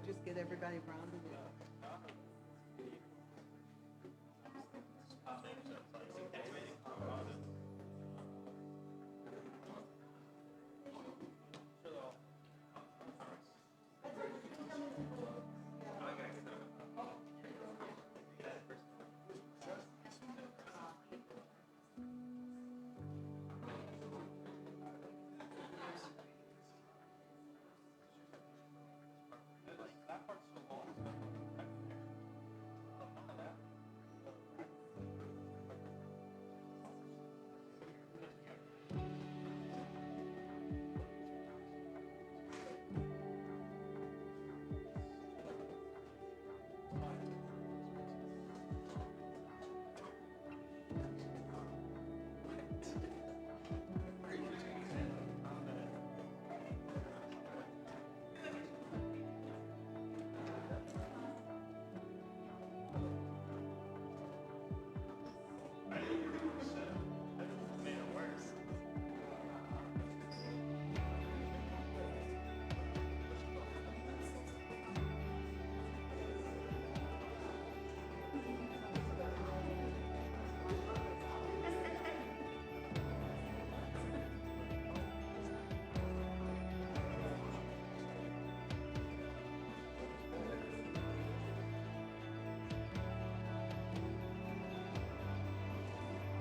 just get everybody rounded up.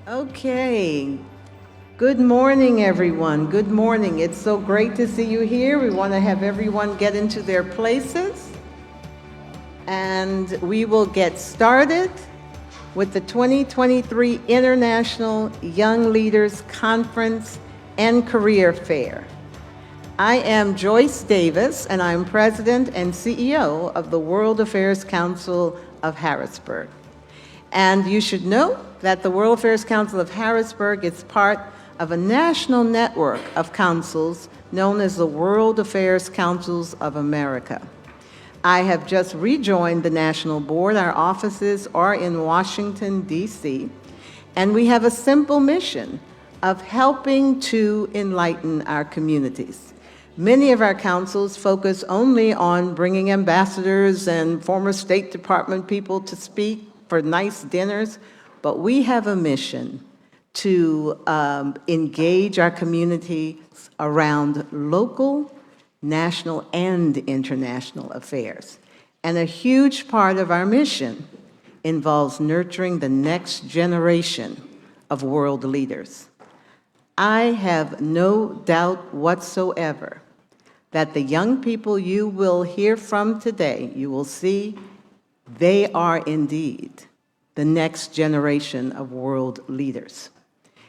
Okay. Good morning, everyone. Good morning. It's so great to see you here. We want to have everyone get into their places. And we will get started with the 2023 International Young Leaders Conference and Career Fair. I am Joyce Davis, and I'm President and CEO of the World Affairs Council of Harrisburg. And you should know that the World Affairs Council of Harrisburg is part of a national network of councils known as the World Affairs Councils of America. I have just rejoined the national board. Our offices are in Washington, D.C., and we have a simple mission of helping to enlighten our communities. Many of our councils focus only on bringing ambassadors and former State Department people to speak for nice dinners, but we have a mission to engage our community around local, national, and international affairs. And a huge part of our mission involves nurturing the next generation of world leaders. I have no doubt whatsoever that the young people you will hear from today, you will see, they are indeed the next generation of world leaders.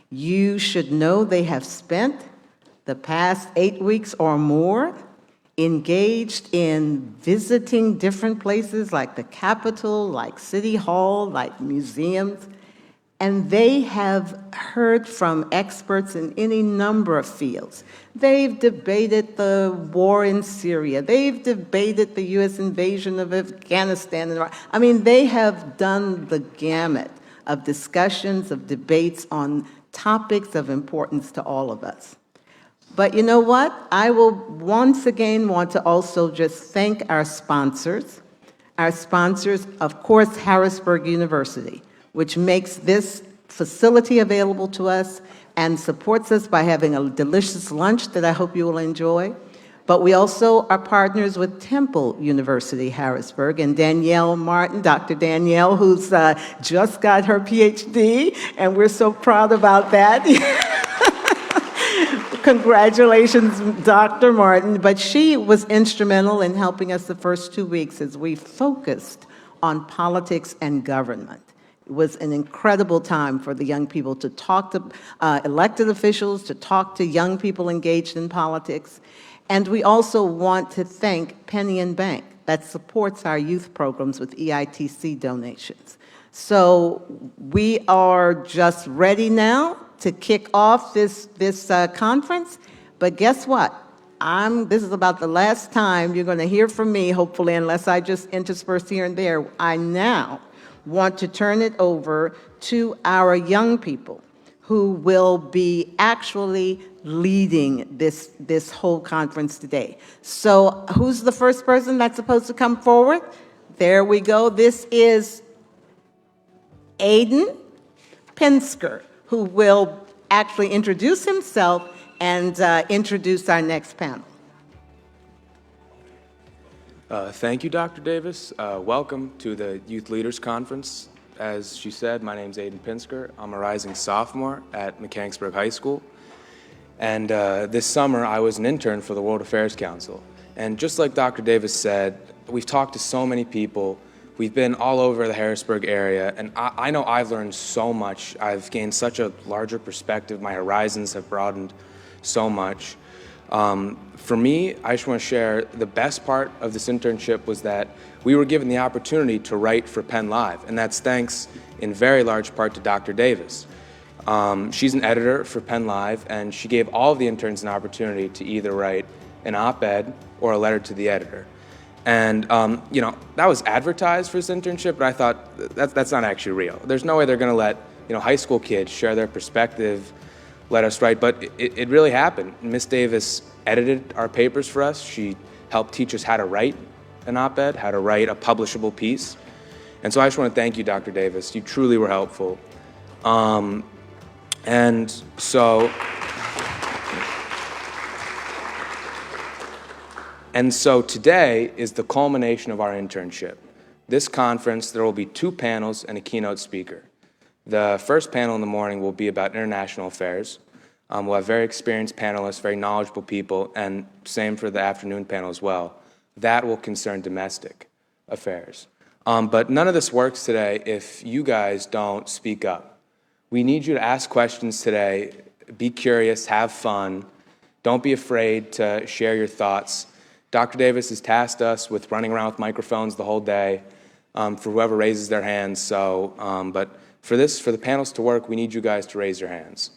You should know they have spent the past 8 weeks or more engaged in visiting different places like the Capitol, like City Hall, like museums, and they have heard from experts in any number of fields. They've debated the war in Syria. They've debated the U.S. invasion of Afghanistan and Iraq. I mean, they have done the gamut of discussions, of debates on topics of importance to all of us. But you know what? I will once again want to also just thank our sponsors. Our sponsors, of course, Harrisburg University, which makes this facility available to us and supports us by having a delicious lunch that I hope you will enjoy. But we also are partners with Temple University, Harrisburg, and Danielle Martin, Dr. Danielle, who's just got her PhD, and we're so proud about that. Congratulations, Dr. Martin. But she was instrumental in helping us the first 2 weeks as we focused on politics and government. It was an incredible time for the young people to talk to elected officials, to talk to young people engaged in politics. And we also want to thank Penny and Bank that supports our youth programs with EITC donations. So we are just ready now to kick off this conference. But guess what? This is about the last time you're going to hear from me, hopefully, unless I just intersperse here and there. I now want to turn it over to our young people who will be actually leading this whole conference today. So who's the first person that's supposed to come forward? There we go. This is Aiden Pinsker, who will actually introduce himself and introduce our next panel. Thank you, Dr. Davis. Welcome to the Youth Leaders Conference. As she said, my name's Aiden Pinsker. I'm a rising sophomore at Mechanicsburg High School. And this summer, I was an intern for the World Affairs Council. And just like Dr. Davis said, we've talked to so many people. We've been all over the Harrisburg area, and I know I've learned so much. I've gained such a larger perspective. My horizons have broadened so much. For me, I just want to share the best part of this internship was that we were given the opportunity to write for Penn Live, and that's thanks in very large part to Dr. Davis. She's an editor for Penn Live, and she gave all of the interns an opportunity to either write an op-ed or a letter to the editor. And, you know, that was advertised for this internship, but I thought that's not actually real. There's no way they're going to let, you know, high school kids share their perspective, let us write, but it really happened. Miss Davis edited our papers for us. She helped teach us how to write an op-ed, how to write a publishable piece. And so I just want to thank you, Dr. Davis. You truly were helpful. And so today is the culmination of our internship. This conference, there will be 2 panels and a keynote speaker. The first panel in the morning will be about international affairs. We'll have very experienced panelists, very knowledgeable people, and same for the afternoon panel as well. That will concern domestic affairs. But none of this works today if you guys don't speak up. We need you to ask questions today, be curious, have fun. Don't be afraid to share your thoughts. Dr. Davis has tasked us with running around with microphones the whole day for whoever raises their hands. So, but for the panels to work, we need you guys to raise your hands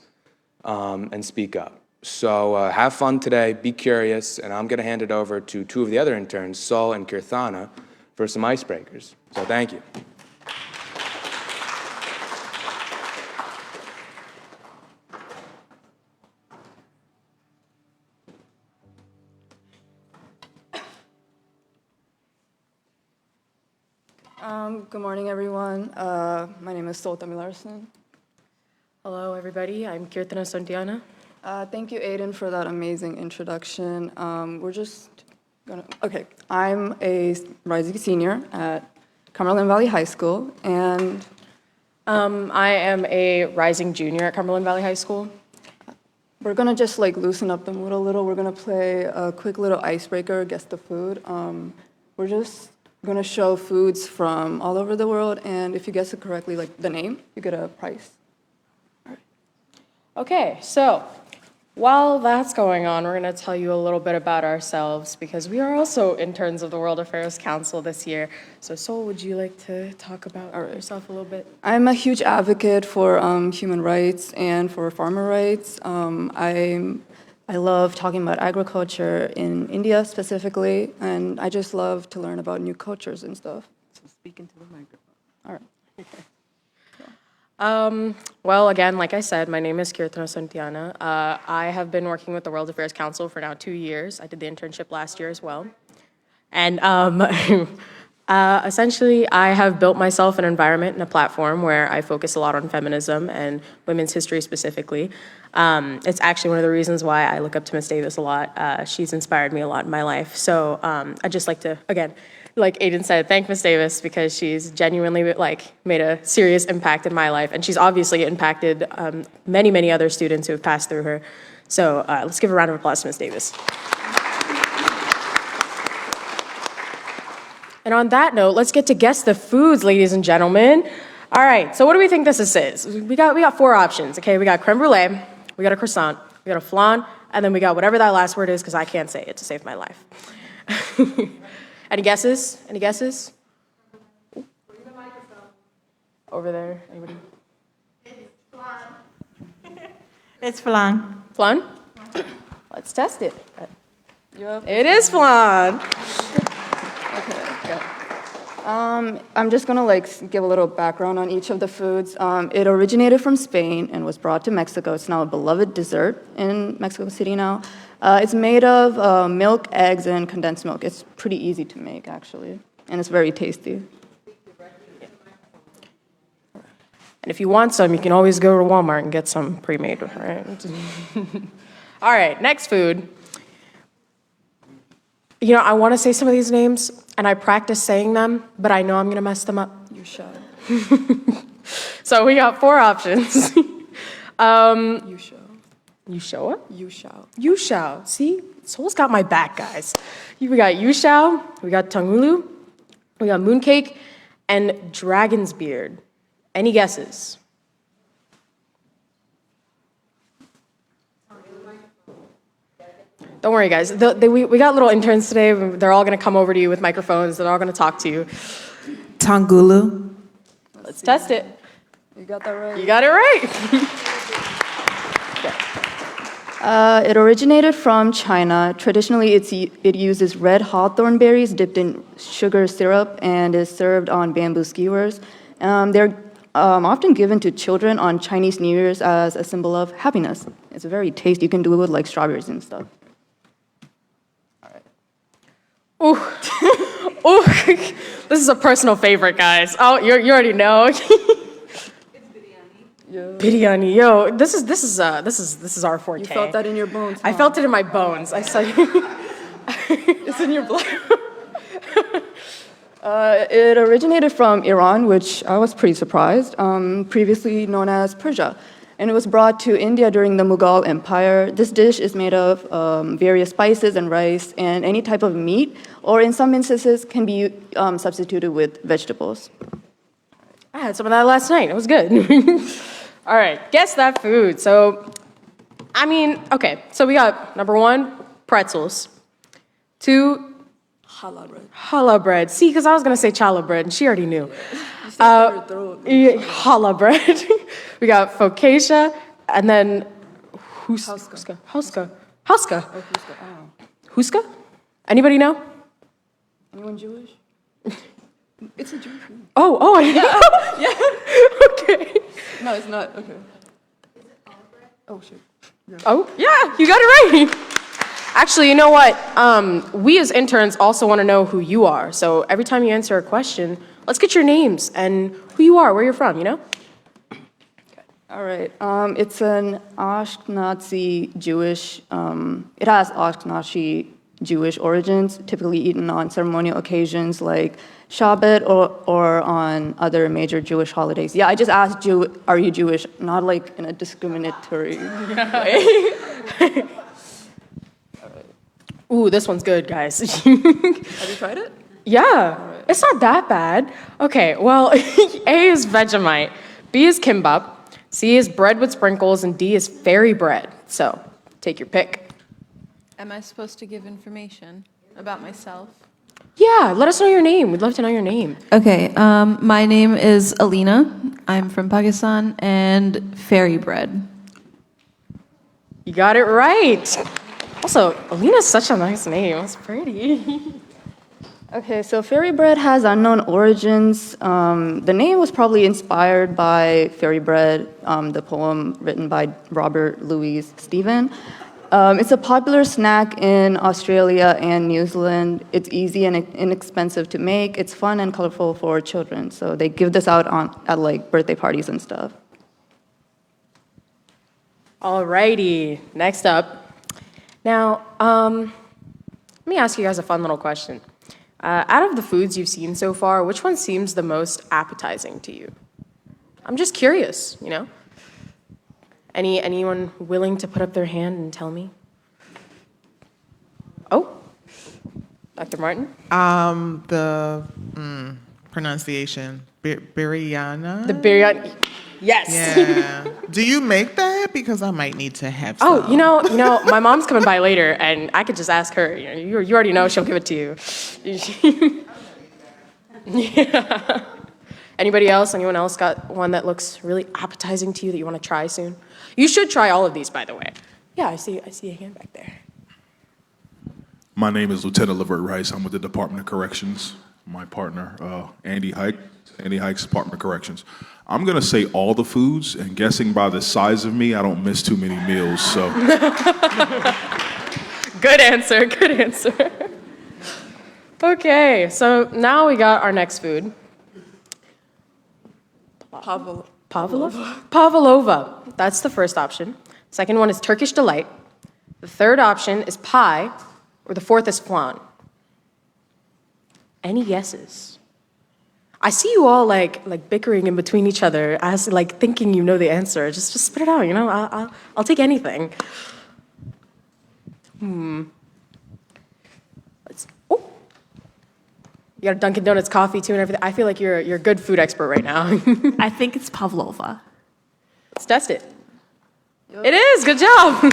and speak up. So have fun today, be curious, and I'm going to hand it over to 2 of the other interns, Saul and Kirthana, for some icebreakers. So thank you. Good morning, everyone. My name is Sol Tamilarson. Hello, everybody. I'm Kirtana Santiana. Thank you, Aiden, for that amazing introduction. Okay, I'm a rising senior at Cumberland Valley High School, and I am a rising junior at Cumberland Valley High School. we're gonna just like loosen up the mood a little. We're gonna play a quick little icebreaker, guess the food. We're just gonna show foods from all over the world, and if you guess it correctly, like the name, you get a prize. Okay, so while that's going on, we're going to tell you a little bit about ourselves because we are also interns of the World Affairs Council this year. So Sol, would you like to talk about yourself a little bit? I'm a huge advocate for human rights and for farmer rights. I love talking about agriculture in India specifically, and I just love to learn about new cultures and stuff. So speak into the microphone. All right. Well, again, like I said, my name is Kirtana Santiana. I have been working with the World Affairs Council for now 2 years. I did the internship last year as well. And essentially, I have built myself an environment and a platform where I focus a lot on feminism and women's history specifically. It's actually one of the reasons why I look up to Miss Davis a lot. She's inspired me a lot in my life. So I'd just like to, again, like Aiden said, thank Miss Davis because she's genuinely made a serious impact in my life, and she's obviously impacted many, many other students who have passed through her. So let's give a round of applause to Miss Davis. And on that note, let's get to guess the foods, ladies and gentlemen. All right, so what do we think this is? We got 4 options, okay? We got creme brulee, we got a croissant, we got a flan, and then we got whatever that last word is because I can't say it to save my life. Any guesses? Any guesses? Over there. Anybody? It's flan. It's flan. Flan? Let's test it. It is flan. Okay, go. I'm just gonna give a little background on each of the foods. It originated from Spain and was brought to Mexico. It's now a beloved dessert in Mexico City now. It's made of milk, eggs, and condensed milk. It's pretty easy to make, actually, and it's very tasty. And if you want some, you can always go to Walmart and get some pre-made, right? All right, next food. You know, I want to say some of these names, and I practice saying them, but I know I'm going to mess them up. You shall. So we got 4 options. You shall. You show up? You shall. You shall. See? Soul's got my back, guys. We got you shall, we got tangulu, we got mooncake, and dragon's beard. Any guesses? Don't worry, guys. We got little interns today. They're all going to come over to you with microphones. They're all going to talk to you. Tangulu. Let's test it. You got that right. You got it right. It originated from China. Traditionally, it uses red hawthorn berries dipped in sugar syrup and is served on bamboo skewers. They're often given to children on Chinese New Year's as a symbol of happiness. It's very tasty. You can do it with like strawberries and stuff. Ooh, ooh, this is a personal favorite, guys. Oh, you already know. It's biryani. Biryani, yo, this is our forte. You felt that in your bones. I felt it in my bones. I saw you. It's in your blood. It originated from Iran, which I was pretty surprised, previously known as Persia. And it was brought to India during the Mughal Empire. This dish is made of various spices and rice and any type of meat, or in some instances can be substituted with vegetables. I had some of that last night. It was good. All right, guess that food. So, I mean, okay, so we got number 1, pretzels. 2, Challah bread. challah bread. See, because I was going to say challah bread, and she already knew. Challah bread. We got focaccia, and then huska. Huska. Huska. Oh, huska. Oh. Huska? Anybody know? Anyone Jewish? It's a Jewish food. Oh, I know. Yeah. Okay. No, it's not. Okay. Oh, shit. Yeah. Oh, yeah, you got it right. Actually, you know what? We as interns also want to know who you are. So every time you answer a question, let's get your names and who you are, where you're from, you know? All right. It's an Ashkenazi Jewish. It has Ashkenazi Jewish origins, typically eaten on ceremonial occasions like Shabbat or on other major Jewish holidays. Yeah, I just asked are you Jewish? Not like in a discriminatory way. Ooh, this one's good, guys. Have you tried it? Yeah, it's not that bad. Okay, well, A is Vegemite, B is kimbap, C is bread with sprinkles, and D is fairy bread. So, take your pick. Am I supposed to give information about myself? Yeah, let us know your name. We'd love to know your name. Okay, my name is Alina. I'm from Pakistan, and fairy bread. You got it right. Also, Alina's such a nice name. It's pretty. Okay, so fairy bread has unknown origins. The name was probably inspired by Fairy Bread, the poem written by Robert Louis Steven. It's a popular snack in Australia and New Zealand. It's easy and inexpensive to make. It's fun and colorful for children. So they give this out at like birthday parties and stuff. Alrighty, next up. Now, let me ask you guys a fun little question. Out of the foods you've seen so far, which one seems the most appetizing to you? I'm just curious, you know? Anyone willing to put up their hand and tell me? Oh, Dr. Martin? The pronunciation. Biryana? The biryani. Yes. Yeah. Do you make that? Because I might need to have some. Oh, you know, my mom's coming by later, and I could just ask her. You already know she'll give it to you. Yeah. Anybody else? Anyone else got one that looks really appetizing to you that you want to try soon? You should try all of these, by the way. Yeah, I see a hand back there. My name is Lieutenant Lavert Rice. I'm with the Department of Corrections. my partner, Andy Hike's Department of Corrections. I'm gonna say all the foods, and guessing by the size of me, I don't miss too many meals, so. Good answer, good answer. Okay, so now we got our next food. Pavlova. That's the first option. Second one is Turkish delight. The third option is pie, or the fourth is flan. Any guesses? I see you all like bickering in between each other, as like thinking you know the answer. Just spit it out, you know. I'll take anything. Oh, you got a Dunkin' Donuts coffee too and everything. I feel like you're a good food expert right now. I think it's pavlova. Let's test it. It is. Good job.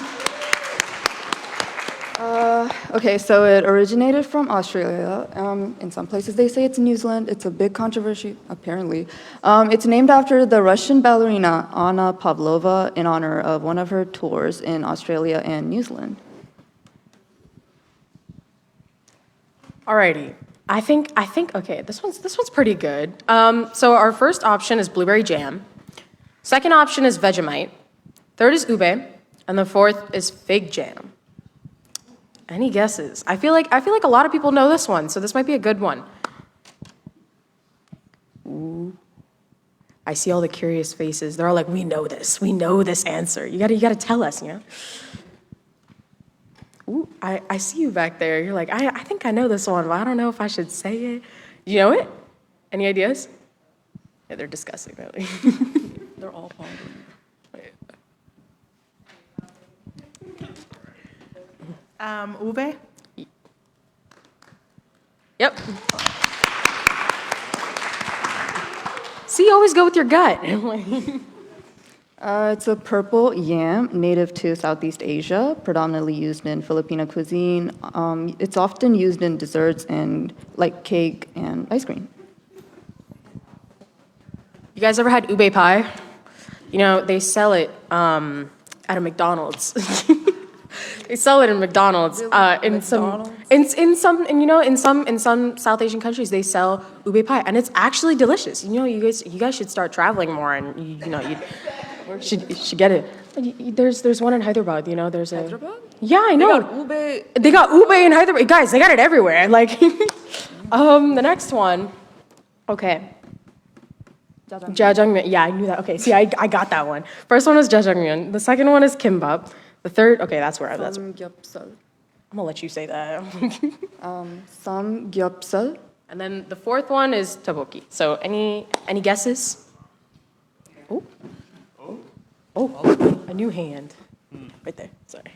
Okay, so it originated from Australia. In some places they say it's New Zealand. It's a big controversy, apparently. It's named after the Russian ballerina Anna Pavlova in honor of one of her tours in Australia and New Zealand. Alrighty. I think. Okay, this one's pretty good. So our first option is blueberry jam. Second option is Vegemite. Third is ube, and the fourth is fig jam. Any guesses? I feel like a lot of people know this one, so this might be a good one. Ooh. I see all the curious faces. They're all like, "We know this answer. You gotta tell us, you know." Ooh, I see you back there. You're like, I think I know this one, but I don't know if I should say it. You know it? Any ideas? Yeah, they're disgusting, really. They're all pondering. Ube? Yep. See, you always go with your gut. It's a purple yam native to Southeast Asia, predominantly used in Filipino cuisine. It's often used in desserts and like cake and ice cream. You guys ever had ube pie? You know, they sell it at a McDonald's. They sell it in McDonald's. In some South Asian countries, they sell ube pie, and it's actually delicious. You know, you guys should start traveling more, and you should get it. There's one in Hyderabad. You know, there's a. Hyderabad? Yeah, I know. They got ube in Hyderabad. Guys, they got it everywhere. Like, the next one. Okay. Jajangmyeon. Yeah, I knew that. Okay, see, I got that one. First one was jajangmyeon. The second one is kimbap. The third, okay, that's where that's. Samgyeopsal. I'm gonna let you say that. Samgyeopsal. And then the fourth one is tteokbokki. So any guesses? Oh, a new hand. Right there. Sorry.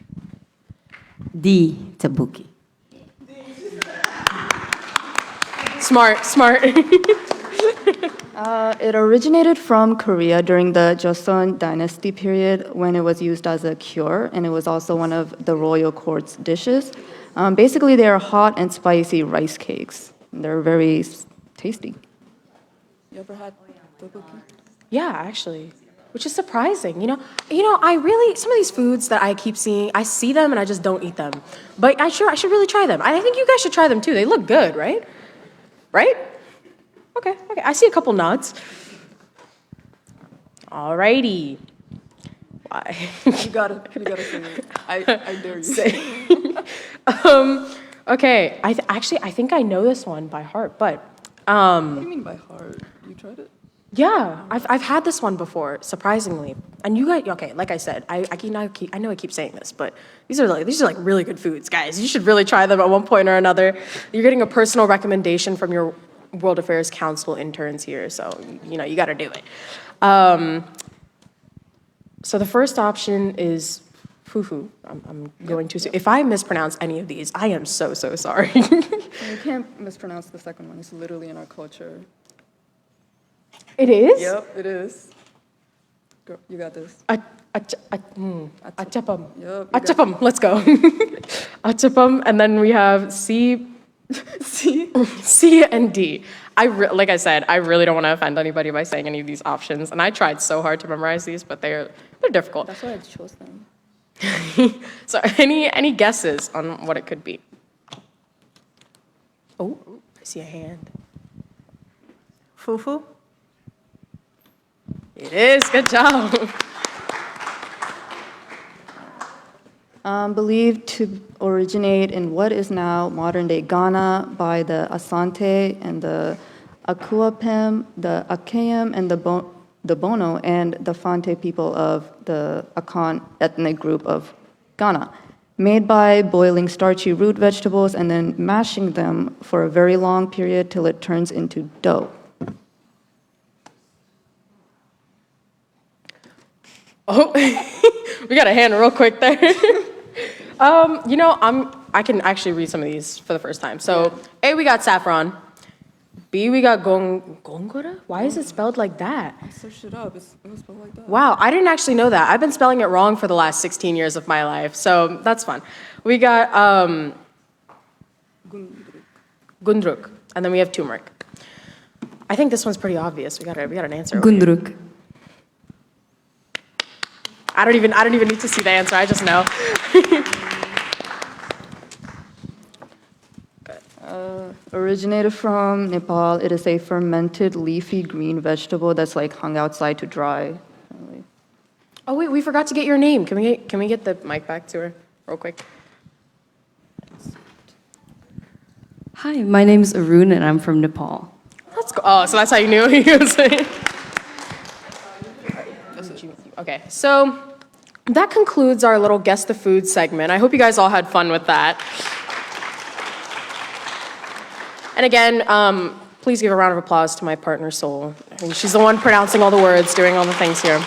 D. Tteokbokki. Smart. It originated from Korea during the Joseon dynasty period when it was used as a cure, and it was also one of the royal court's dishes. Basically, they are hot and spicy rice cakes. They're very tasty. You ever had tteokbokki? Yeah, actually, which is surprising. You know, some of these foods that I keep seeing, I see them and I just don't eat them. But I should really try them. I think you guys should try them too. They look good, right? Right? Okay. I see a couple nods. Alrighty. Why? You gotta say it. I dare you. Say. Okay. I think I know this one by heart, but. What do you mean by heart? You tried it? Yeah, I've had this one before, surprisingly. And you guys, okay, like I said, I know I keep saying this, but these are like really good foods, guys. You should really try them at one point or another. You're getting a personal recommendation from your World Affairs Council interns here, so you got to do it. So the first option is fufu. I'm going to. If I mispronounce any of these, I am so sorry. You can't mispronounce the second one. It's literally in our culture. It is? Yep, it is. Girl, you got this. Achapam. Yep, Achapam. Let's go. Achapam, and then we have C and D. Like I said, I really don't want to offend anybody by saying any of these options, and I tried so hard to memorize these, but they're difficult. That's why I chose them. So any guesses on what it could be? Oh, I see a hand. Fufu? It is. Good job. Believed to originate in what is now modern-day Ghana by the Asante and the Akuapem, the Akayam, and the Bono, and the Fante people of the Akan ethnic group of Ghana. Made by boiling starchy root vegetables and then mashing them for a very long period till it turns into dough. Oh, we got a hand real quick there. I can actually read some of these for the first time. So, A, we got saffron. B, we got gongora? Why is it spelled like that? I searched it up. It was spelled like that. Wow, I didn't actually know that. I've been spelling it wrong for the last 16 years of my life, so that's fun. We got gundruk, and then we have turmeric. I think this one's pretty obvious. We got an answer. Gundruk. I don't even need to see the answer. I just know. Originated from Nepal, it is a fermented leafy green vegetable that's like hung outside to dry. Oh wait, we forgot to get your name. Can we get the mic back to her real quick? Hi, my name is Arun, and I'm from Nepal. Let's go. Oh, so that's how you knew he was saying. Okay, so that concludes our little Guess the Food segment. I hope you guys all had fun with that. And again, please give a round of applause to my partner, Sol. I mean, she's the one pronouncing all the words, doing all the things here.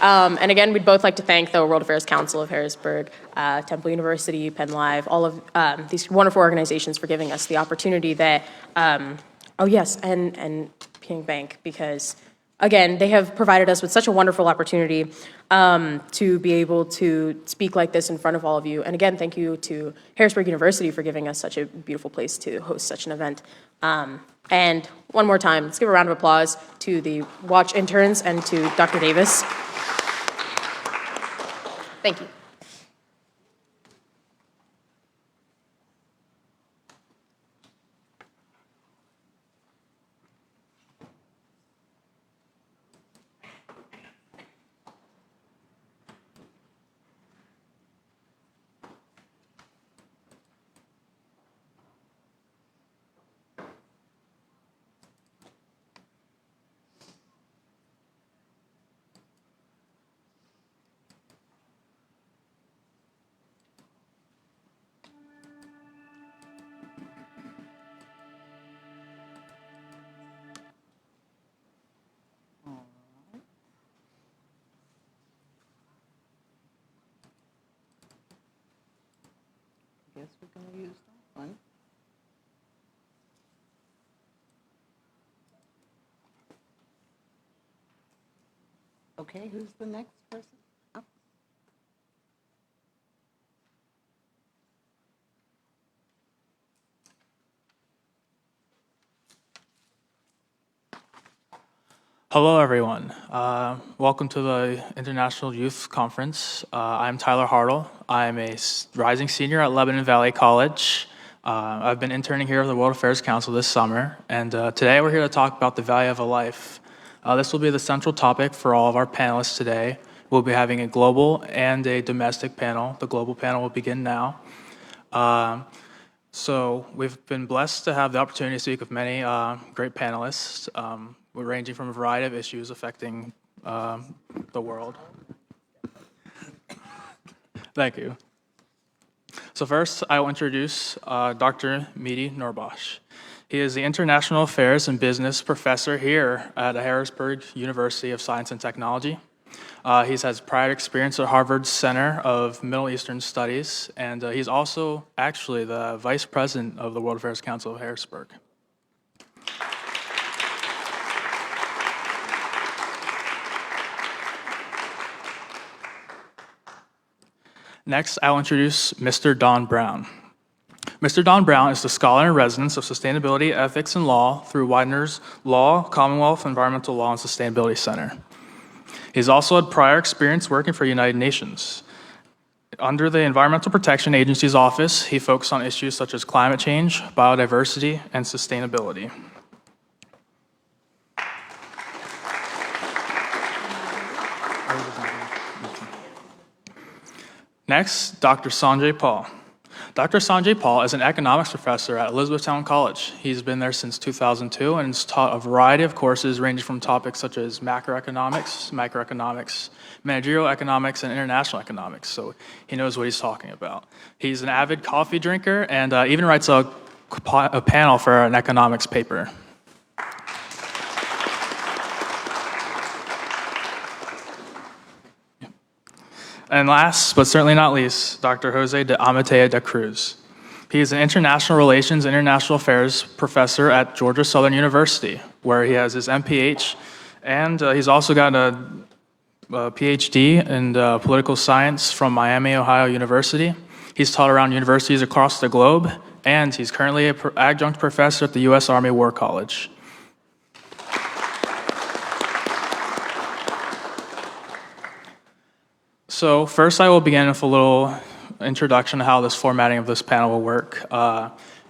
And again, we'd both like to thank the World Affairs Council of Harrisburg, Temple University, Penn Live, all of these wonderful organizations for giving us the opportunity that, oh yes, and Ping Bank, because again, they have provided us with such a wonderful opportunity to be able to speak like this in front of all of you. And again, thank you to Harrisburg University for giving us such a beautiful place to host such an event. And one more time, let's give a round of applause to the Watch interns and to Dr. Davis. Thank you. Guess we're going to use that one. Okay, who's the next person up? Hello, everyone. Welcome to the International Youth Conference. I'm Tyler Hartle. I'm a rising senior at Lebanon Valley College. I've been interning here with the World Affairs Council this summer, and today we're here to talk about the value of a life. This will be the central topic for all of our panelists today. We'll be having a global and a domestic panel. The global panel will begin now. So we've been blessed to have the opportunity to speak with many great panelists. We're ranging from a variety of issues affecting the world. Thank you. So first, I will introduce Dr. Mehdi Noorbaksh. He is the International Affairs and Business Professor here at Harrisburg University of Science and Technology. He has prior experience at Harvard Center of Middle Eastern Studies, and he's also actually the Vice President of the World Affairs Council of Harrisburg. Next, I'll introduce Mr. Don Brown. Mr. Don Brown is the Scholar in Residence of Sustainability, Ethics, and Law through Widener's Law, Commonwealth, Environmental Law, and Sustainability Center. He's also had prior experience working for United Nations. Under the Environmental Protection Agency's office, he focused on issues such as climate change, biodiversity, and sustainability. Next, Dr. Sanjay Paul. Dr. Sanjay Paul is an economics professor at Elizabethtown College. He's been there since 2002 and has taught a variety of courses ranging from topics such as macroeconomics, microeconomics, managerial economics, and international economics, so he knows what he's talking about. He's an avid coffee drinker and even writes a panel for an economics paper. And last, but certainly not least, Dr. José de Arimatéia de Cruz. He is an international relations, international affairs professor at Georgia Southern University, where he has his MPH, and he's also got a PhD in political science from Miami, Ohio University. He's taught around universities across the globe, and he's currently an adjunct professor at the U.S. Army War College. So first I will begin with a little introduction to how this formatting of this panel will work.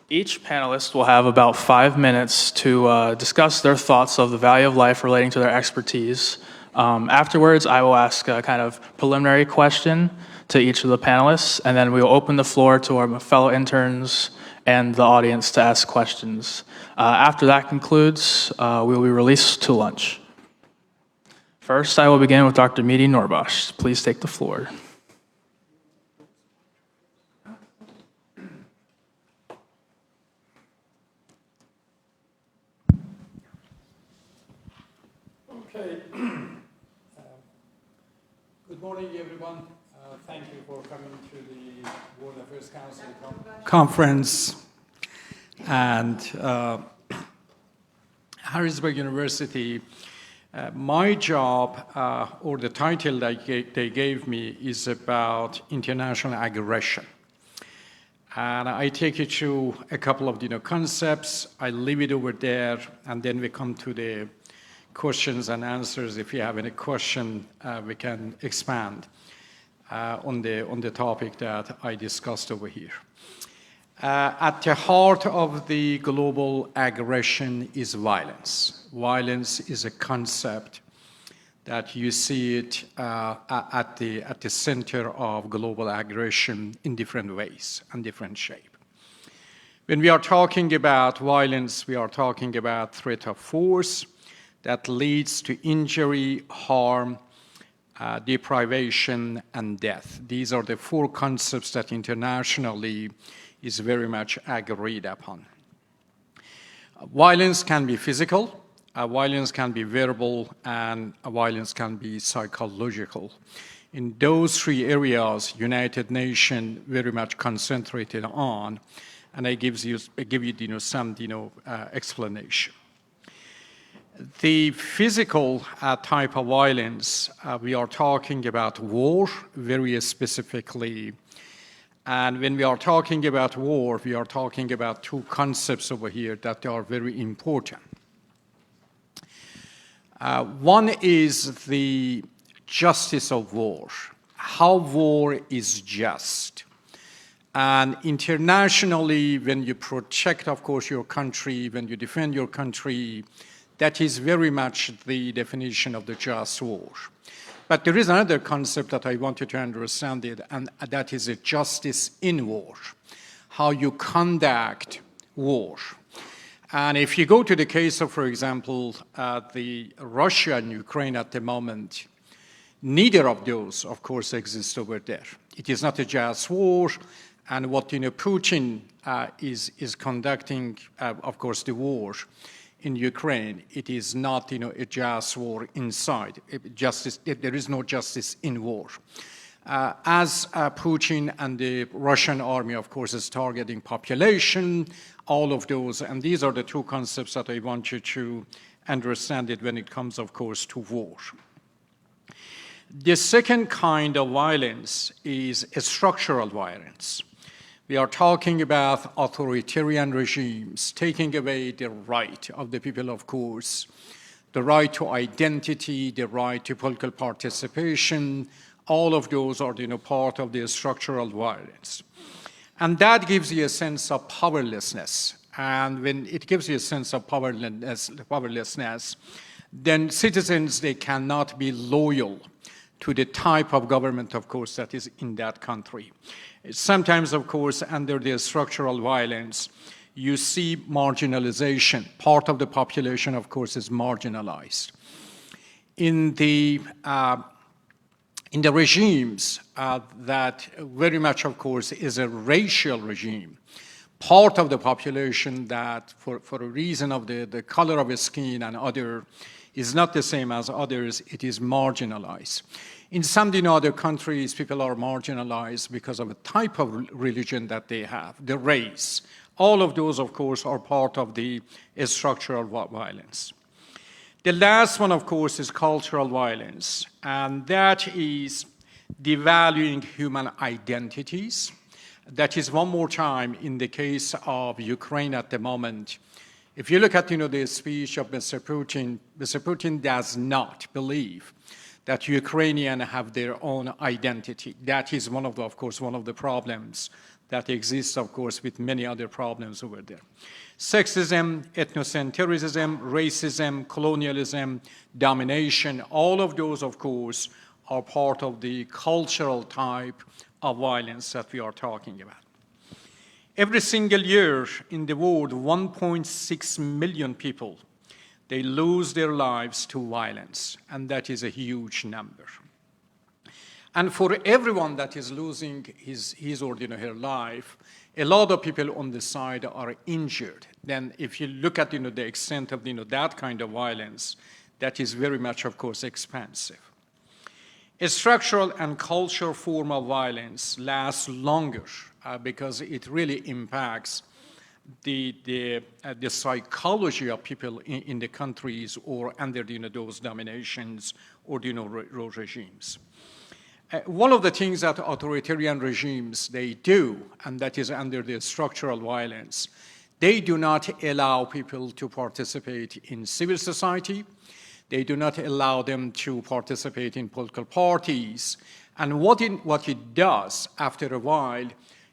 Each panelist will have about 5 minutes to discuss their thoughts of the value of life relating to their expertise. Afterwards, I will ask a kind of preliminary question to each of the panelists, and then we will open the floor to our fellow interns and the audience to ask questions. After that concludes, we will be released to lunch. First, I will begin with Dr. Mehdi Noorbaksh. Please take the floor. Okay. Good morning, everyone. Thank you for coming to the World Affairs Council conference. And Harrisburg University, my job, or the title that they gave me, is about international aggression. And I take you through a couple of concepts. I leave it over there, and then we come to the questions and answers. If you have any question, we can expand on the topic that I discussed over here. At the heart of the global aggression is violence. Violence is a concept that you see it at the center of global aggression in different ways and different shape. When we are talking about violence, we are talking about threat of force that leads to injury, harm, deprivation, and death. These are the four concepts that internationally is very much agreed upon. Violence can be physical, violence can be verbal, and violence can be psychological. In those three areas, United Nations very much concentrated on, and I give you some explanation. The physical type of violence, we are talking about war, very specifically. And when we are talking about war, we are talking about two concepts over here that are very important. One is the justice of war, how war is just. And internationally, when you protect, of course, your country, when you defend your country, that is very much the definition of the just war. But there is another concept that I want you to understand it, and that is a justice in war, how you conduct war. And if you go to the case of, for example, the Russia and Ukraine at the moment, neither of those, of course, exist over there. It is not a just war, and what Putin is conducting, of course, the war in Ukraine, it is not, a just war inside. There is no justice in war. As Putin and the Russian army, of course, is targeting population, all of those, and these are the two concepts that I want you to understand it when it comes, of course, to war. The second kind of violence is a structural violence. We are talking about authoritarian regimes taking away the right of the people, of course, the right to identity, the right to political participation. All of those are part of the structural violence. And that gives you a sense of powerlessness. And when it gives you a sense of powerlessness, then citizens, they cannot be loyal to the type of government, of course, that is in that country. Sometimes, of course, under the structural violence, you see marginalization. Part of the population, of course, is marginalized. In the regimes that very much, of course, is a racial regime, part of the population that, for a reason of the color of his skin and other, is not the same as others, it is marginalized. In some other countries, people are marginalized because of a type of religion that they have, the race. All of those, of course, are part of the structural violence. The last one, of course, is cultural violence, and that is devaluing human identities. That is, one more time, in the case of Ukraine at the moment. If you look at the speech of Mr. Putin does not believe that Ukrainians have their own identity. That is one of the problems that exists, of course, with many other problems over there. Sexism, ethnocentrism, racism, colonialism, domination, all of those, of course, are part of the cultural type of violence that we are talking about. Every single year in the world, 1.6 million people, they lose their lives to violence, and that is a huge number. And for everyone that is losing his or her life, a lot of people on the side are injured. Then if you look at the extent of that kind of violence, that is very much, of course, expensive. A structural and cultural form of violence lasts longer because it really impacts the psychology of people in the countries or under those dominations or those regimes. One of the things that authoritarian regimes, they do, and that is under the structural violence, they do not allow people to participate in civil society. They do not allow them to participate in political parties. And what it does, after a while,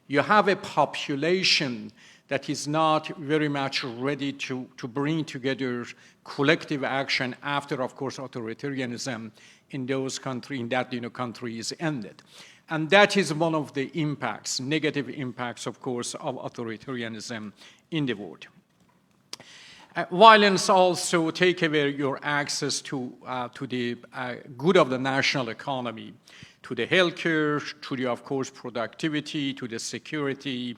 you have a population that is not very much ready to bring together collective action after, of course, authoritarianism in those countries, in that countries ended. And that is one of the impacts, negative impacts, of course, of authoritarianism in the world. Violence also takes away your access to the good of the national economy, to the healthcare, to the, of course, productivity, to the security,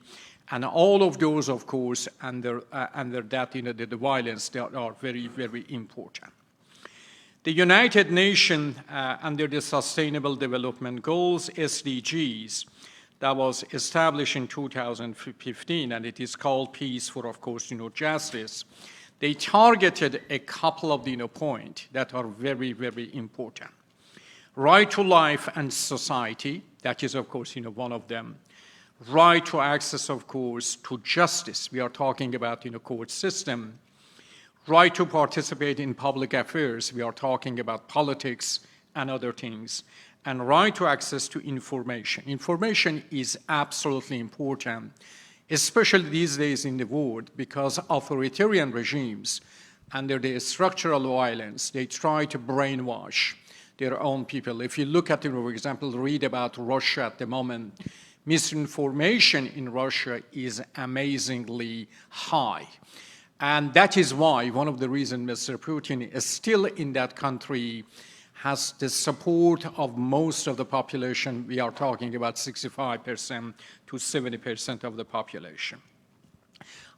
and all of those, of course, under that, the violence, they are very, very important. The United Nations, under the Sustainable Development Goals, SDGs, that was established in 2015, and it is called Peace for, of course, Justice. They targeted a couple of, points that are very, very important. Right to life and society, that is, of course, one of them. Right to access, of course, to justice. We are talking about, court system. Right to participate in public affairs. We are talking about politics and other things. And right to access to information. Information is absolutely important, especially these days in the world, because authoritarian regimes, under the structural violence, they try to brainwash their own people. If you look at, for example, read about Russia at the moment, misinformation in Russia is amazingly high. And that is why, one of the reasons Mr. Putin is still in that country, has the support of most of the population. We are talking about 65% to 70% of the population.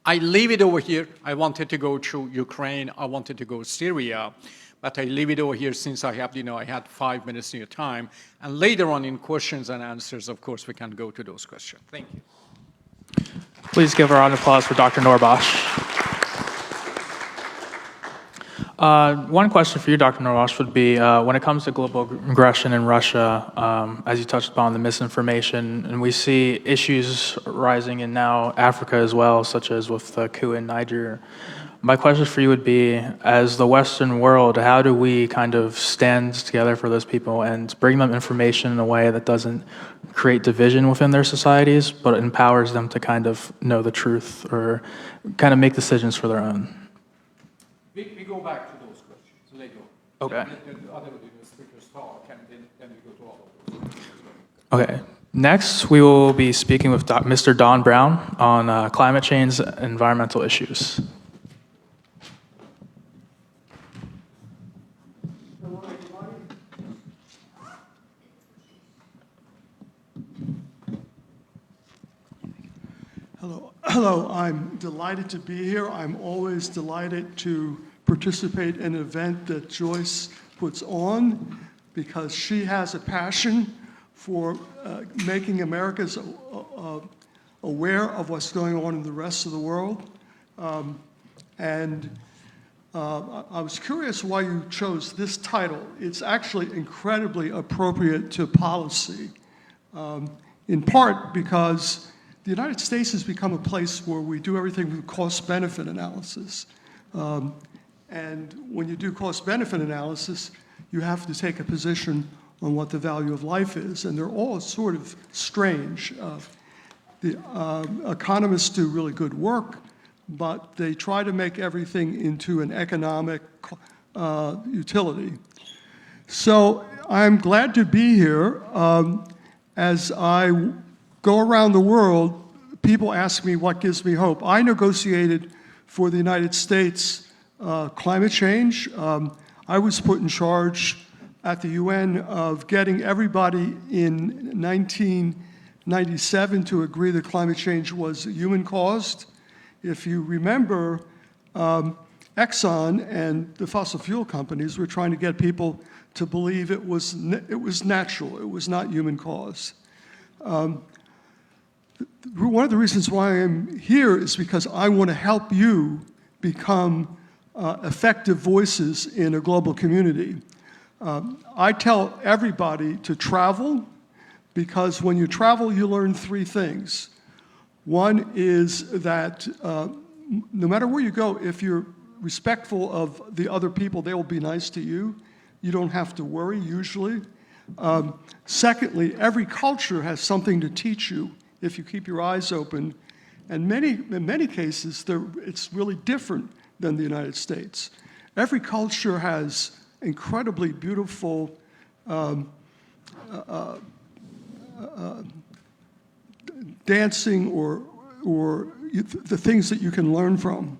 I leave it over here. I wanted to go to Ukraine. I wanted to go to Syria. But I leave it over here since I have, I had 5 minutes of your time. And later on in questions and answers, of course, we can go to those questions. Thank you. Please give a round of applause for Dr. Noorbaksh. One question for you, Dr. Noorbaksh, would be when it comes to global aggression in Russia, as you touched upon the misinformation, and we see issues rising in now Africa as well, such as with the coup in Niger. My question for you would be, as the Western world, how do we kind of stand together for those people and bring them information in a way that doesn't create division within their societies, but empowers them to kind of know the truth or kind of make decisions for their own? We go back to those questions later on. Okay. Let the other speakers talk, and then we Okay. Next, we will be speaking with Mr. Don Brown on climate change and environmental issues. Hello, I'm delighted to be here. I'm always delighted to participate in an event that Joyce puts on because she has a passion for making Americans aware of what's going on in the rest of the world. I was curious why you chose this title. It's actually incredibly appropriate to policy, in part because the United States has become a place where we do everything with cost-benefit analysis. And when you do cost-benefit analysis, you have to take a position on what the value of life is, and they're all sort of strange. The economists do really good work, but they try to make everything into an economic utility. So I'm glad to be here. As I go around the world, people ask me what gives me hope. I negotiated for the United States climate change. I was put in charge at the UN of getting everybody in 1997 to agree that climate change was human-caused. If you remember, Exxon and the fossil fuel companies were trying to get people to believe it was natural, it was not human-caused. One of the reasons why I'm here is because I want to help you become effective voices in a global community. I tell everybody to travel because when you travel, you learn three things. One is that no matter where you go, if you're respectful of the other people, they will be nice to you. You don't have to worry, usually. Secondly, every culture has something to teach you if you keep your eyes open. And in many cases, it's really different than the United States. Every culture has incredibly beautiful dancing or the things that you can learn from.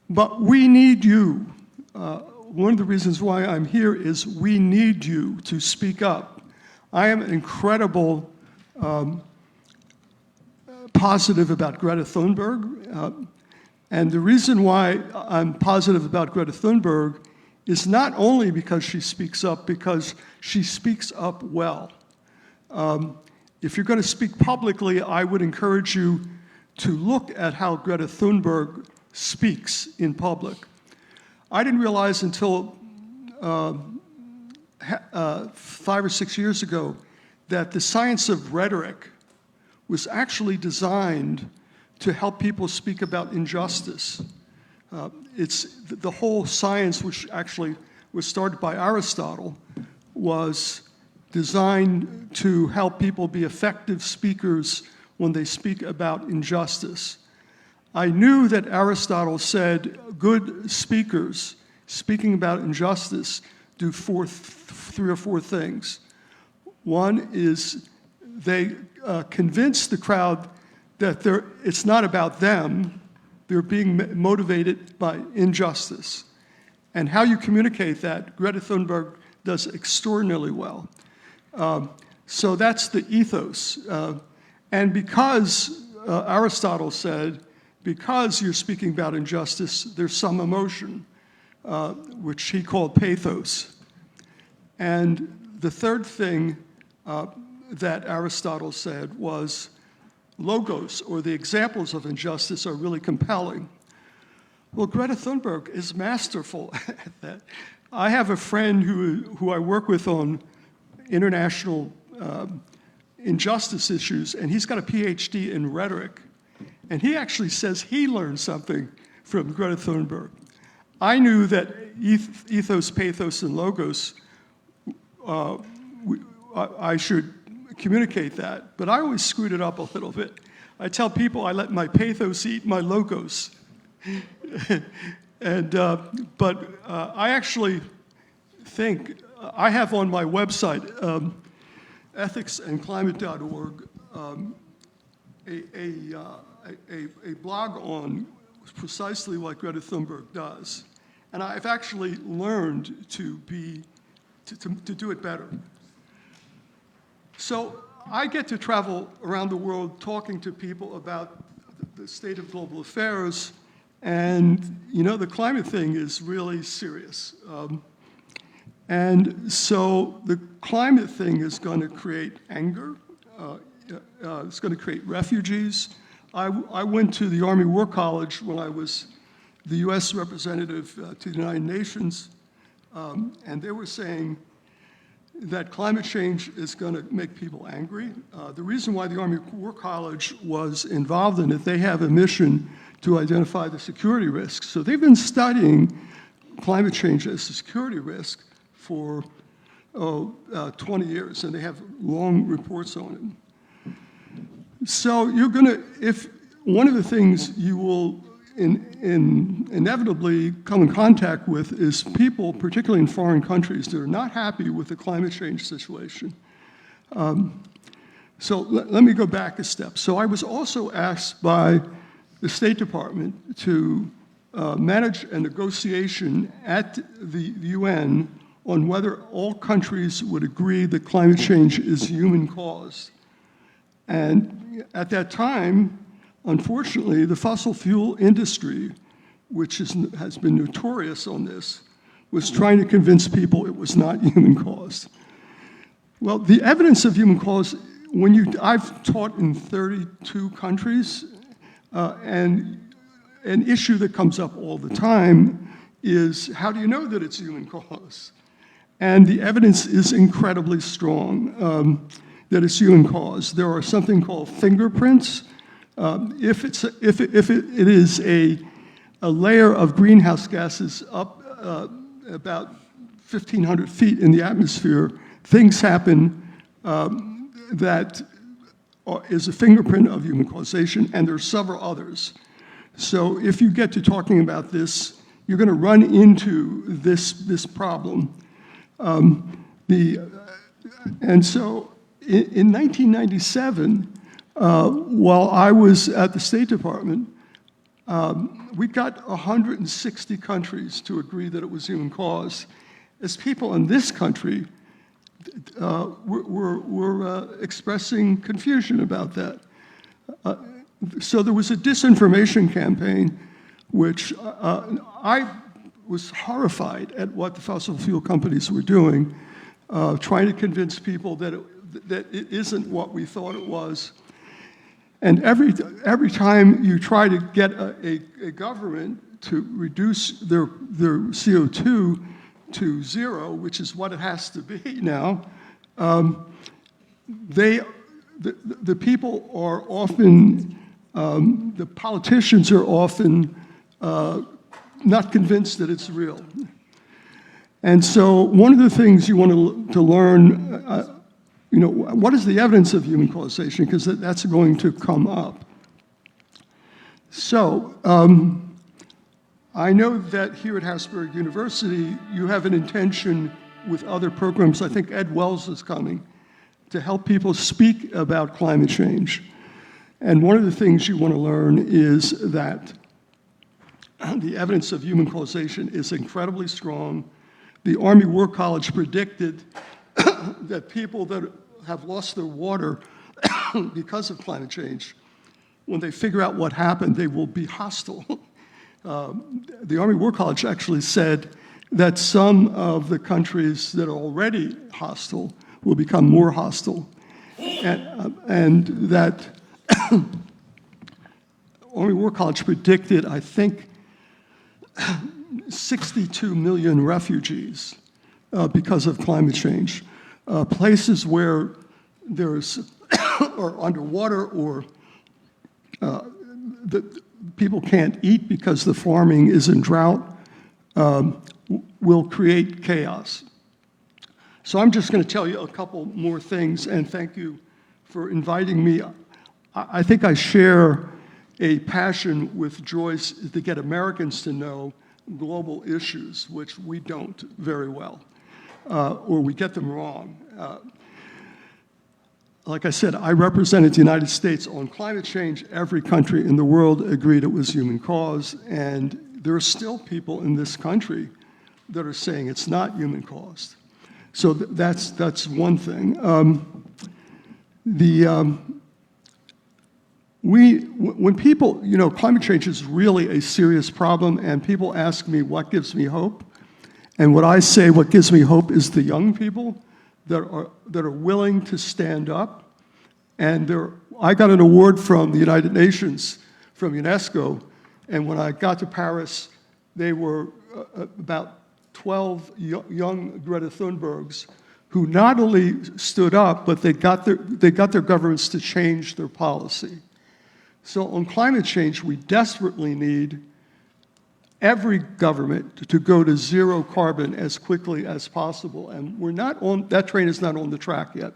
But we need you. One of the reasons why I'm here is we need you to speak up. I am incredible positive about Greta Thunberg. And the reason why I'm positive about Greta Thunberg is not only because she speaks up well. If you're going to speak publicly, I would encourage you to look at how Greta Thunberg speaks in public. I didn't realize until 5 or 6 years ago that the science of rhetoric was actually designed to help people speak about injustice. It's the whole science, which actually was started by Aristotle, was designed to help people be effective speakers when they speak about injustice. I knew that Aristotle said good speakers speaking about injustice do three or four things. One is they convince the crowd that it's not about them, they're being motivated by injustice. And how you communicate that, Greta Thunberg does extraordinarily well. So that's the ethos. And because Aristotle said, because you're speaking about injustice, there's some emotion, which he called pathos. And the third thing that Aristotle said was logos, or the examples of injustice, are really compelling. Well, Greta Thunberg is masterful at that. I have a friend who I work with on international injustice issues, and he's got a PhD in rhetoric. And he actually says he learned something from Greta Thunberg. I knew that ethos, pathos, and logos, I should communicate that, but I always screwed it up a little bit. I tell people I let my pathos eat my logos. But I actually think, I have on my website ethicsandclimate.org a blog on precisely what Greta Thunberg does. And I've actually learned to do it better. So I get to travel around the world talking to people about the state of global affairs, and you know, the climate thing is really serious. And so the climate thing is going to create anger. It's going to create refugees. I went to the Army War College when I was the US representative to the United Nations, and they were saying that climate change is going to make people angry. The reason why the Army War College was involved in it, they have a mission to identify the security risks. So they've been studying climate change as a security risk for 20 years, and they have long reports on it. So you're going to, if one of the things you will inevitably come in contact with is people, particularly in foreign countries, that are not happy with the climate change situation. So let me go back a step. So I was also asked by the State Department to manage a negotiation at the UN on whether all countries would agree that climate change is human-caused. And at that time, unfortunately, the fossil fuel industry, which has been notorious on this, was trying to convince people it was not human-caused. Well, the evidence of human cause, I've taught in 32 countries, and an issue that comes up all the time is, how do you know that it's human cause? And the evidence is incredibly strong that it's human cause. There are something called fingerprints. If it is a layer of greenhouse gases up about 1,500 feet in the atmosphere, things happen that is a fingerprint of human causation, and there are several others. So if you get to talking about this, you're going to run into this problem. And so in 1997, while I was at the State Department, we got 160 countries to agree that it was human cause. As people in this country were expressing confusion about that. So there was a disinformation campaign, which I was horrified at what the fossil fuel companies were doing, trying to convince people that it isn't what we thought it was. And every time you try to get a government to reduce their CO2 to zero, which is what it has to be now, the people are often, the politicians are often not convinced that it's real. And so one of the things you want to learn, what is the evidence of human causation? Because that's going to come up. So I know that here at Harrisburg University, you have an intention with other programs. I think Ed Wells is coming to help people speak about climate change. And one of the things you want to learn is that the evidence of human causation is incredibly strong. The Army War College predicted that people that have lost their water because of climate change, when they figure out what happened, they will be hostile. The Army War College actually said that some of the countries that are already hostile will become more hostile, and that Army War College predicted, I think, 62 million refugees because of climate change. Places where there's or underwater, or the people can't eat because the farming is in drought, will create chaos. So I'm just going to tell you a couple more things, and thank you for inviting me. I think I share a passion with Joyce to get Americans to know global issues, which we don't very well, or we get them wrong. like I said, I represented the United States on climate change. Every country in the world agreed it was human cause, and there are still people in this country that are saying it's not human caused. So that's one thing. When people, climate change is really a serious problem, and people ask me what gives me hope, and what I say, what gives me hope is the young people that are willing to stand up. And I got an award from the United Nations, from UNESCO, and when I got to Paris, they were about 12 young Greta Thunbergs who not only stood up, but they got their governments to change their policy. So on climate change, we desperately need every government to go to zero carbon as quickly as possible. And that train is not on the track yet.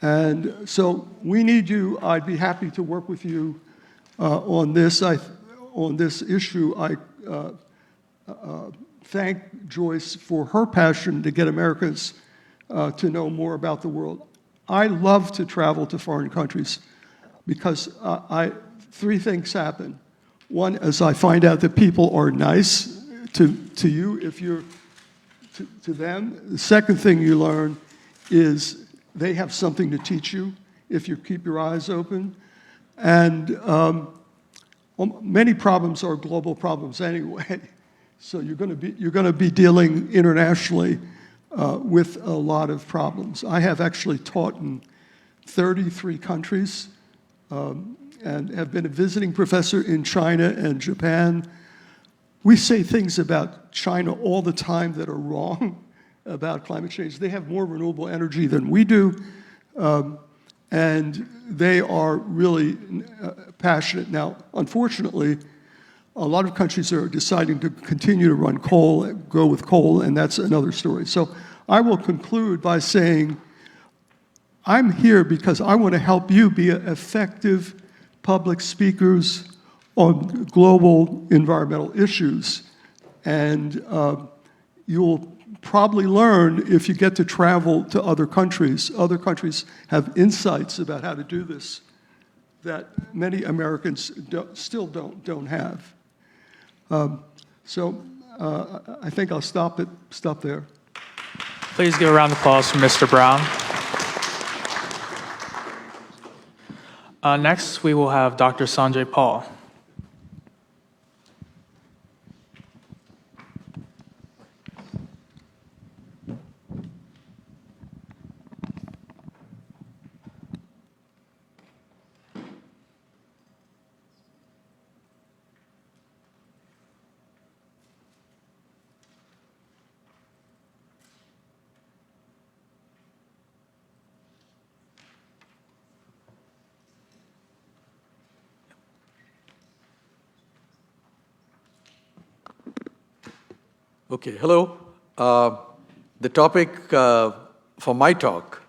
And so we need you. I'd be happy to work with you on this issue. I thank Joyce for her passion to get Americans to know more about the world. I love to travel to foreign countries because three things happen. One is I find out that people are nice to you if you're to them. The second thing you learn is they have something to teach you if you keep your eyes open. And many problems are global problems anyway. So you're going to be dealing internationally with a lot of problems. I have actually taught in 33 countries. And have been a visiting professor in China and Japan. We say things about China all the time that are wrong about climate change. They have more renewable energy than we do, and they are really passionate. Now, unfortunately, a lot of countries are deciding to continue to go with coal, and that's another story. So I will conclude by saying, I'm here because I want to help you be effective public speakers on global environmental issues. And you'll probably learn if you get to travel to other countries. Other countries have insights about how to do this that many Americans still don't have. So I think I'll stop there. Please give a round of applause for Mr. Brown. Next, we will have Dr. Sanjay Paul. Okay, hello. The topic for my talk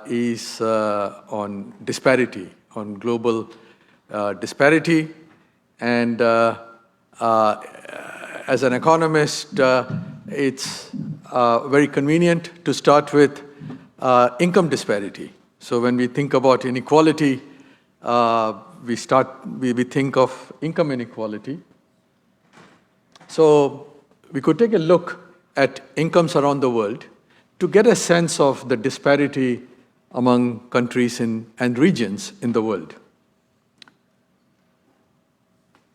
is on disparity, on global disparity. And as an economist, it's very convenient to start with income disparity. So when we think about inequality, we think of income inequality. So we could take a look at incomes around the world to get a sense of the disparity among countries and regions in the world.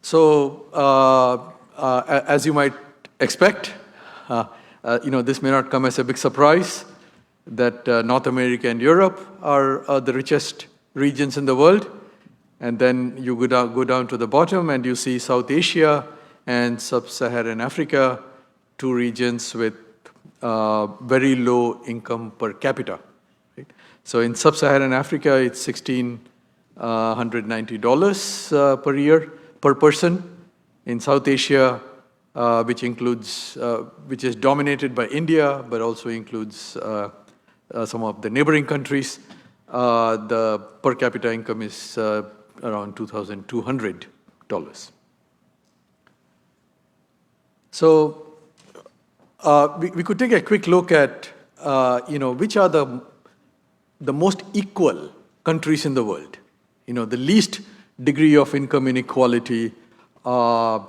So, as you might expect, this may not come as a big surprise that North America and Europe are the richest regions in the world. And then you go down to the bottom and you see South Asia and Sub-Saharan Africa, two regions with very low income per capita. Right? So in Sub-Saharan Africa, it's $1,690 per year per person. In South Asia, which is dominated by India, but also includes some of the neighboring countries, the per capita income is around $2,200. So we could take a quick look at which are the the most equal countries in the world. The least degree of income inequality are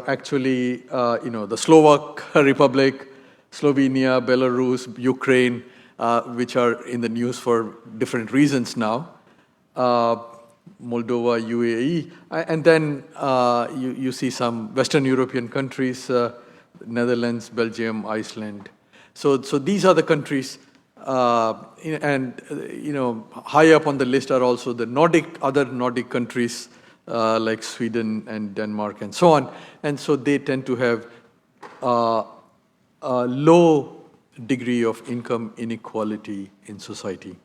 actually, the Slovak Republic, Slovenia, Belarus, Ukraine, which are in the news for different reasons now, Moldova, UAE, and then you see some Western European countries, Netherlands, Belgium, Iceland. So these are the countries, and high up on the list are also the other Nordic countries like Sweden and Denmark and so on. And so they tend to have a low degree of income inequality in society.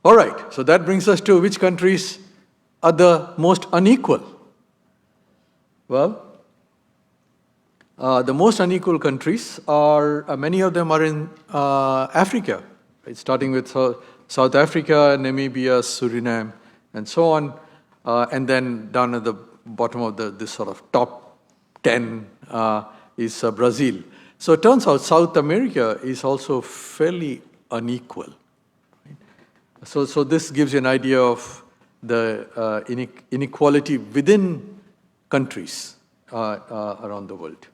All right, so that brings us to which countries are the most unequal? Well, the most unequal countries are, many of them are in Africa, right? Starting with South Africa, Namibia, Suriname, and so on. And then down at the bottom of this sort of top 10 is Brazil. So it turns out South America is also fairly unequal. Right? So this gives you an idea of the inequality within countries around the world.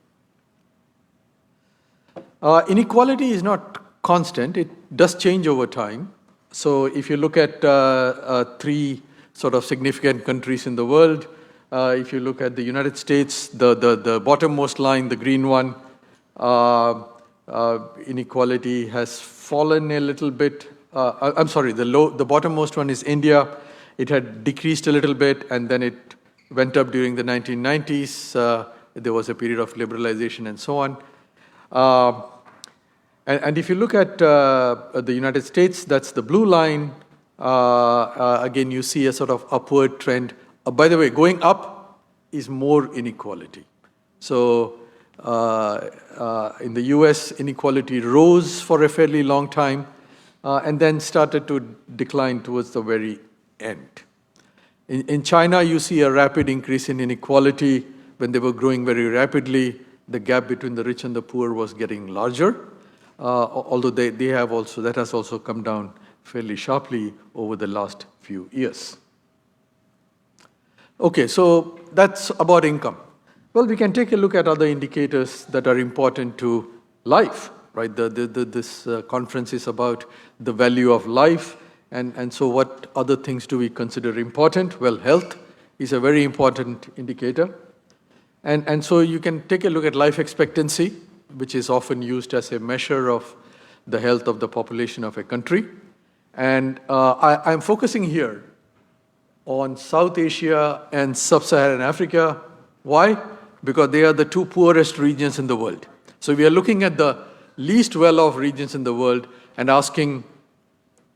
Inequality is not constant. It does change over time. So if you look at three sort of significant countries in the world, if you look at the United States, the bottommost line, the green one, inequality has fallen a little bit. I'm sorry, the bottommost one is India. It had decreased a little bit, and then it went up during the 1990s. There was a period of liberalization and so on. And if you look at the United States, that's the blue line. Again, you see a sort of upward trend. By the way, going up is more inequality. So in the US, inequality rose for a fairly long time and then started to decline towards the very end. In China, you see a rapid increase in inequality. When they were growing very rapidly, the gap between the rich and the poor was getting larger, although that has also come down fairly sharply over the last few years. Okay, so that's about income. Well, we can take a look at other indicators that are important to life, right? This conference is about the value of life, and so what other things do we consider important? Well, health is a very important indicator. And so you can take a look at life expectancy, which is often used as a measure of the health of the population of a country. And I'm focusing here on South Asia and Sub-Saharan Africa. Why? Because they are the two poorest regions in the world. So we are looking at the least well-off regions in the world and asking,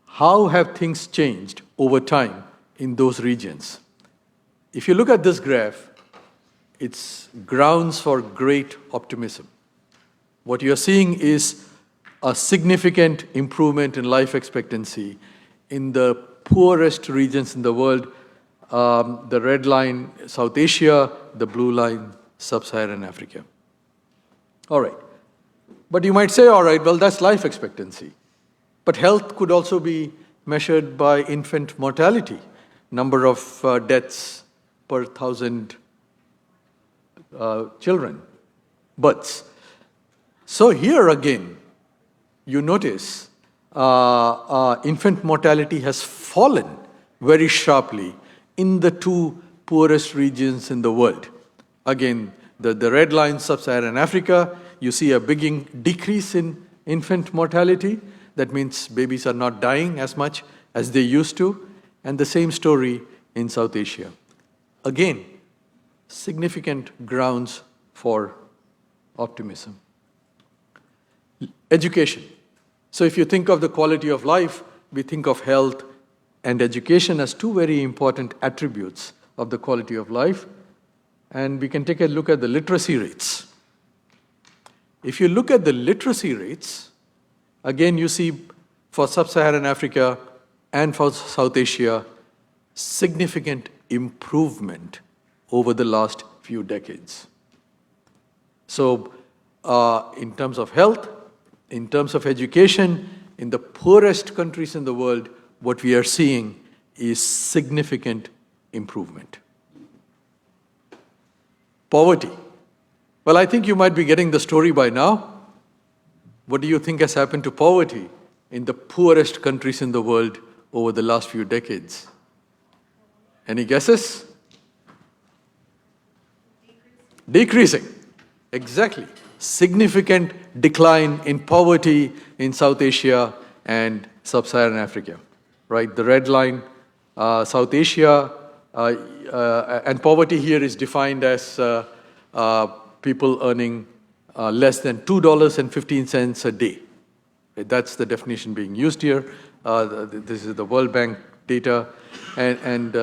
how have things changed over time in those regions? If you look at this graph, it's grounds for great optimism. What you're seeing is a significant improvement in life expectancy in the poorest regions in the world. The red line, South Asia, the blue line, Sub-Saharan Africa. All right. But you might say, all right, well, that's life expectancy. But health could also be measured by infant mortality, number of deaths per 1,000 children, births. So here again, you notice infant mortality has fallen very sharply in the two poorest regions in the world. Again, the red line, Sub-Saharan Africa, you see a big decrease in infant mortality. That means babies are not dying as much as they used to. And the same story in South Asia. Again, significant grounds for optimism. Education. So if you think of the quality of life, we think of health and education as two very important attributes of the quality of life. And we can take a look at the literacy rates. If you look at the literacy rates, again you see for Sub-Saharan Africa and for South Asia, significant improvement over the last few decades. So in terms of health, in terms of education, in the poorest countries in the world, what we are seeing is significant improvement. Poverty. Well, I think you might be getting the story by now. What do you think has happened to poverty in the poorest countries in the world over the last few decades? Any guesses? Decreasing. Exactly. Significant decline in poverty in South Asia and Sub-Saharan Africa. Right? The red line, South Asia, and poverty here is defined as people earning less than $2.15 a day. That's the definition being used here. This is the World Bank data. And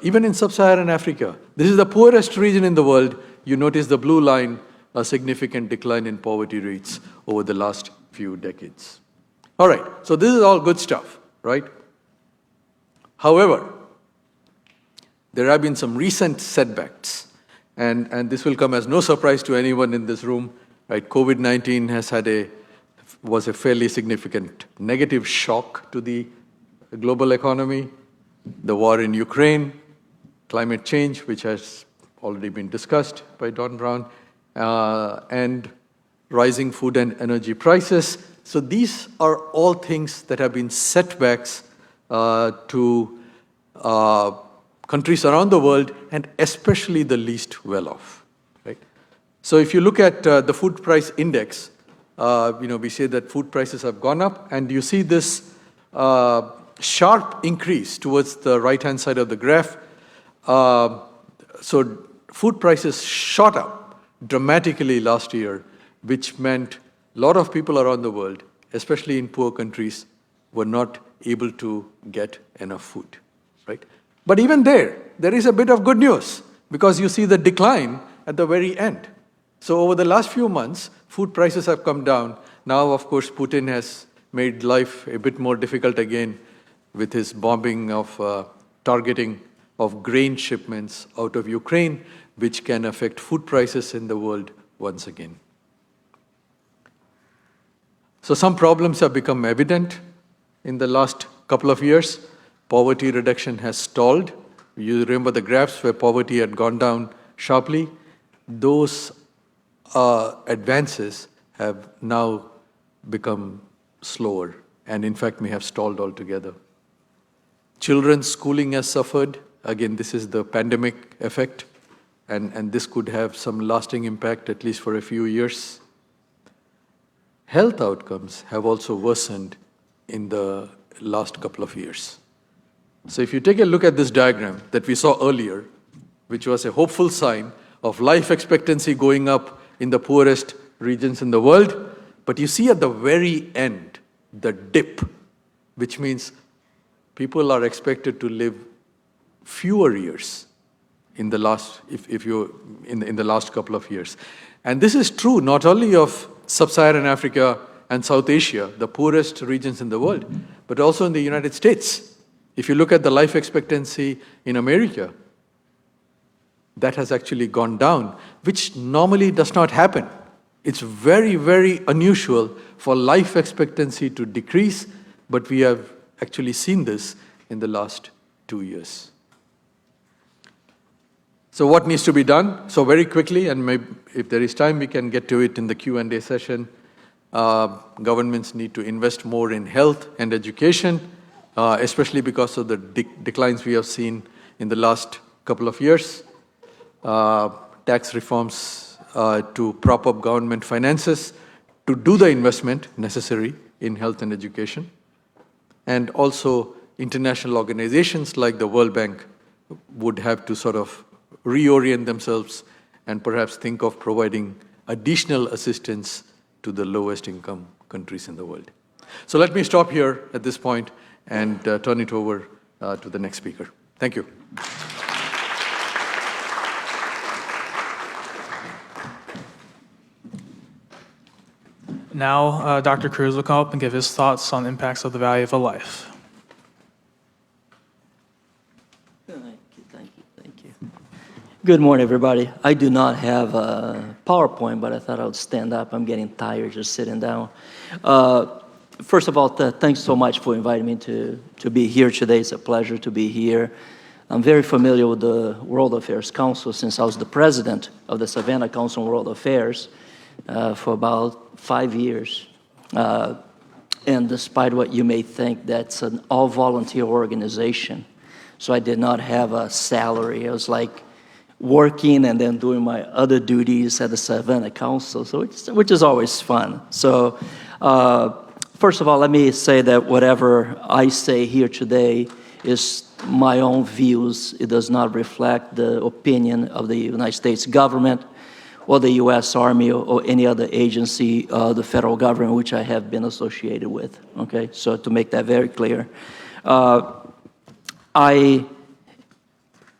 even in Sub-Saharan Africa, this is the poorest region in the world. You notice the blue line, a significant decline in poverty rates over the last few decades. All right, so this is all good stuff, right? However, there have been some recent setbacks. And this will come as no surprise to anyone in this room, right? COVID-19 was a fairly significant negative shock to the global economy. The war in Ukraine, climate change, which has already been discussed by Don Brown, and rising food and energy prices. So these are all things that have been setbacks to countries around the world, and especially the least well-off. Right? So if you look at the food price index, we say that food prices have gone up, and you see this sharp increase towards the right-hand side of the graph. So food prices shot up dramatically last year, which meant a lot of people around the world, especially in poor countries, were not able to get enough food. Right? But even there is a bit of good news, because you see the decline at the very end. So over the last few months, food prices have come down. Now, of course, Putin has made life a bit more difficult again with his bombing of targeting of grain shipments out of Ukraine, which can affect food prices in the world once again. So some problems have become evident in the last couple of years. Poverty reduction has stalled. You remember the graphs where poverty had gone down sharply. Those advances have now become slower and in fact may have stalled altogether. Children's schooling has suffered. Again, this is the pandemic effect, and this could have some lasting impact at least for a few years. Health outcomes have also worsened in the last couple of years. So if you take a look at this diagram that we saw earlier, which was a hopeful sign of life expectancy going up in the poorest regions in the world, but you see at the very end, the dip, which means people are expected to live fewer years in the last, in the last couple of years. And this is true not only of Sub-Saharan Africa and South Asia, the poorest regions in the world, but also in the United States. If you look at the life expectancy in America, that has actually gone down, which normally does not happen. It's very, very unusual for life expectancy to decrease, but we have actually seen this in the last 2 years. So what needs to be done? So very quickly, and maybe if there is time, we can get to it in the Q&A session. Governments need to invest more in health and education, especially because of the declines we have seen in the last couple of years. Tax reforms to prop up government finances, to do the investment necessary in health and education. And also international organizations like the World Bank would have to sort of reorient themselves and perhaps think of providing additional assistance to the lowest income countries in the world. So let me stop here at this point and turn it over to the next speaker. Thank you. Now, Dr. Cruz will come up and give his thoughts on the impacts of the value of a life. Thank you. Good morning, everybody. I do not have a PowerPoint, but I thought I would stand up. I'm getting tired just sitting down. first of all, thanks so much for inviting me to be here today. It's a pleasure to be here. I'm very familiar with the World Affairs Council since I was the president of the Savannah Council on World Affairs for about 5 years. And despite what you may think, that's an all-volunteer organization. So I did not have a salary. I was like working and then doing my other duties at the Savannah Council, so which is always fun. So first of all, let me say that whatever I say here today is my own views. It does not reflect the opinion of the United States government or the U.S. Army or any other agency of the federal government which I have been associated with, okay? So to make that very clear.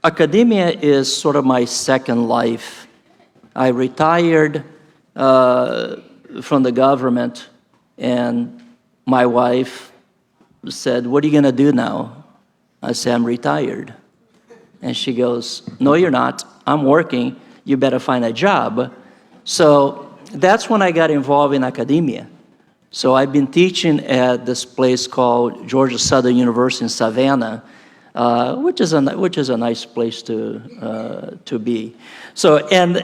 Academia is sort of my second life. I retired from the government, and my wife said, "What are you gonna do now?" I said, "I'm retired." And she goes, "No, you're not. I'm working. You better find a job." So that's when I got involved in academia. So I've been teaching at this place called Georgia Southern University in Savannah, which is a nice place to be. So, and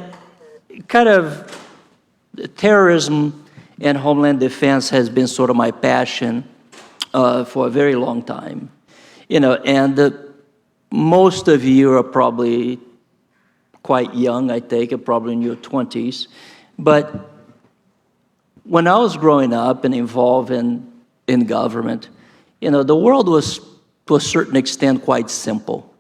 kind of terrorism and homeland defense has been sort of my passion for a very long time. You know, and most of you are probably quite young, I take it, probably in your 20s. But when I was growing up and involved in government, you know, the world was, to a certain extent, quite simple.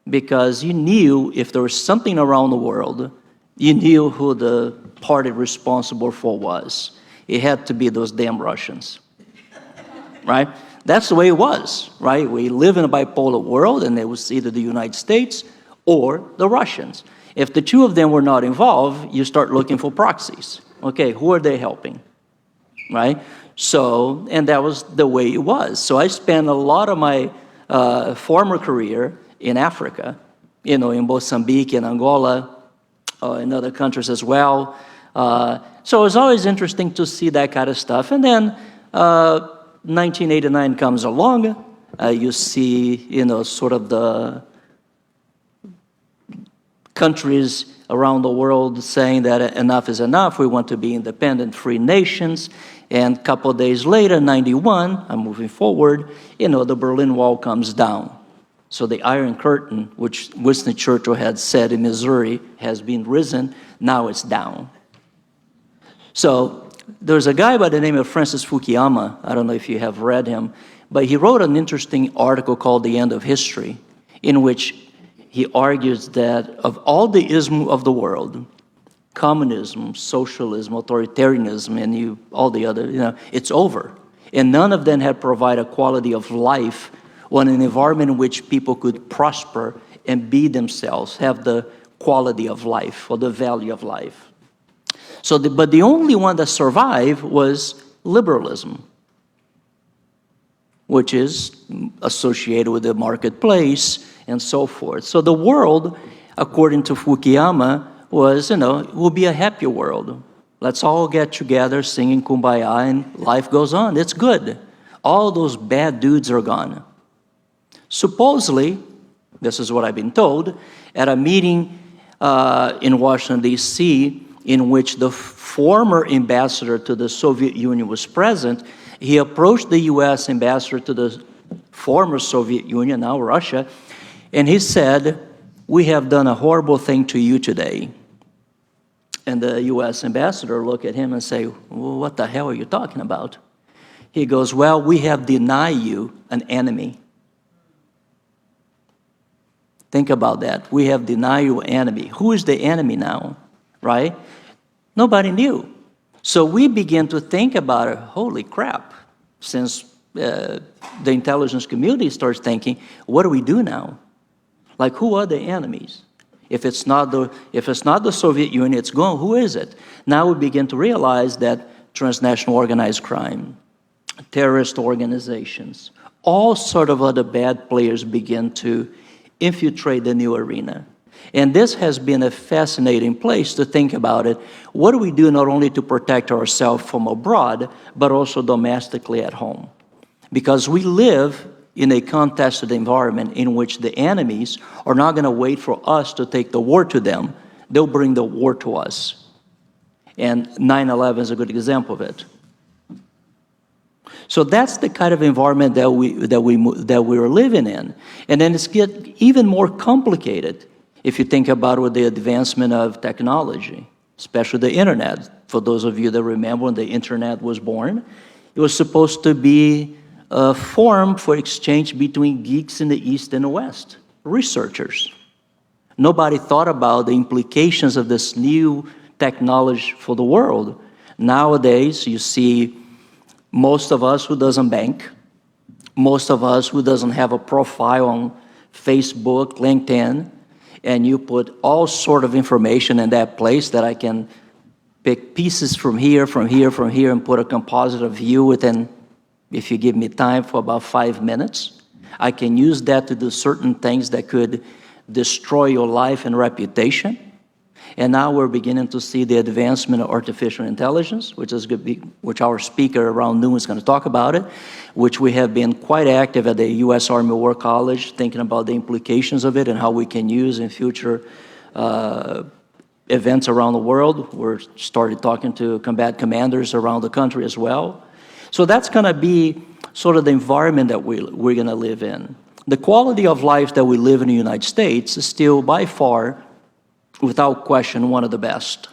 Because you knew if there was something around the world, you knew who the party responsible for was. It had to be those damn Russians, right? That's the way it was, right? We live in a bipolar world, and it was either the United States or the Russians. If the two of them were not involved, you start looking for proxies. Okay, who are they helping, right? So, and that was the way it was. So I spent a lot of my former career in Africa, you know, in Mozambique and Angola, in other countries as well. So it was always interesting to see that kind of stuff. And then 1989 comes along. You see, you know, sort of the countries around the world saying that enough is enough. We want to be independent, free nations. And a couple of days later, 91, I'm moving forward, you know, the Berlin Wall comes down. So the Iron Curtain, which Winston Churchill had said in Missouri, has been risen. Now it's down. So there's a guy by the name of Francis Fukuyama. I don't know if you have read him, but he wrote an interesting article called The End of History, in which he argues that of all the isms of the world, communism, socialism, authoritarianism, and all the other, you know, it's over. And none of them had provided a quality of life or an environment in which people could prosper and be themselves, have the quality of life or the value of life. So, but the only one that survived was liberalism, which is associated with the marketplace and so forth. So the world, according to Fukuyama, was, you know, it will be a happier world. Let's all get together singing Kumbaya and life goes on. It's good. All those bad dudes are gone. Supposedly, this is what I've been told, at a meeting in Washington, D.C., in which the former ambassador to the Soviet Union was present, he approached the U.S. ambassador to the former Soviet Union, now Russia, and he said, "We have done a horrible thing to you today." And the U.S. ambassador looked at him and say, "Well, what the hell are you talking about?" He goes, "Well, we have denied you an enemy." Think about that. We have denied you an enemy. Who is the enemy now, right? Nobody knew. So we began to think about it. Holy crap. Since the intelligence community starts thinking, what do we do now? Like, who are the enemies? If it's not the Soviet Union, it's gone. Who is it? Now we begin to realize that transnational organized crime, terrorist organizations, all sort of other bad players begin to infiltrate the new arena. And this has been a fascinating place to think about it. What do we do not only to protect ourselves from abroad, but also domestically at home? Because we live in a contested environment in which the enemies are not going to wait for us to take the war to them. They'll bring the war to us. And 9/11 is a good example of it. So that's the kind of environment that we're living in. And then it's get even more complicated if you think about with the advancement of technology, especially the internet. For those of you that remember when the internet was born, it was supposed to be a forum for exchange between geeks in the East and the West, researchers. Nobody thought about the implications of this new technology for the world. Nowadays, you see most of us who doesn't bank, most of us who doesn't have a profile on Facebook, LinkedIn, and you put all sort of information in that place that I can pick pieces from here, and put a composite of you within, if you give me time for about 5 minutes. I can use that to do certain things that could destroy your life and reputation. And now we're beginning to see the advancement of artificial intelligence, which our speaker around noon is going to talk about it, which we have been quite active at the U.S. Army War College, thinking about the implications of it and how we can use in future events around the world. We're started talking to combat commanders around the country as well. So that's going to be sort of the environment that we're going to live in. The quality of life that we live in the United States is still by far, without question, one of the best.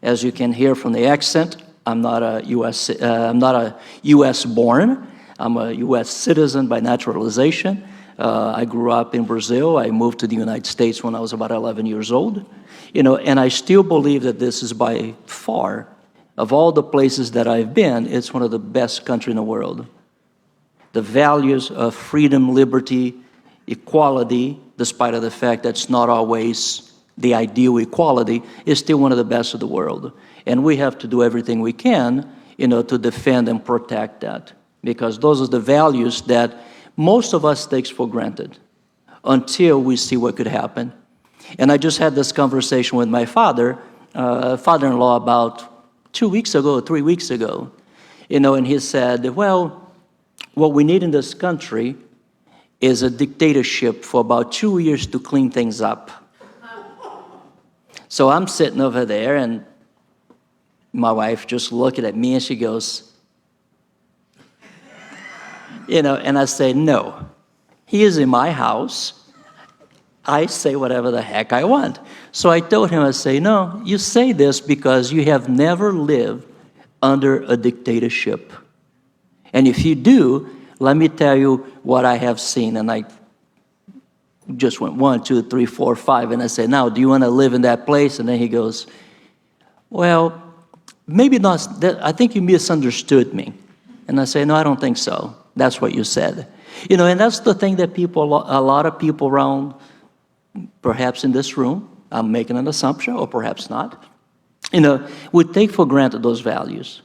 As you can hear from the accent, I'm not a U.S. born. I'm a U.S. citizen by naturalization. I grew up in Brazil. I moved to the United States when I was about 11 years old. And I still believe that this is by far, of all the places that I've been, it's one of the best countries in the world. The values of freedom, liberty, equality, despite of the fact that it's not always the ideal equality, is still one of the best of the world. And we have to do everything we can, to defend and protect that. Because those are the values that most of us takes for granted until we see what could happen. And I just had this conversation with my father-in-law about 2 weeks ago, 3 weeks ago. And he said, well, what we need in this country is a dictatorship for about 2 years to clean things up. So I'm sitting over there, and my wife just looking at me, and she goes, and I say, no, he is in my house. I say whatever the heck I want. So I told him, I say, no, you say this because you have never lived under a dictatorship. And if you do, let me tell you what I have seen. And I just went 1, 2, 3, 4, 5. And I said, now, do you want to live in that place? And then he goes, well, maybe not. I think you misunderstood me. And I say, no, I don't think so. That's what you said. And that's the thing that a lot of people around, perhaps in this room, I'm making an assumption, or perhaps not, would take for granted those values.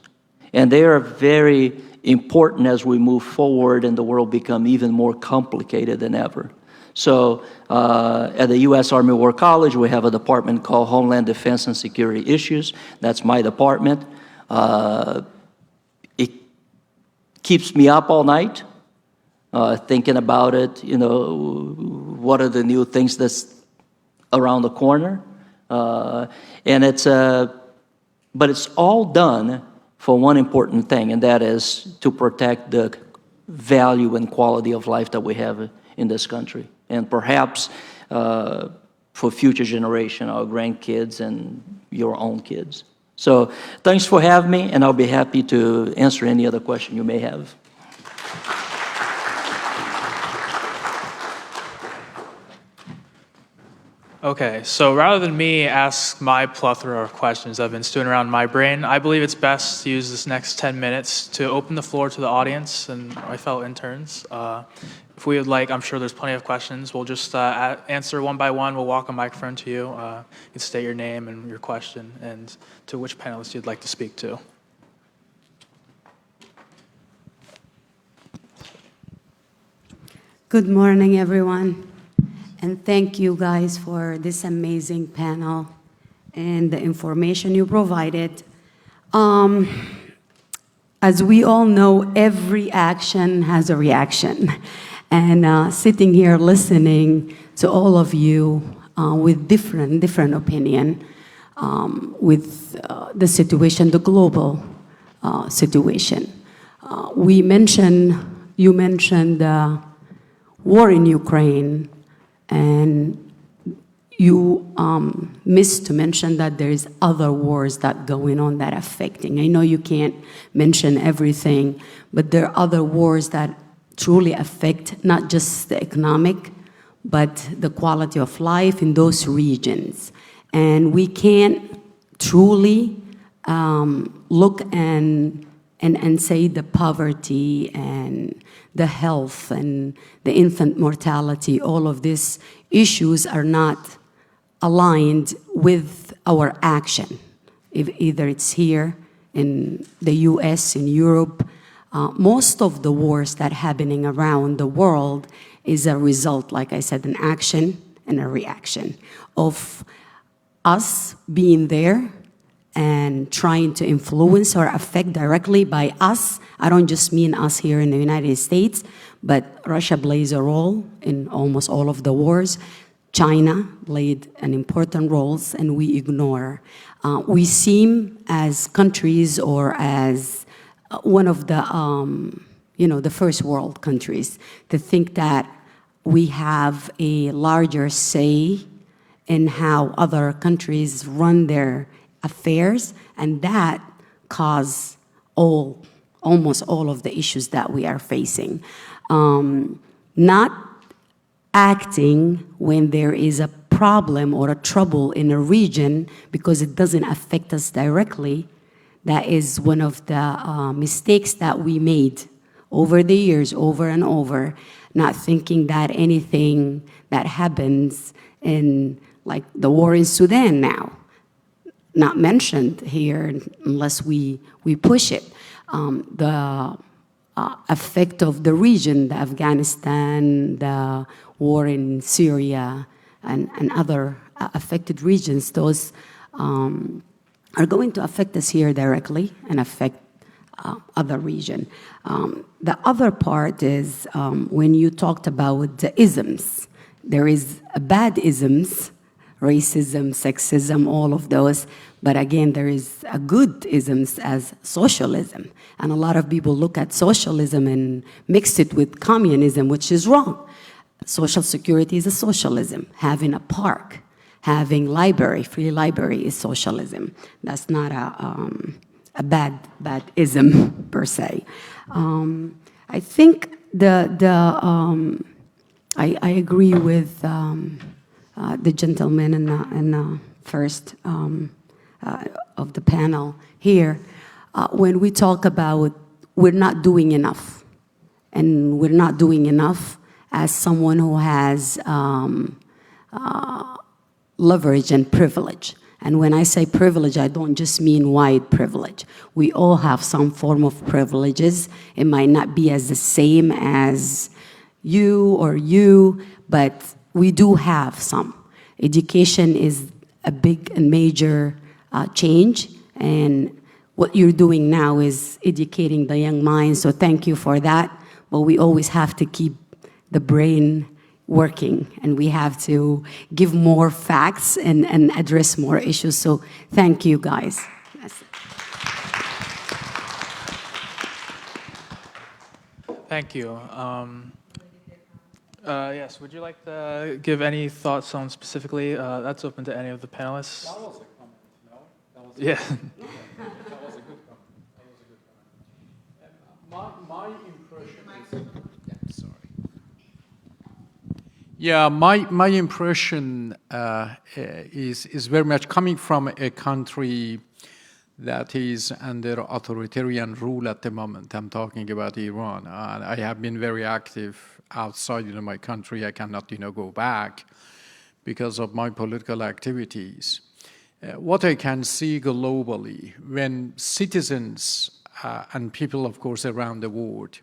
And they are very important as we move forward and the world become even more complicated than ever. So at the U.S. Army War College, we have a department called Homeland Defense and Security Issues. That's my department. It keeps me up all night thinking about it, what are the new things that's around the corner. But it's all done for one important thing, and that is to protect the value and quality of life that we have in this country. And perhaps for future generation, our grandkids and your own kids. So thanks for having me, and I'll be happy to answer any other question you may have. Okay, so rather than me ask my plethora of questions that have been stewing around my brain, I believe it's best to use this next 10 minutes to open the floor to the audience and my fellow interns. If we would like, I'm sure there's plenty of questions. We'll just answer one by one. We'll walk a microphone to you. You can state your name and your question and to which panelist you'd like to speak to. Good morning, everyone. And thank you guys for this amazing panel and the information you provided. As we all know, every action has a reaction. And sitting here listening to all of you with different opinion with the situation, the global situation. You mentioned war in Ukraine, and you missed to mention that there is other wars that going on that affecting. I know you can't mention everything, but there are other wars that truly affect not just the economic, but the quality of life in those regions. And we can't truly look and say the poverty and the health and the infant mortality, all of these issues are not aligned with our action. If either it's here in the US, in Europe, most of the wars that are happening around the world is a result, like I said, an action and a reaction of us being there and trying to influence or affect directly by us. I don't just mean us here in the United States, but Russia plays a role in almost all of the wars. China played an important role, and we ignore. We seem as countries or as one of the, the first world countries to think that we have a larger say in how other countries run their affairs, and that cause almost all of the issues that we are facing. Not acting when there is a problem or a trouble in a region because it doesn't affect us directly, that is one of the mistakes that we made over the years, over and over, not thinking that anything that happens in, like the war in Sudan now, not mentioned here unless we push it. The effect of the region, the Afghanistan, the war in Syria, and other affected regions, those are going to affect us here directly and affect other region. The other part is when you talked about the isms. There is bad isms, racism, sexism, all of those. But again, there is a good isms as socialism. And a lot of people look at socialism and mix it with communism, which is wrong. Social security is a socialism. Having a park, having library, free library is socialism. That's not a bad ism per se. I think I agree with the gentleman in the first of the panel here. When we talk about we're not doing enough, and we're not doing enough as someone who has leverage and privilege. And when I say privilege, I don't just mean white privilege. We all have some form of privileges. It might not be as the same as you, but we do have some. Education is a big and major change, and what you're doing now is educating the young minds, so thank you for that. But we always have to keep the brain working, and we have to give more facts and address more issues, so thank you, guys. Thank you. Yes, would you like to give any thoughts on specifically? That's open to any of the panelists. That was a comment, no? That was Yeah. That was a good comment. That was a good comment. My impression is... sorry. Yeah, my impression is very much coming from a country that is under authoritarian rule at the moment. I'm talking about Iran. I have been very active outside my country. I cannot go back because of my political activities. What I can see globally, when citizens and people, of course, around the world,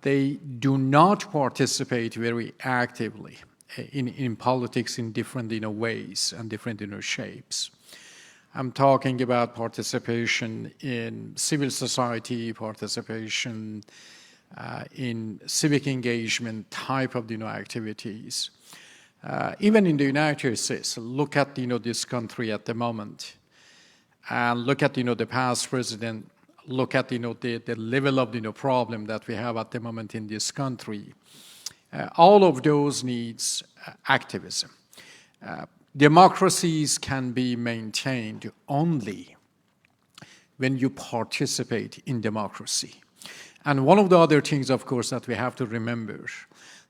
they do not participate very actively in politics in different ways and different shapes. I'm talking about participation in civil society, participation in civic engagement type of activities. Even in the United States, look at this country at the moment, and look at the past president. Look at the level of problem that we have at the moment in this country. All of those needs activism. Democracies can be maintained only when you participate in democracy. And one of the other things, of course, that we have to remember,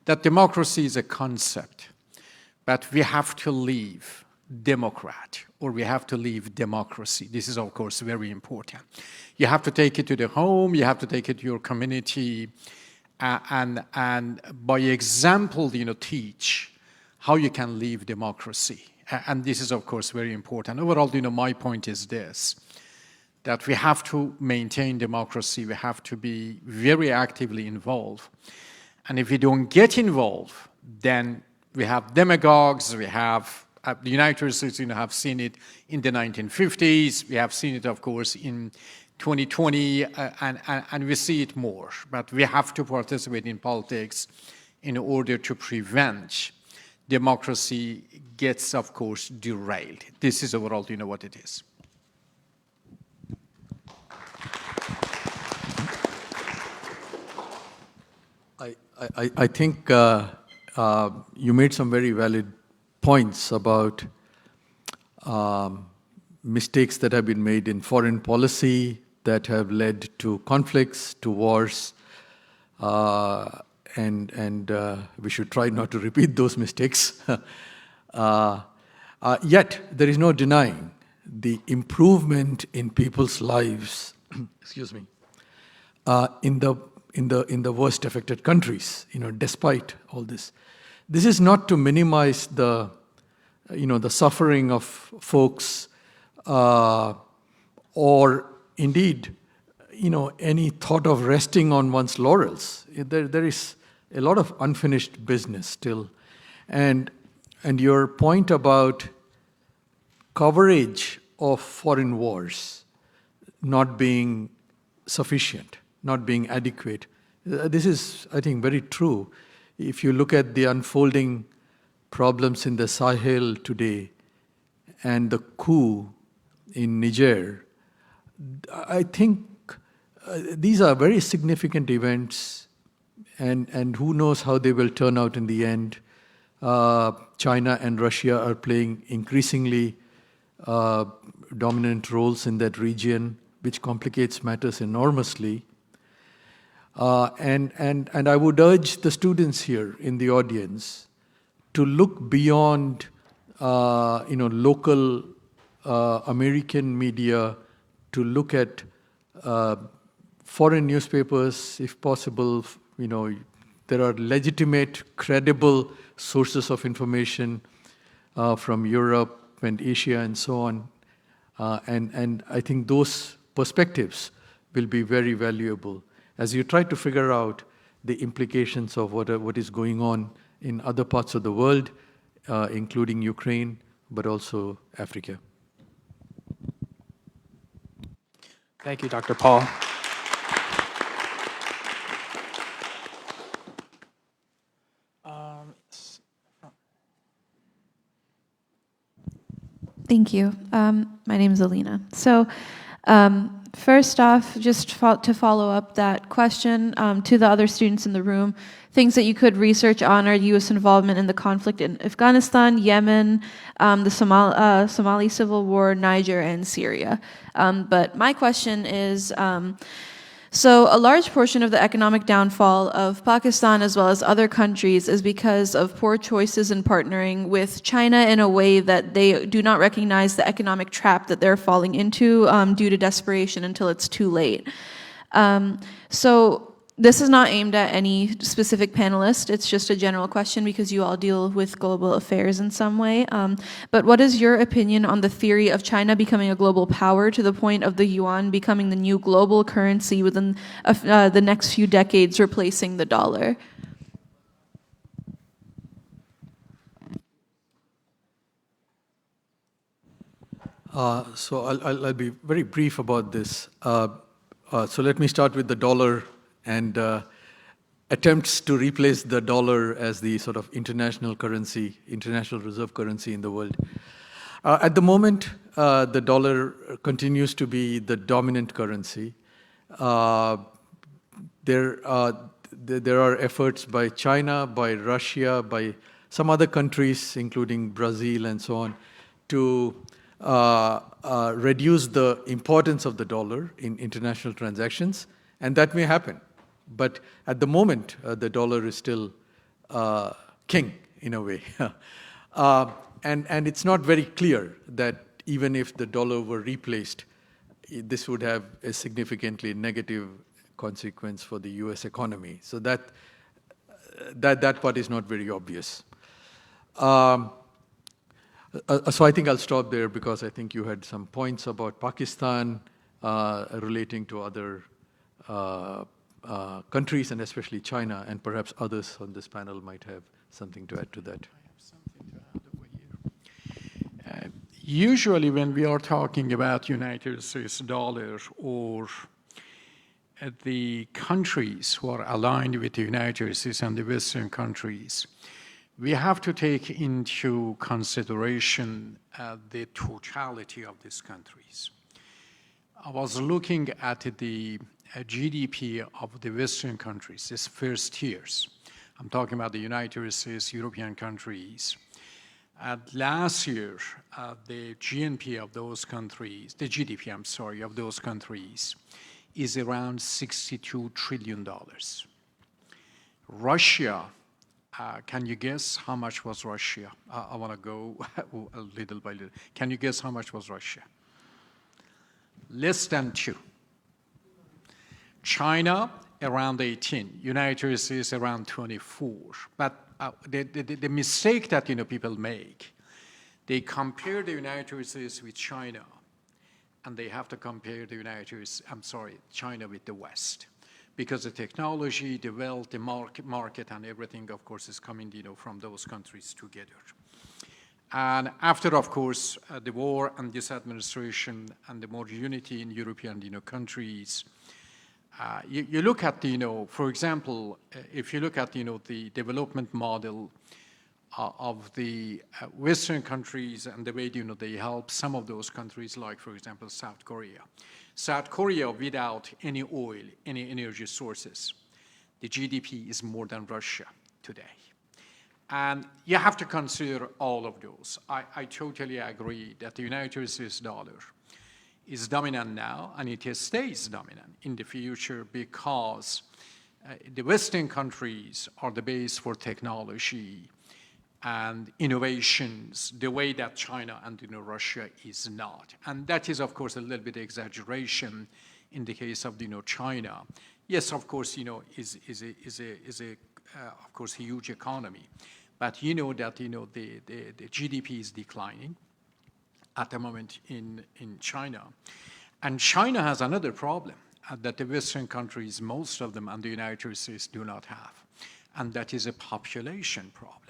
that democracy is a concept, but we have to leave democrat, or we have to leave democracy. This is, of course, very important. You have to take it to the home, you have to take it to your community, and by example, teach how you can leave democracy. And this is, of course, very important. Overall, my point is this, that we have to maintain democracy, we have to be very actively involved. And if we don't get involved, then we have demagogues, we have, the United States have seen it in the 1950s, we have seen it, of course, in 2020, and we see it more. But we have to participate in politics in order to prevent democracy gets, of course, derailed. This is overall, what it is. I think you made some very valid points about mistakes that have been made in foreign policy that have led to conflicts, to wars, and we should try not to repeat those mistakes. Yet, there is no denying the improvement in people's lives, excuse me, in the worst affected countries, despite all this. This is not to minimize the suffering of folks, or indeed, any thought of resting on one's laurels. There is a lot of unfinished business still. And your point about coverage of foreign wars not being sufficient, not being adequate, this is, I think, very true. If you look at the unfolding problems in the Sahel today and the coup in Niger, I think these are very significant events, and who knows how they will turn out in the end. China and Russia are playing increasingly dominant roles in that region, which complicates matters enormously. And I would urge the students here in the audience to look beyond, local American media, to look at foreign newspapers, if possible. There are legitimate, credible sources of information from Europe and Asia and so on. And I think those perspectives will be very valuable as you try to figure out the implications of what is going on in other parts of the world, including Ukraine, but also Africa. Thank you, Dr. Paul. Thank you. My name is Alina. So first off, just to follow up that question to the other students in the room, things that you could research on are U.S. involvement in the conflict in Afghanistan, Yemen, the Somali civil war, Niger, and Syria. But my question is, so a large portion of the economic downfall of Pakistan as well as other countries is because of poor choices in partnering with China in a way that they do not recognize the economic trap that they're falling into due to desperation until it's too late. So this is not aimed at any specific panelist. It's just a general question because you all deal with global affairs in some way. But what is your opinion on the theory of China becoming a global power to the point of the yuan becoming the new global currency within the next few decades, replacing the dollar? So I'll be very brief about this. So let me start with the dollar and attempts to replace the dollar as the sort of international currency, international reserve currency in the world. At the moment, the dollar continues to be the dominant currency. There are efforts by China, by Russia, by some other countries, including Brazil and so on, to reduce the importance of the dollar in international transactions, and that may happen. But at the moment, the dollar is still king, in a way. And it's not very clear that even if the dollar were replaced, this would have a significantly negative consequence for the US economy. So that part is not very obvious. So I think I'll stop there because I think you had some points about Pakistan relating to other countries and especially China, and perhaps others on this panel might have something to add to that. Usually when we are talking about United States dollar or the countries who are aligned with the United States and the Western countries, we have to take into consideration the totality of these countries. I was looking at the GDP of the Western countries, these first tiers. I'm talking about the United States, European countries. Last year, the GNP of those countries, the GDP, I'm sorry, of those countries is around $62 trillion. Russia, can you guess how much was Russia? I want to go little by little. Can you guess how much was Russia? Less than 2. China, around 18. United States, around 24. But the mistake that people make, they compare the United States with China, and they have to compare the China with the West, because the technology, the wealth, the market, and everything, of course, is coming, from those countries together. And after, of course, the war and this administration and the more unity in European, countries, you look at, for example, if you look at, the development model of the Western countries and the way, they help some of those countries, like, for example, South Korea. South Korea, without any oil, any energy sources, the GDP is more than Russia today. And you have to consider all of those. I totally agree that the United States dollar is dominant now, and it stays dominant in the future because the Western countries are the base for technology and innovations, the way that China and Russia is not. And that is, of course, a little bit exaggeration in the case of China. Yes, of course, is of course a huge economy, but that the GDP is declining at the moment in China. And China has another problem that the Western countries, most of them, and the United States do not have, and that is a population problem.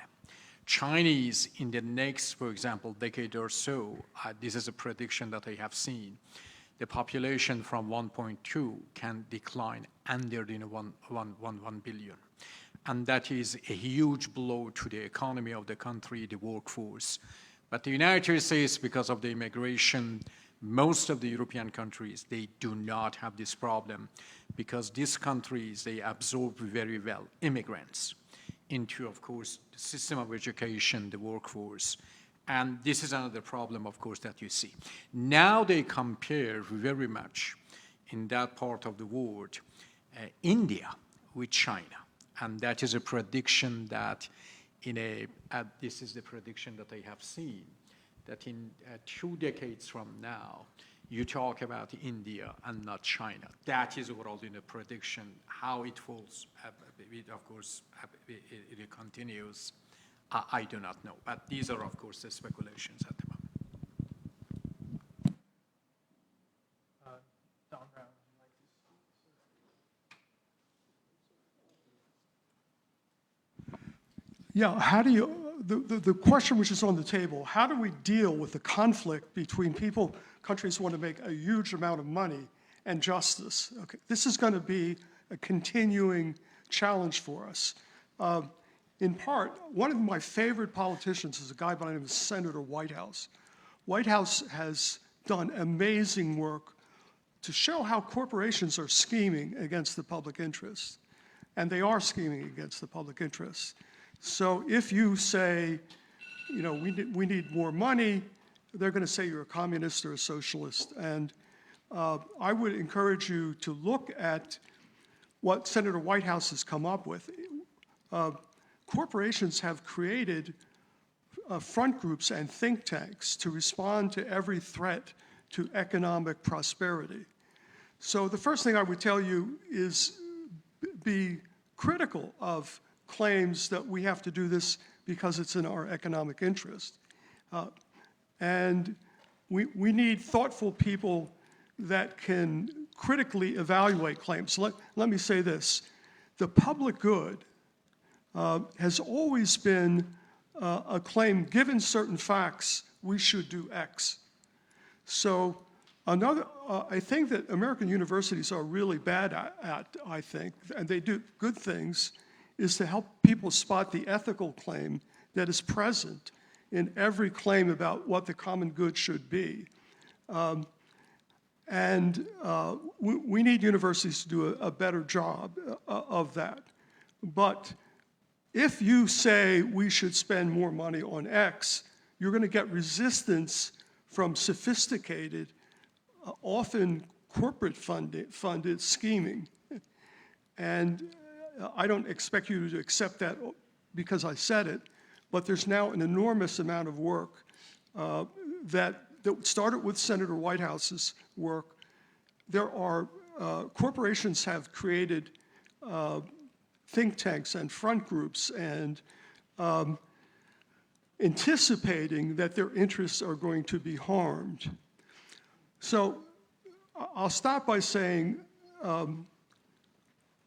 Chinese, in the next, for example, decade or so, this is a prediction that I have seen, the population from 1.2 can decline under 1 billion. And that is a huge blow to the economy of the country, the workforce. But the United States, because of the immigration, most of the European countries, they do not have this problem because these countries, they absorb very well immigrants into, of course, the system of education, the workforce. And this is another problem, of course, that you see. Now they compare very much in that part of the world, India with China. And that is a prediction that this is the prediction that I have seen, that in 2 decades from now, you talk about India and not China. That is overall in a prediction. How it falls, of course, it continues. I do not know. But these are, of course, the speculations at the moment. Yeah, how do you, the question which is on the table, how do we deal with the conflict between countries want to make a huge amount of money and justice? Okay, this is going to be a continuing challenge for us. In part, one of my favorite politicians is a guy by the name of Senator Whitehouse. Whitehouse has done amazing work to show how corporations are scheming against the public interest. And they are scheming against the public interest. So if you say, you know, we need more money, they're going to say you're a communist or a socialist. And I would encourage you to look at what Senator Whitehouse has come up with. Corporations have created front groups and think tanks to respond to every threat to economic prosperity. So the first thing I would tell you is be critical of claims that we have to do this because it's in our economic interest. And we need thoughtful people that can critically evaluate claims. Let me say this. The public good has always been a claim, given certain facts, we should do X. So I think that American universities are really bad at, I think, and they do good things, is to help people spot the ethical claim that is present in every claim about what the common good should be. We need universities to do a better job of that. But if you say we should spend more money on X, you're going to get resistance from sophisticated, often corporate funded scheming. And I don't expect you to accept that because I said it, but there's now an enormous amount of work that started with Senator Whitehouse's work. There are, corporations have created think tanks and front groups and anticipating that their interests are going to be harmed. So I'll stop by saying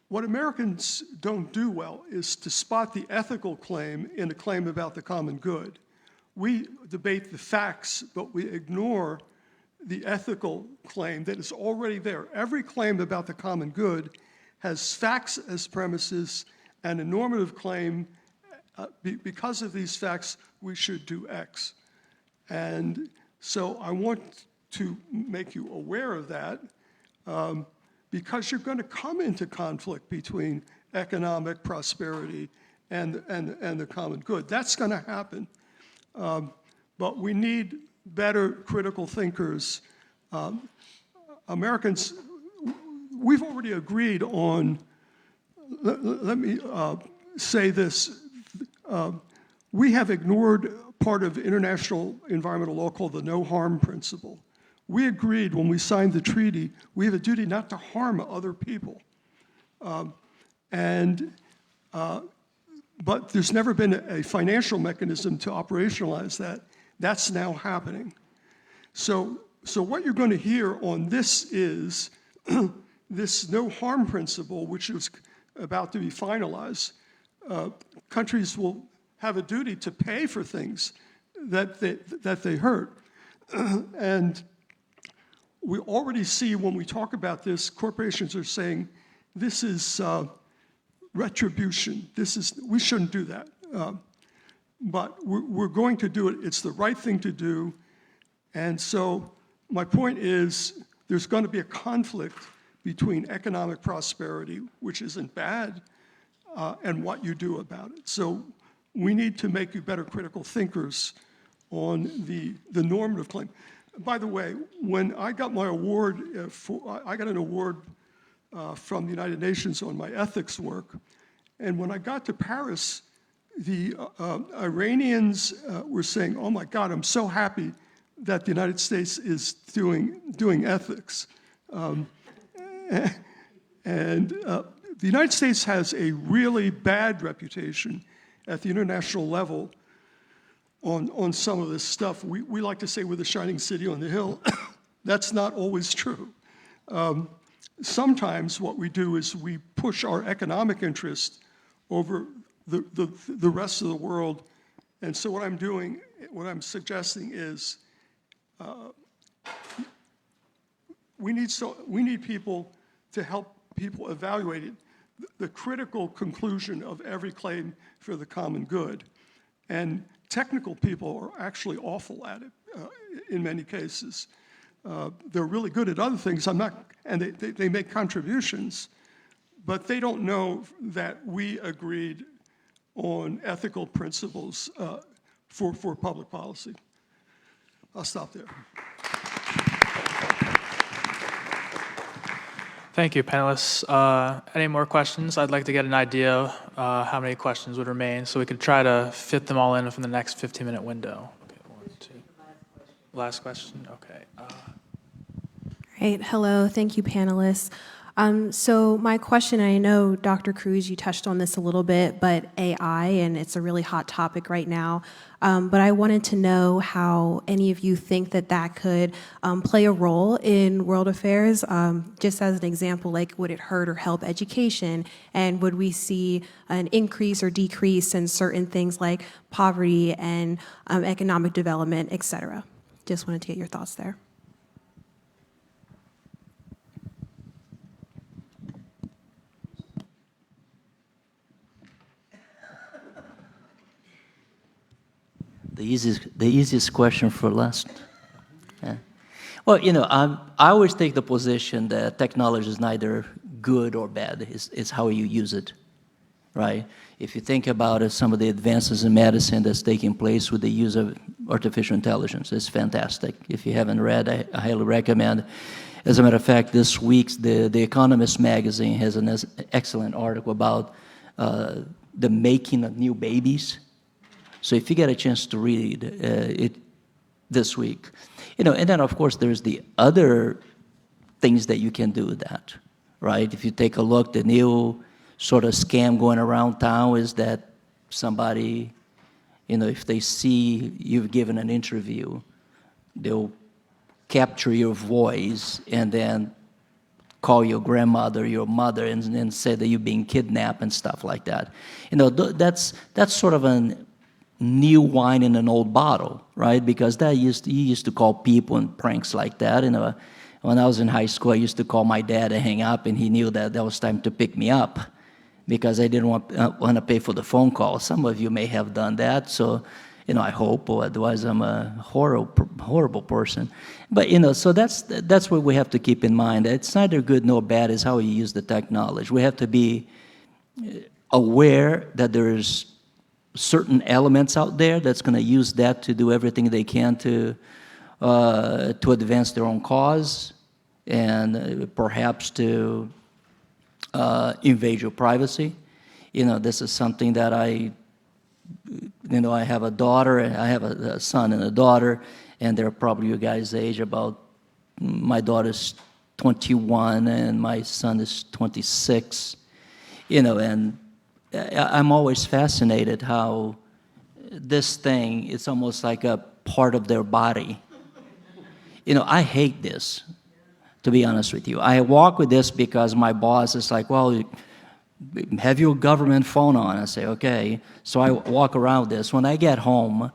what Americans don't do well is to spot the ethical claim in a claim about the common good. We debate the facts, but we ignore the ethical claim that is already there. Every claim about the common good has facts as premises and a normative claim, because of these facts, we should do X. And so I want to make you aware of that because you're going to come into conflict between economic prosperity and the common good. That's going to happen. But we need better critical thinkers. Americans, we've already agreed on, let me say this, we have ignored part of international environmental law called the no harm principle. We agreed when we signed the treaty, we have a duty not to harm other people. But there's never been a financial mechanism to operationalize that. That's now happening. So what you're going to hear on this is this no harm principle, which is about to be finalized. Countries will have a duty to pay for things that they hurt. And we already see when we talk about this, corporations are saying this is retribution. We shouldn't do that. But we're going to do it. It's the right thing to do. And so my point is there's going to be a conflict between economic prosperity, which isn't bad, and what you do about it. So we need to make you better critical thinkers on the normative claim. By the way, when I got my award, I got an award from the United Nations on my ethics work. And when I got to Paris, the Iranians were saying, oh my God, I'm so happy that the United States is doing ethics. The United States has a really bad reputation at the international level on some of this stuff. We like to say we're the shining city on the hill. That's not always true. Sometimes what we do is we push our economic interest over the rest of the world And so what I'm doing, what I'm suggesting is we need people to help people evaluate it, the critical conclusion of every claim for the common good. And technical people are actually awful at it in many cases. They're really good at other things. And they make contributions, but they don't know that we agreed on ethical principles for public policy. I'll stop there. Thank you, panelists. Any more questions? I'd like to get an idea how many questions would remain so we could try to fit them all in from the next 15-minute window. Okay, 1, 2. Last question? Okay. Great. Hello. Thank you, panelists. So my question, I know, Dr. Cruz, you touched on this a little bit, but AI, and it's a really hot topic right now. But I wanted to know how any of you think that that could play a role in world affairs. Just as an example, like would it hurt or help education? And would we see an increase or decrease in certain things like poverty and economic development, et cetera? Just wanted to get your thoughts there. The easiest question for last. Yeah. Well, you know, I always take the position that technology is neither good or bad. It's how you use it, right? If you think about it, some of the advances in medicine that's taking place with the use of artificial intelligence is fantastic. If you haven't read, I highly recommend. As a matter of fact, this week's The Economist magazine has an excellent article about the making of new babies. So if you get a chance to read it this week, you know, and then of course there's the other things that you can do with that, right? If you take a look, the new sort of scam going around town is that somebody, you know, if they see you've given an interview, they'll capture your voice and then call your grandmother, your mother, and say that you're being kidnapped and stuff like that. You know, that's sort of an new wine in an old bottle, right? Because you used to call people and pranks like that. You know, when I was in high school, I used to call my dad and hang up, and he knew that was time to pick me up because I didn't want to pay for the phone call. Some of you may have done that, so you know, I hope, or otherwise I'm a horrible person. But you know, so that's what we have to keep in mind. It's neither good nor bad. It's how you use the technology. We have to be aware that there's certain elements out there that's going to use that to do everything they can to advance their own cause and perhaps to invade your privacy. You know, this is something that I have a daughter, and I have a son and a daughter, and they're probably your guys' age. My daughter's 21 and my son is 26. You know, and I'm always fascinated how this thing is almost like a part of their body. You know, I hate this, to be honest with you. I walk with this because my boss is like, well, have your government phone on. I say, okay. So I walk around this. When I get home,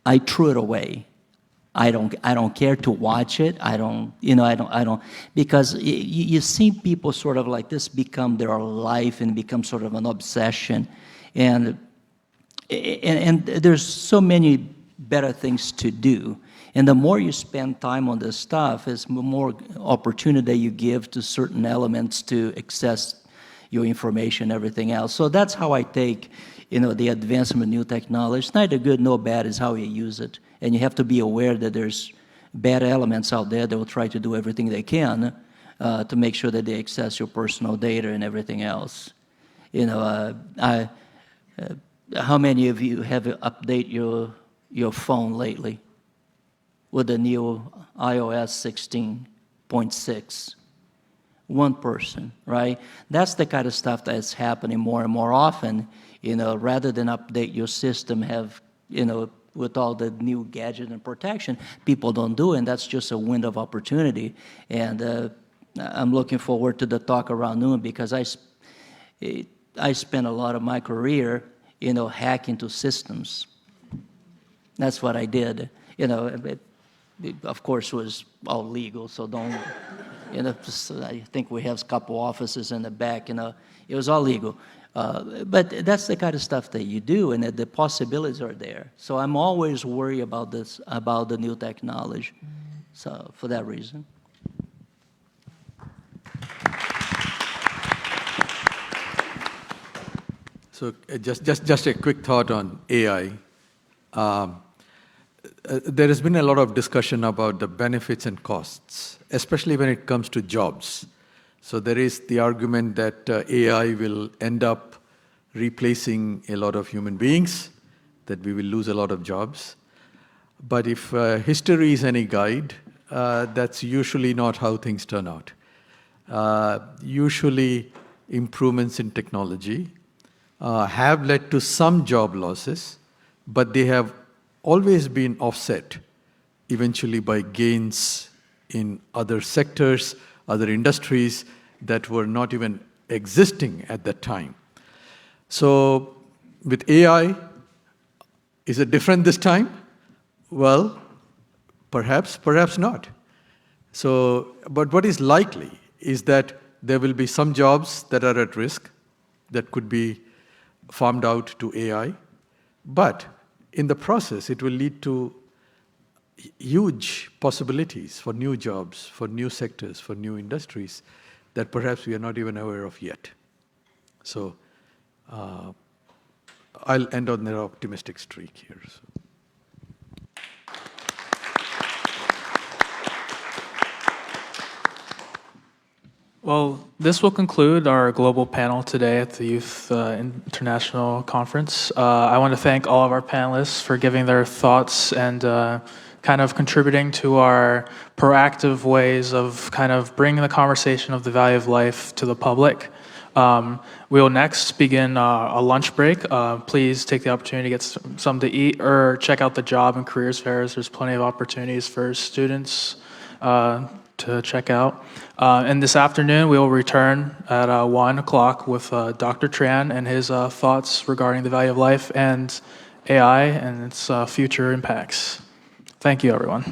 I threw it away. I don't care to watch it. I don't, because you see people sort of like this become their life and become sort of an obsession. And there's so many better things to do. And the more you spend time on this stuff, it's more opportunity you give to certain elements to access your information, everything else. So that's how I take, the advancement of new technology. It's neither good nor bad, it's how you use it. And you have to be aware that there's bad elements out there that will try to do everything they can to make sure that they access your personal data and everything else. How many of you have updated your phone lately with the new iOS 16.6? One person, right? That's the kind of stuff that's happening more and more often. Rather than update your system, with all the new gadget and protection, people don't do it, and that's just a window of opportunity. And I'm looking forward to the talk around noon because I spent a lot of my career, hacking into systems, That's what I did. You know, it of course was all legal, so don't, you know, I think we have a couple offices in the back, you know, it was all legal. But that's the kind of stuff that you do, and that the possibilities are there. So I'm always worried about this, about the new technology. So for that reason. So just a quick thought on AI. There has been a lot of discussion about the benefits and costs, especially when it comes to jobs. So there is the argument that AI will end up replacing a lot of human beings, that we will lose a lot of jobs. But if history is any guide, that's usually not how things turn out. Usually improvements in technology have led to some job losses, but they have always been offset eventually by gains in other sectors, other industries that were not even existing at that time. So with AI, is it different this time? Well, perhaps not. So, but what is likely is that there will be some jobs that are at risk that could be farmed out to AI, but in the process, it will lead to huge possibilities for new jobs, for new sectors, for new industries that perhaps we are not even aware of yet. So I'll end on an optimistic streak here. So. Well, this will conclude our global panel today at the Youth International Conference. I want to thank all of our panelists for giving their thoughts and kind of contributing to our proactive ways of kind of bringing the conversation of the value of life to the public. We will next begin a lunch break. Please take the opportunity to get something to eat or check out the job and careers fairs. There's plenty of opportunities for students to check out. And this afternoon, we will return at 1 o'clock with Dr. Tran and his thoughts regarding the value of life and AI and its future impacts. Thank you, everyone.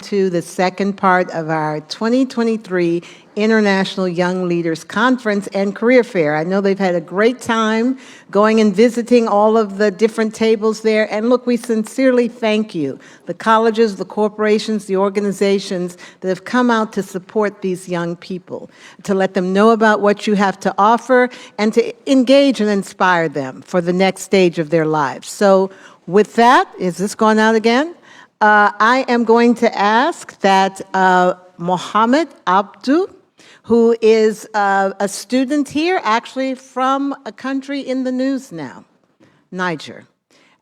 To the second part of our 2023 International Young Leaders Conference and Career Fair. I know they've had a great time going and visiting all of the different tables there. And look, we sincerely thank you, the colleges, the corporations, the organizations that have come out to support these young people, to let them know about what you have to offer and to engage and inspire them for the next stage of their lives. So with that, is this going out again? I am going to ask that Mohammed Abdu, who is a student here, actually from a country in the news now, Niger.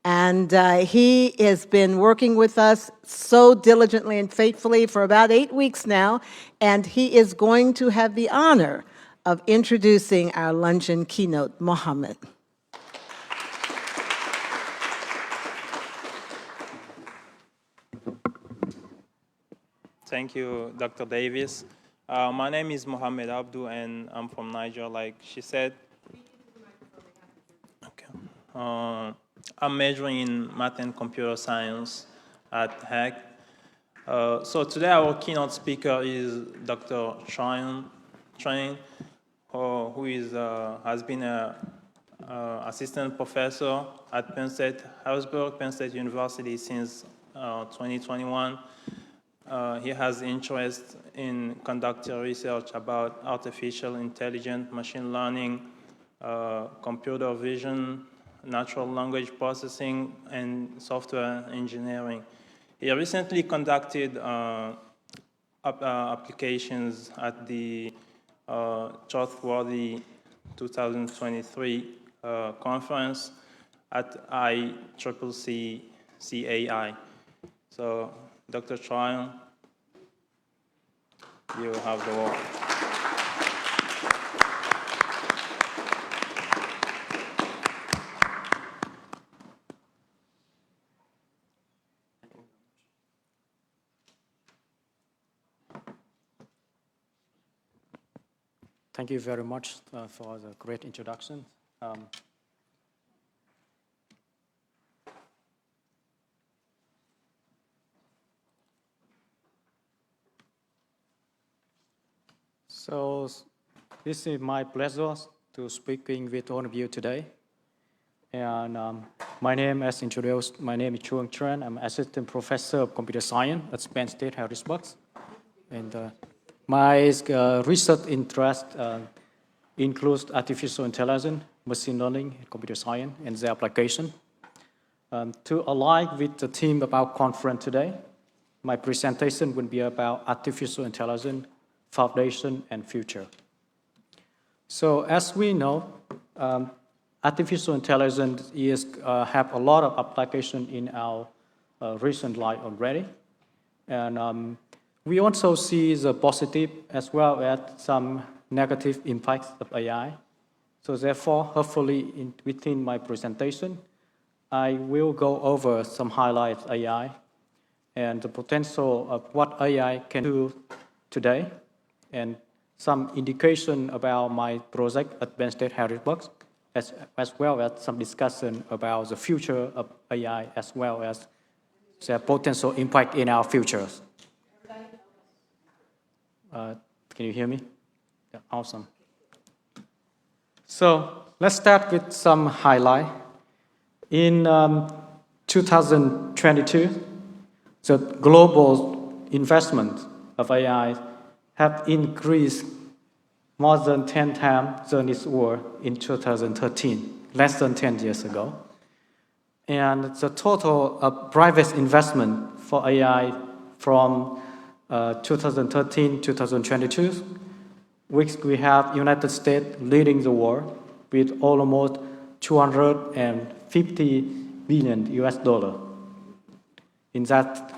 And he has been working with us so diligently and faithfully for about 8 weeks now, and he is going to have the honor of introducing our luncheon keynote. Mohammed. Thank you, Dr. Davis. My name is Mohammed Abdu, and I'm from Niger, like she said. Okay. I'm majoring in math and computer science at HEC. So today our keynote speaker is Dr. Xuan, who has been an assistant professor at Harrisburg University since 2021. He has interest in conducting research about artificial intelligence, machine learning, computer vision, natural language processing, and software engineering. He recently conducted applications at the Trustworthy 2023 conference at ICCCAI. So, Dr. Truong, you have the word. Thank you very much for the great introduction. So this is my pleasure to speaking with all of you today. And my name, as introduced, my name is Truong Tran. I'm assistant professor of computer science at Penn State, Harrisburg. And my research interest includes artificial intelligence, machine learning, and computer science, and their application. To align with the theme of our conference today, my presentation will be about artificial intelligence, foundation, and future. So as we know, artificial intelligence have a lot of application in our recent life already. And we also see the positive as well as some negative impacts of AI. So therefore, hopefully within my presentation, I will go over some highlights of AI and the potential of what AI can do today, and some indication about my project at Penn State Harrisburg, as well as some discussion about the future of AI, as well as the potential impact in our futures. Can you hear me? Yeah, awesome. So let's start with some highlight. In 2022, the global investment of AI have increased more than 10 times than it were in 2013, less than 10 years ago. And the total of private investment for AI from 2013 to 2022, which we have United States leading the world with almost $250 billion in that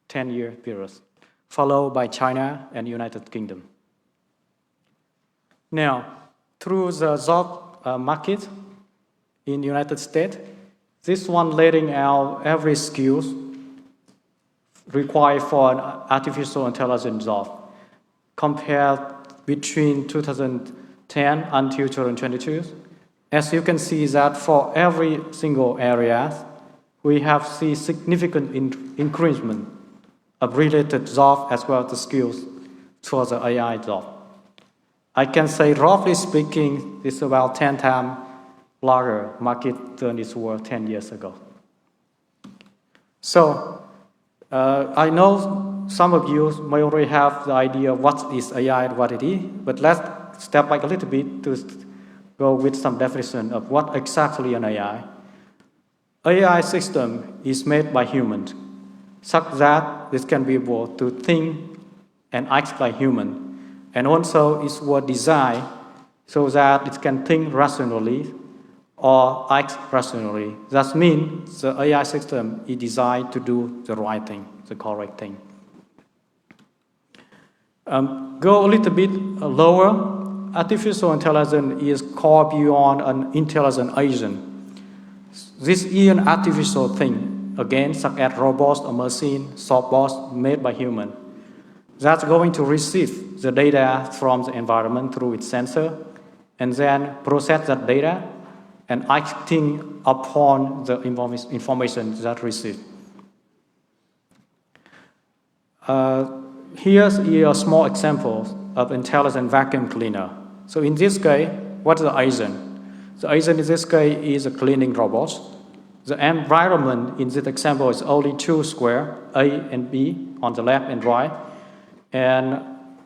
10-year period, followed by China and United Kingdom. Now, through the job market in the United States, this one letting out every skills required for an artificial intelligence job, compared between 2010 until 2022. As you can see that for every single area, we have seen significant increasement of related jobs as well as the skills for the AI job. I can say, roughly speaking, it's about 10 times larger market than it was 10 years ago. So I know some of you may already have the idea of what is AI and what it is, but let's step back a little bit to go with some definition of what exactly an AI. AI system is made by humans, such that it can be able to think and act like human. And also it was designed so that it can think rationally or act rationally. That means the AI system is designed to do the right thing, the correct thing. Go a little bit lower. Artificial intelligence is called beyond an intelligent agent. This is an artificial thing, again, such as robots or machine, softbots made by humans. That's going to receive the data from the environment through its sensor, and then process that data and acting upon the information that received. Here's a small example of intelligent vacuum cleaner. So in this case, what is the agent? The agent in this case is a cleaning robot. The environment in this example is only two squares, A and B, on the left and right. And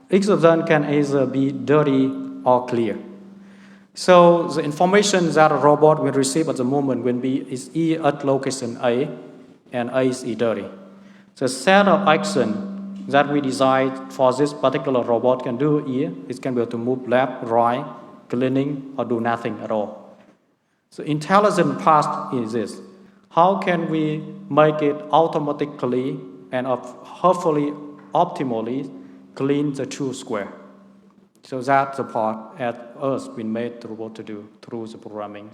each of them can either be dirty or clear. So the information that a robot will receive at the moment will be is E at location A, and A is E dirty. The set of action that we designed for this particular robot can do here, it can be able to move left, right, cleaning, or do nothing at all. So intelligent part is this. How can we make it automatically and hopefully optimally clean the two square? So that's the part that us been made the robot to do through the program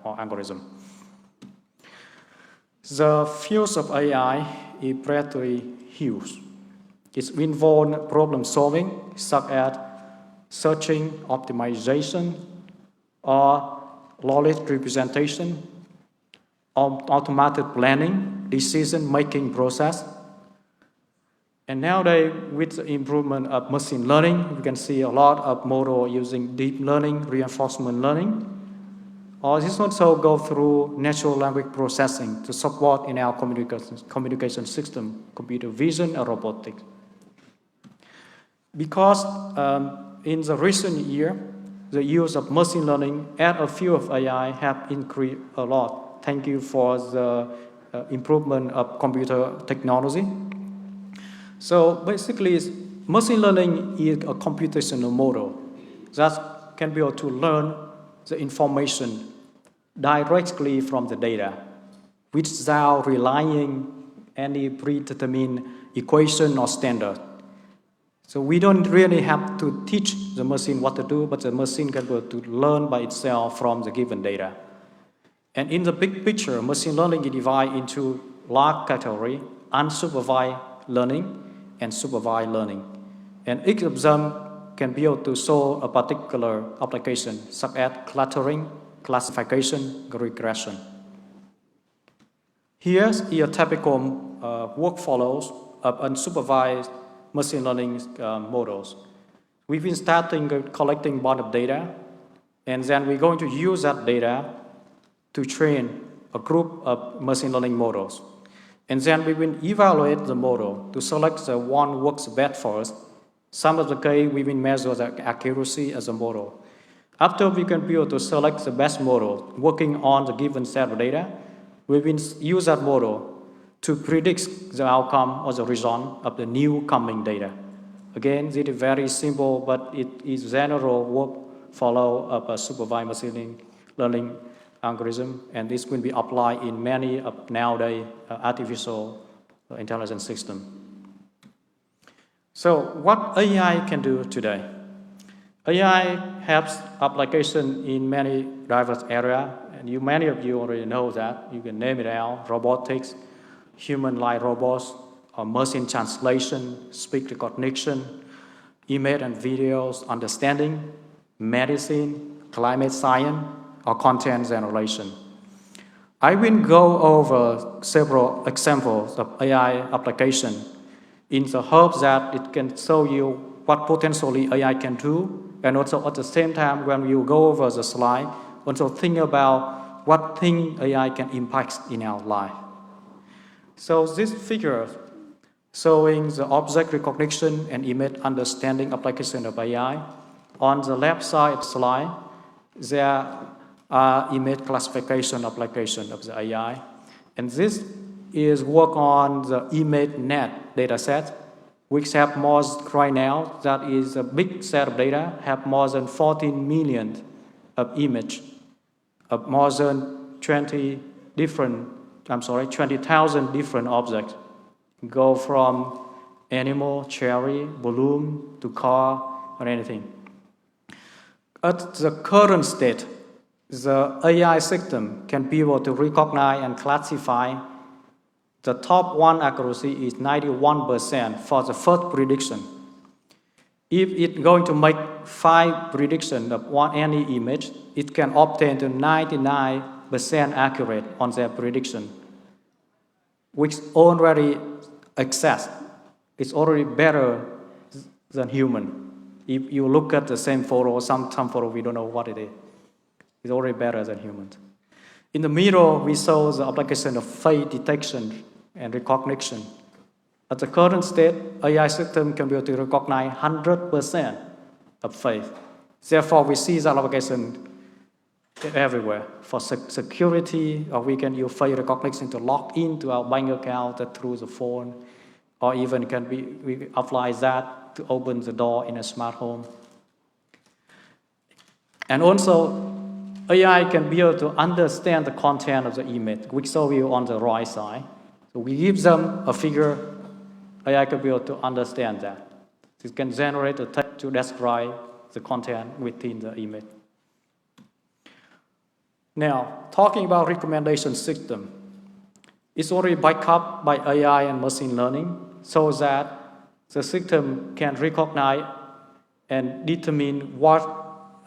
or algorithm. The field of AI is pretty huge. It involves problem solving, such as searching, optimization, or knowledge representation, automated planning, decision-making process. And nowadays, with the improvement of machine learning, we can see a lot of model using deep learning, reinforcement learning, or this also go through natural language processing to support in our communication system, computer vision or robotics. Because in the recent year, the use of machine learning and a few of AI have increased a lot. Thank you for the improvement of computer technology. So basically, machine learning is a computational model that can be able to learn the information directly from the data without relying any predetermined equation or standard. So we don't really have to teach the machine what to do, but the machine can be able to learn by itself from the given data. And in the big picture, machine learning is divided into large categories: unsupervised learning and supervised learning. And each of them can be able to solve a particular application, such as clustering, classification, regression. Here's a typical workflows of unsupervised machine learning models. We've been starting collecting a bunch of data, and then we're going to use that data to train a group of machine learning models. And then we will evaluate the model to select the one works best for us. Some of the case, we will measure the accuracy as a model. After we can be able to select the best model working on the given set of data, we will use that model to predict the outcome or the result of the new coming data. Again, this is very simple, but it is general workflow of a supervised machine learning algorithm, and this will be applied in many of nowadays artificial intelligence systems. So what AI can do today? AI helps application in many diverse areas, and many of you already know that. You can name it out: robotics, human-like robots, or machine translation, speech recognition, image and videos understanding, medicine, climate science, or content generation. I will go over several examples of AI application in the hope that it can show you what potentially AI can do, and also at the same time, when you go over the slide, also think about what thing AI can impact in our life. So this figure showing the object recognition and image understanding application of AI. On the left side of the slide, there are image classification application of the AI. And this is work on the ImageNet dataset, which have more right now, that is a big set of data, have more than 14 million of image of more than 20,000 different objects. Go from animal, cherry, balloon, to car, or anything. At the current state, the AI system can be able to recognize and classify. The top one accuracy is 91% for the first prediction. If it's going to make 5 predictions of any image, it can obtain to 99% accurate on their prediction, which already exists. It's already better than human. If you look at the same photo, some photo, we don't know what it is. It's already better than humans. In the middle, we saw the application of face detection and recognition. At the current state, AI system can be able to recognize 100% of face. Therefore, we see that application everywhere. For security, or we can use face recognition to log into our bank account through the phone, or even we apply that to open the door in a smart home. And also, AI can be able to understand the content of the image, which show you on the right side. So we give them a figure, AI can be able to understand that. It can generate a text to describe the content within the image. Now, talking about recommendation system, it's already backed up by AI and machine learning so that the system can recognize and determine what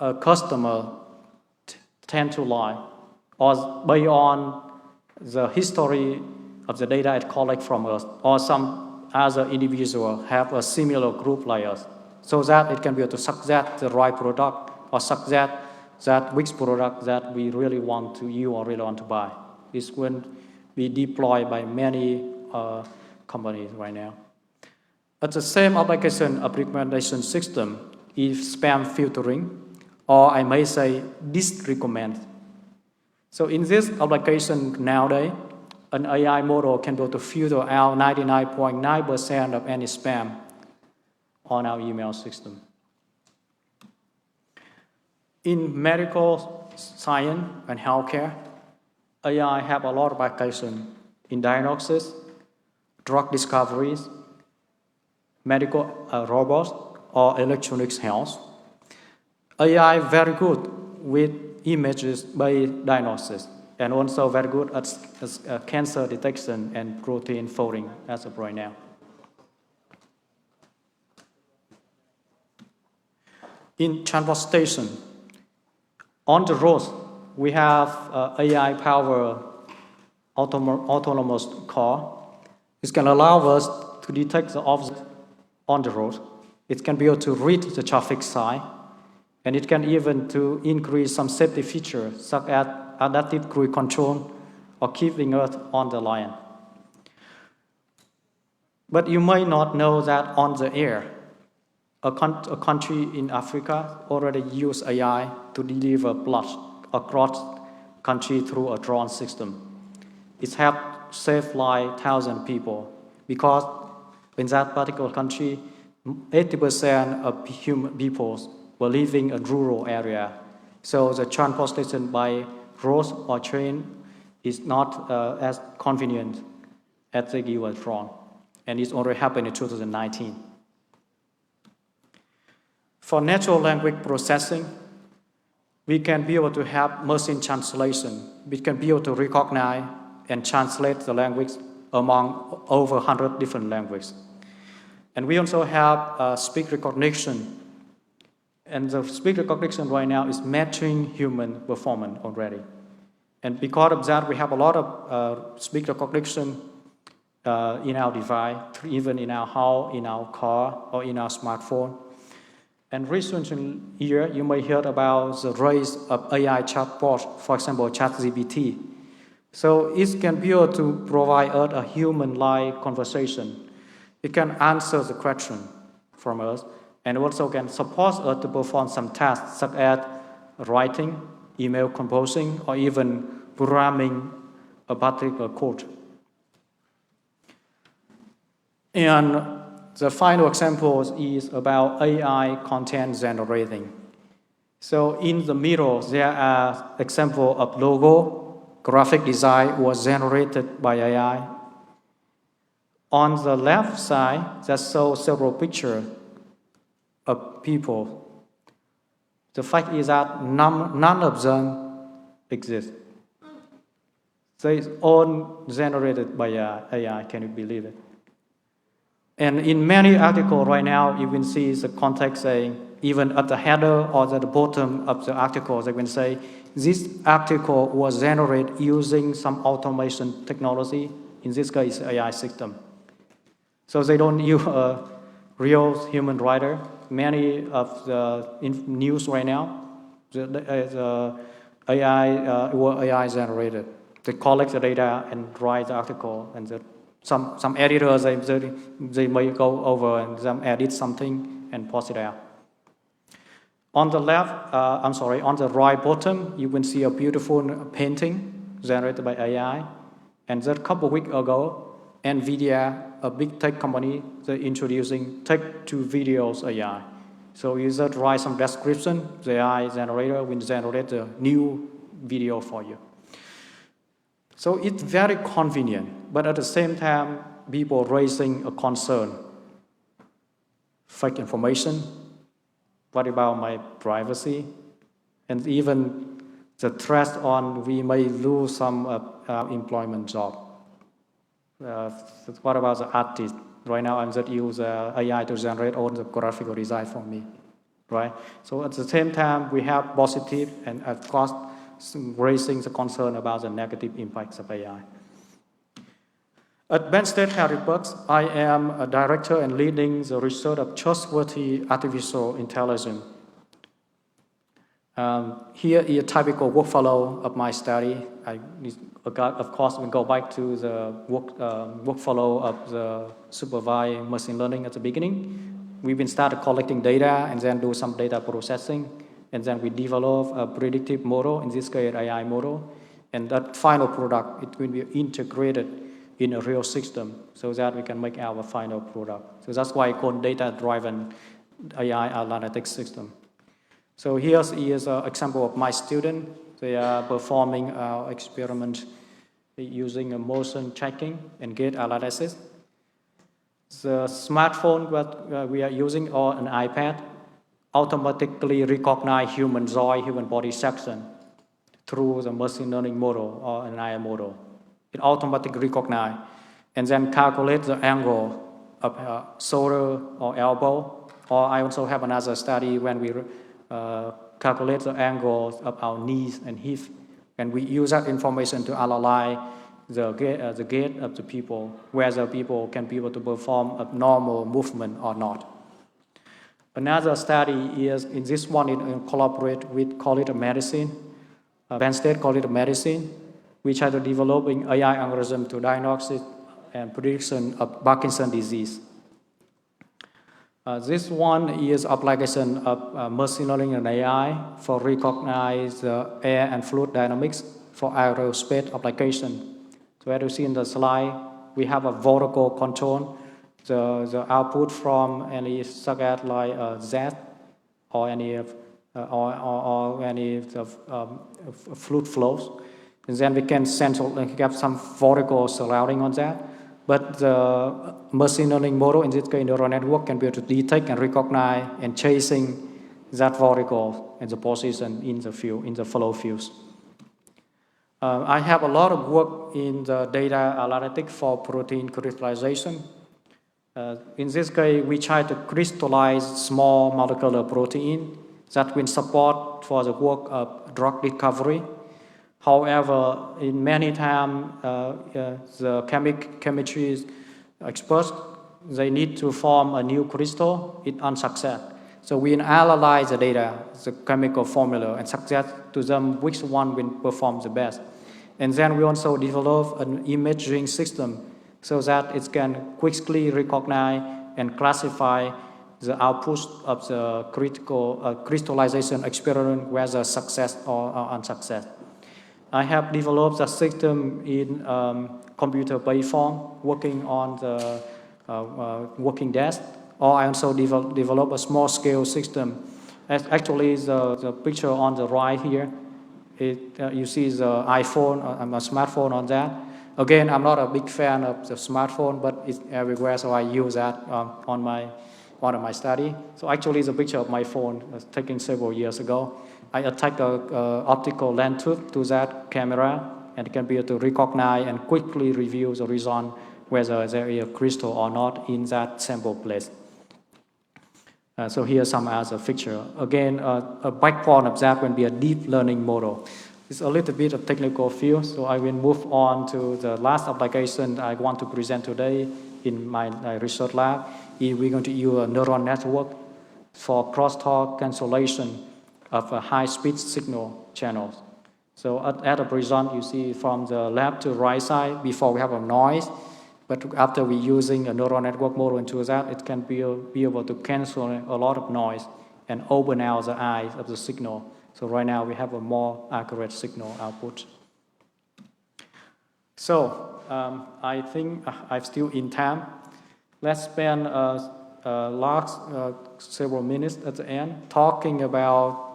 a customer tend to like, or based on the history of the data it collects from us, or some other individual have a similar group like us, so that it can be able to suggest the right product or suggest that which product that we really want to use or really want to buy. It's going to be deployed by many companies right now. At the same application of recommendation system is spam filtering, or I may say disrecommend. So in this application nowadays, an AI model can go to filter out 99.9% of any spam on our email system. In medical science and healthcare, AI have a lot of application in diagnosis, drug discoveries, medical robots, or electronics health. AI very good with images-based diagnosis, and also very good at cancer detection and protein folding as of right now. In transportation, on the roads, we have AI-powered autonomous car. It can allow us to detect the object on the road. It can be able to read the traffic sign, and it can even to increase some safety features such as adaptive cruise control or keeping us on the line. But you may not know that on the air, a country in Africa already use AI to deliver blood across country through a drone system. It helped save like 1,000 people because in that particular country, 80% of human people were living in a rural area. So the transportation by road or train is not as convenient as they give a drone. And it's already happened in 2019. For natural language processing, we can be able to have machine translation. We can be able to recognize and translate the language among over 100 different languages. And we also have speech recognition. And the speech recognition right now is matching human performance already. And because of that, we have a lot of speech recognition in our device, even in our house, in our car, or in our smartphone. And recently here, you may hear about the rise of AI chatbots, for example, ChatGPT. So it can be able to provide us a human-like conversation. It can answer the question from us, and also can support us to perform some tasks such as writing, email composing, or even programming a particular code. And the final example is about AI content generating. So in the middle, there are examples of logo, graphic design was generated by AI. On the left side, that shows several pictures of people. The fact is that none of them exist. They all generated by AI, can you believe it? And in many articles right now, you can see the context saying, even at the header or at the bottom of the article, they can say, this article was generated using some automation technology, in this case, AI system. So they don't use a real human writer. Many of the news right now, the AI generated. They collect the data and write the article, and some editors, they may go over and them edit something and post it out. On the left, on the right bottom, you can see a beautiful painting generated by AI. And just a couple of weeks ago, NVIDIA, a big tech company, they're introducing text-to-videos AI. So you just write some description, the AI generator will generate a new video for you. So it's very convenient, but at the same time, people raising a concern. Fake information, what about my privacy? And even the threat on we may lose some employment job. What about the artist? Right now, I'm just use AI to generate all the graphical design for me, right? So at the same time, we have positive and of course, raising the concern about the negative impacts of AI. At Penn State Harrisburg, I am a director and leading the research of trustworthy artificial intelligence. Here is a typical workflow of my study. Of course, we go back to the workflow of the supervised machine learning at the beginning. We've been started collecting data and then do some data processing. And then we develop a predictive model, in this case, AI model. And that final product, it will be integrated in a real system so that we can make our final product. So that's why I call data-driven AI analytics system. So here is an example of my student. They are performing our experiment using a motion tracking and gait analysis. The smartphone that we are using or an iPad automatically recognize human joint, human body section through the machine learning model or an AI model. It automatically recognizes and then calculates the angle of shoulder or elbow. Or I also have another study when we calculate the angles of our knees and hips, and we use that information to analyze the gait of the people, whether people can be able to perform a normal movement or not. Another study is, in this one, it collaborate with College of Medicine, Penn State College of Medicine. We try to develop an AI algorithm to diagnosis and prediction of Parkinson's disease. This one is application of machine learning and AI for recognize the air and fluid dynamics for aerospace application. So as you see in the slide, we have a vertical control. The output from any circuit like Z or any fluid flows, and then we can have some vertical surrounding on that. But the machine learning model, in this case neural network, can be able to detect and recognize and chasing that vertical and the position in the field, in the flow fields. I have a lot of work in the data analytics for protein crystallization. In this case, we try to crystallize small molecular protein that will support for the work of drug discovery. However, in many times, the chemistry experts, they need to form a new crystal, it's unsuccessful. So we analyze the data, the chemical formula, and suggest to them which one will perform the best. And then we also develop an imaging system so that it can quickly recognize and classify the outputs of the crystallization experiment, whether success or unsuccess. I have developed a system in computer-based form, working on the working desk, or I also develop a small-scale system. Actually, the picture on the right here, you see the iPhone, a smartphone on that. Again, I'm not a big fan of the smartphone, but it's everywhere, so I use that on one of my study. So actually, it's a picture of my phone taken several years ago. I attach an optical lens tube to that camera, and it can be able to recognize and quickly review the result, whether there is a crystal or not in that sample place. So here's some other picture. Again, a backbone of that will be a deep learning model. It's a little bit of technical field, so I will move on to the last application I want to present today in my research lab. We're going to use a neural network for crosstalk cancellation of a high-speed signal channels. So at the result, you see from the left to right side, before we have a noise, but after we're using a neural network model into that, it can be able to cancel a lot of noise and open out the eyes of the signal. So right now we have a more accurate signal output. So I think I'm still in time. Let's spend last several minutes at the end talking about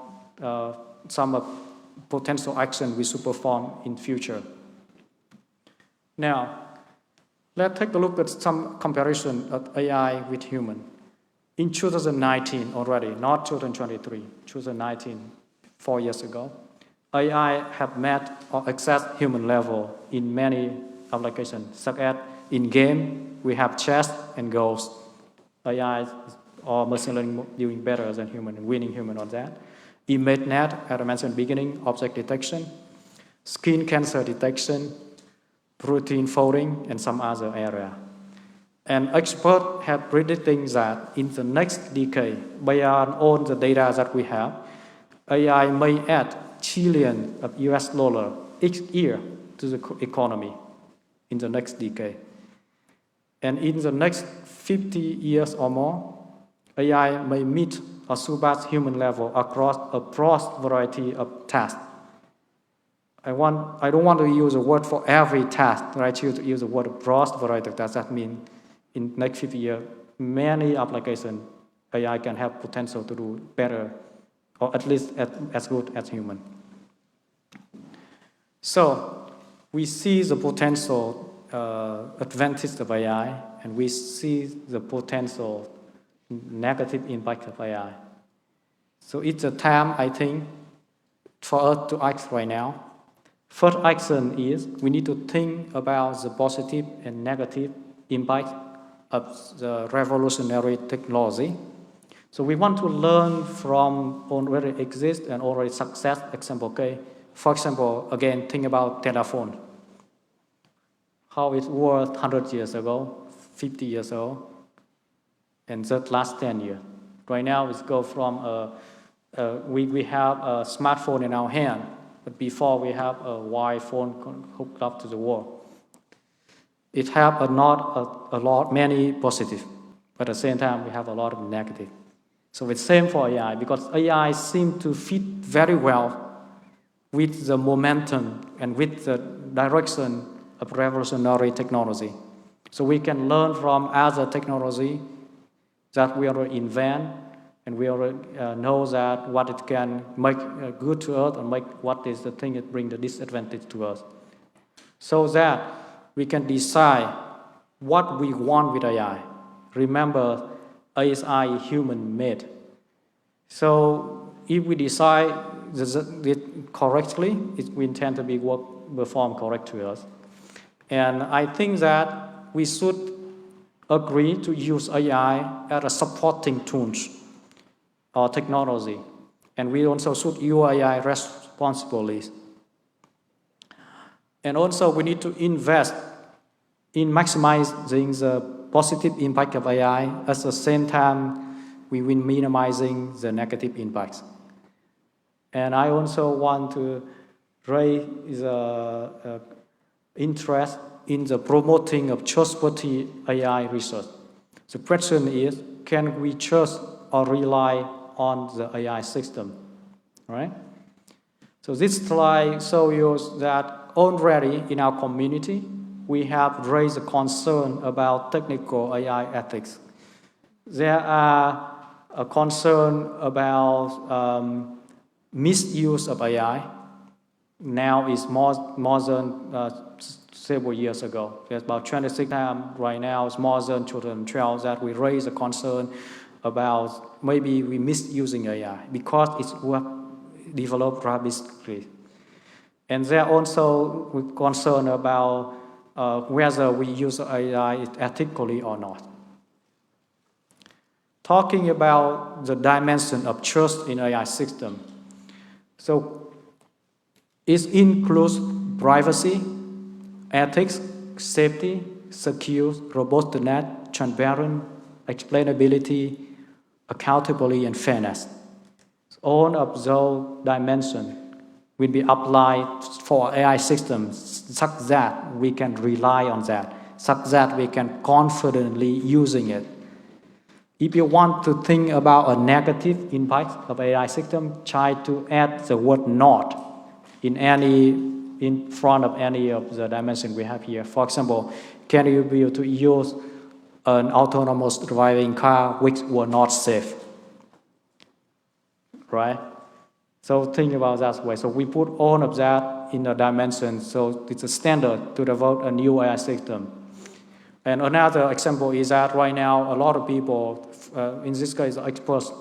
some potential action we should perform in future. Now, let's take a look at some comparison of AI with human. In 2019 already, not 2023, 2019, 4 years ago, AI have met or accessed human level in many applications, such as in game, we have chess and Ghost. AI or machine learning doing better than human, winning human on that. ImageNet, as I mentioned beginning, object detection, skin cancer detection, protein folding, and some other area. And experts have predicting that in the next decade, beyond all the data that we have, AI may add trillions of US dollars each year to the economy in the next decade. And in the next 50 years or more, AI may meet or surpass human level across a broad variety of tasks. I don't want to use a word for every task, but I choose to use the word broad variety of tasks. That means in the next 50 years, many applications, AI can have potential to do better, or at least as good as human. So we see the potential advantage of AI, and we see the potential negative impact of AI. So it's a time, I think, for us to act right now. First action is we need to think about the positive and negative impact of the revolutionary technology. So we want to learn from already exist and already success example. Okay, for example, again, think about telephone. How it was 100 years ago, 50 years ago, and the last 10 years. Right now, it's go from we have a smartphone in our hand, but before we have a wire phone hooked up to the wall. It have many positive, but at the same time, we have a lot of negative. So it's same for AI, because AI seems to fit very well with the momentum and with the direction of revolutionary technology. So we can learn from other technology that we already invent, and we already know that what it can make good to us and make what is the thing that bring the disadvantage to us. So that we can decide what we want with AI. Remember, AI is human-made. So if we decide it correctly, we intend to be performed correct to us. And I think that we should agree to use AI as a supporting tools or technology. And we also should use AI responsibly. And also we need to invest in maximizing the positive impact of AI. At the same time, we will minimizing the negative impacts. And I also want to raise interest in the promoting of trustworthy AI research. The question is, can we trust or rely on the AI system, right? So this slide shows you that already in our community, we have raised a concern about technical AI ethics. There are a concern about misuse of AI. Now it's more than several years ago. There's about 26 times right now. It's more than 2012 that we raise a concern about maybe we misusing AI because it's developed rapidly. And there are also concern about whether we use AI ethically or not. Talking about the dimension of trust in AI system. So it includes privacy, ethics, safety, secure, robustness, transparent, explainability, accountability, and fairness. All of those dimensions will be applied for AI systems such that we can rely on that, such that we can confidently using it. If you want to think about a negative impact of AI system, try to add the word "not" in front of any of the dimensions we have here. For example, can you be able to use an autonomous driving car which were not safe? Right? So think about that way. So we put all of that in a dimension, so it's a standard to develop a new AI system. And another example is that right now, a lot of people, in this case, experts,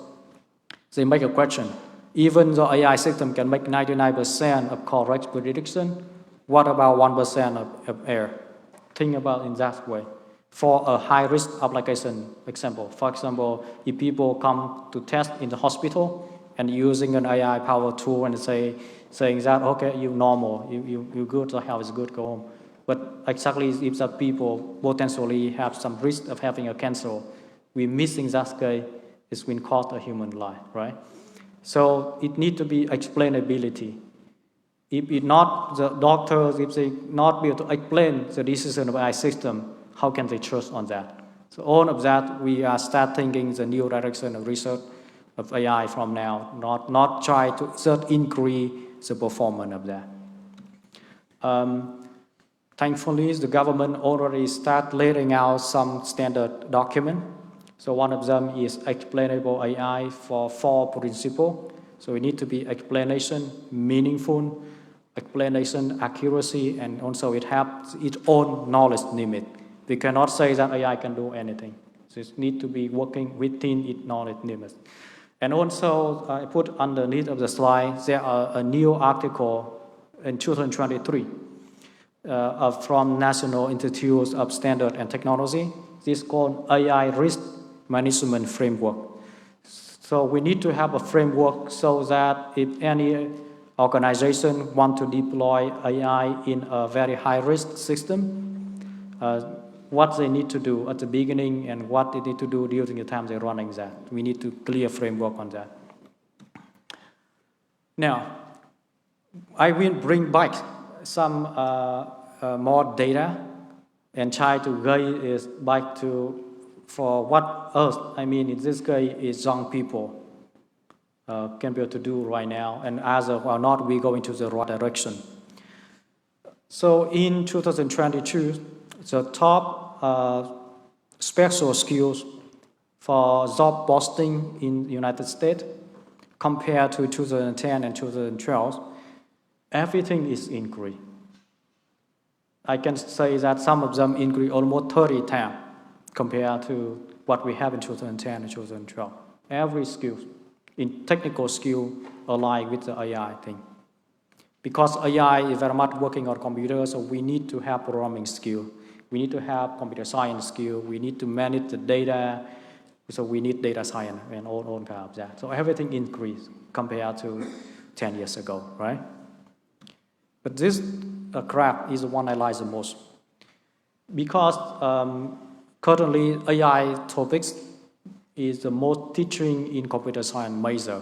they make a question. Even though AI system can make 99% of correct prediction, what about 1% of error? Think about in that way. For a high-risk application example, for example, if people come to test in the hospital and using an AI-powered tool and saying that, okay, you're normal, you're good, so health is good, go home. But exactly if the people potentially have some risk of having a cancer, we're missing that guy, it's been cost a human life, right? So it needs to be explainability. If it not the doctors, if they not be able to explain the decision of AI system, how can they trust on that? So all of that, we are start thinking the new direction of research of AI from now, not try to just increase the performance of that. Thankfully, the government already start laying out some standard document. So one of them is explainable AI for 4 principles. So it need to be explanation, meaningful, explanation, accuracy, and also it has its own knowledge limit. We cannot say that AI can do anything. So it needs to be working within its knowledge limits. And also, I put underneath of the slide, there are a new article in 2023 from National Institute of Standard and Technology. This is called AI Risk Management Framework. So we need to have a framework so that if any organization want to deploy AI in a very high-risk system, what they need to do at the beginning and what they need to do during the time they're running that. We need to clear framework on that. Now, I will bring back some more data and try to guide it back to for what us, I mean, in this case, is young people can be able to do right now, and as of or not, we go into the right direction. So in 2022, the top special skills for job posting in the United States compared to 2010 and 2012, everything is increased. I can say that some of them increase almost 30 times compared to what we have in 2010 and 2012. Every skill, in technical skill, align with the AI thing. Because AI is very much working on computers, so we need to have programming skill. We need to have computer science skill. We need to manage the data. So we need data science and all kind of that. So everything increased compared to 10 years ago, right? But this graph is the one I like the most. Because currently AI topics is the most teaching in computer science major.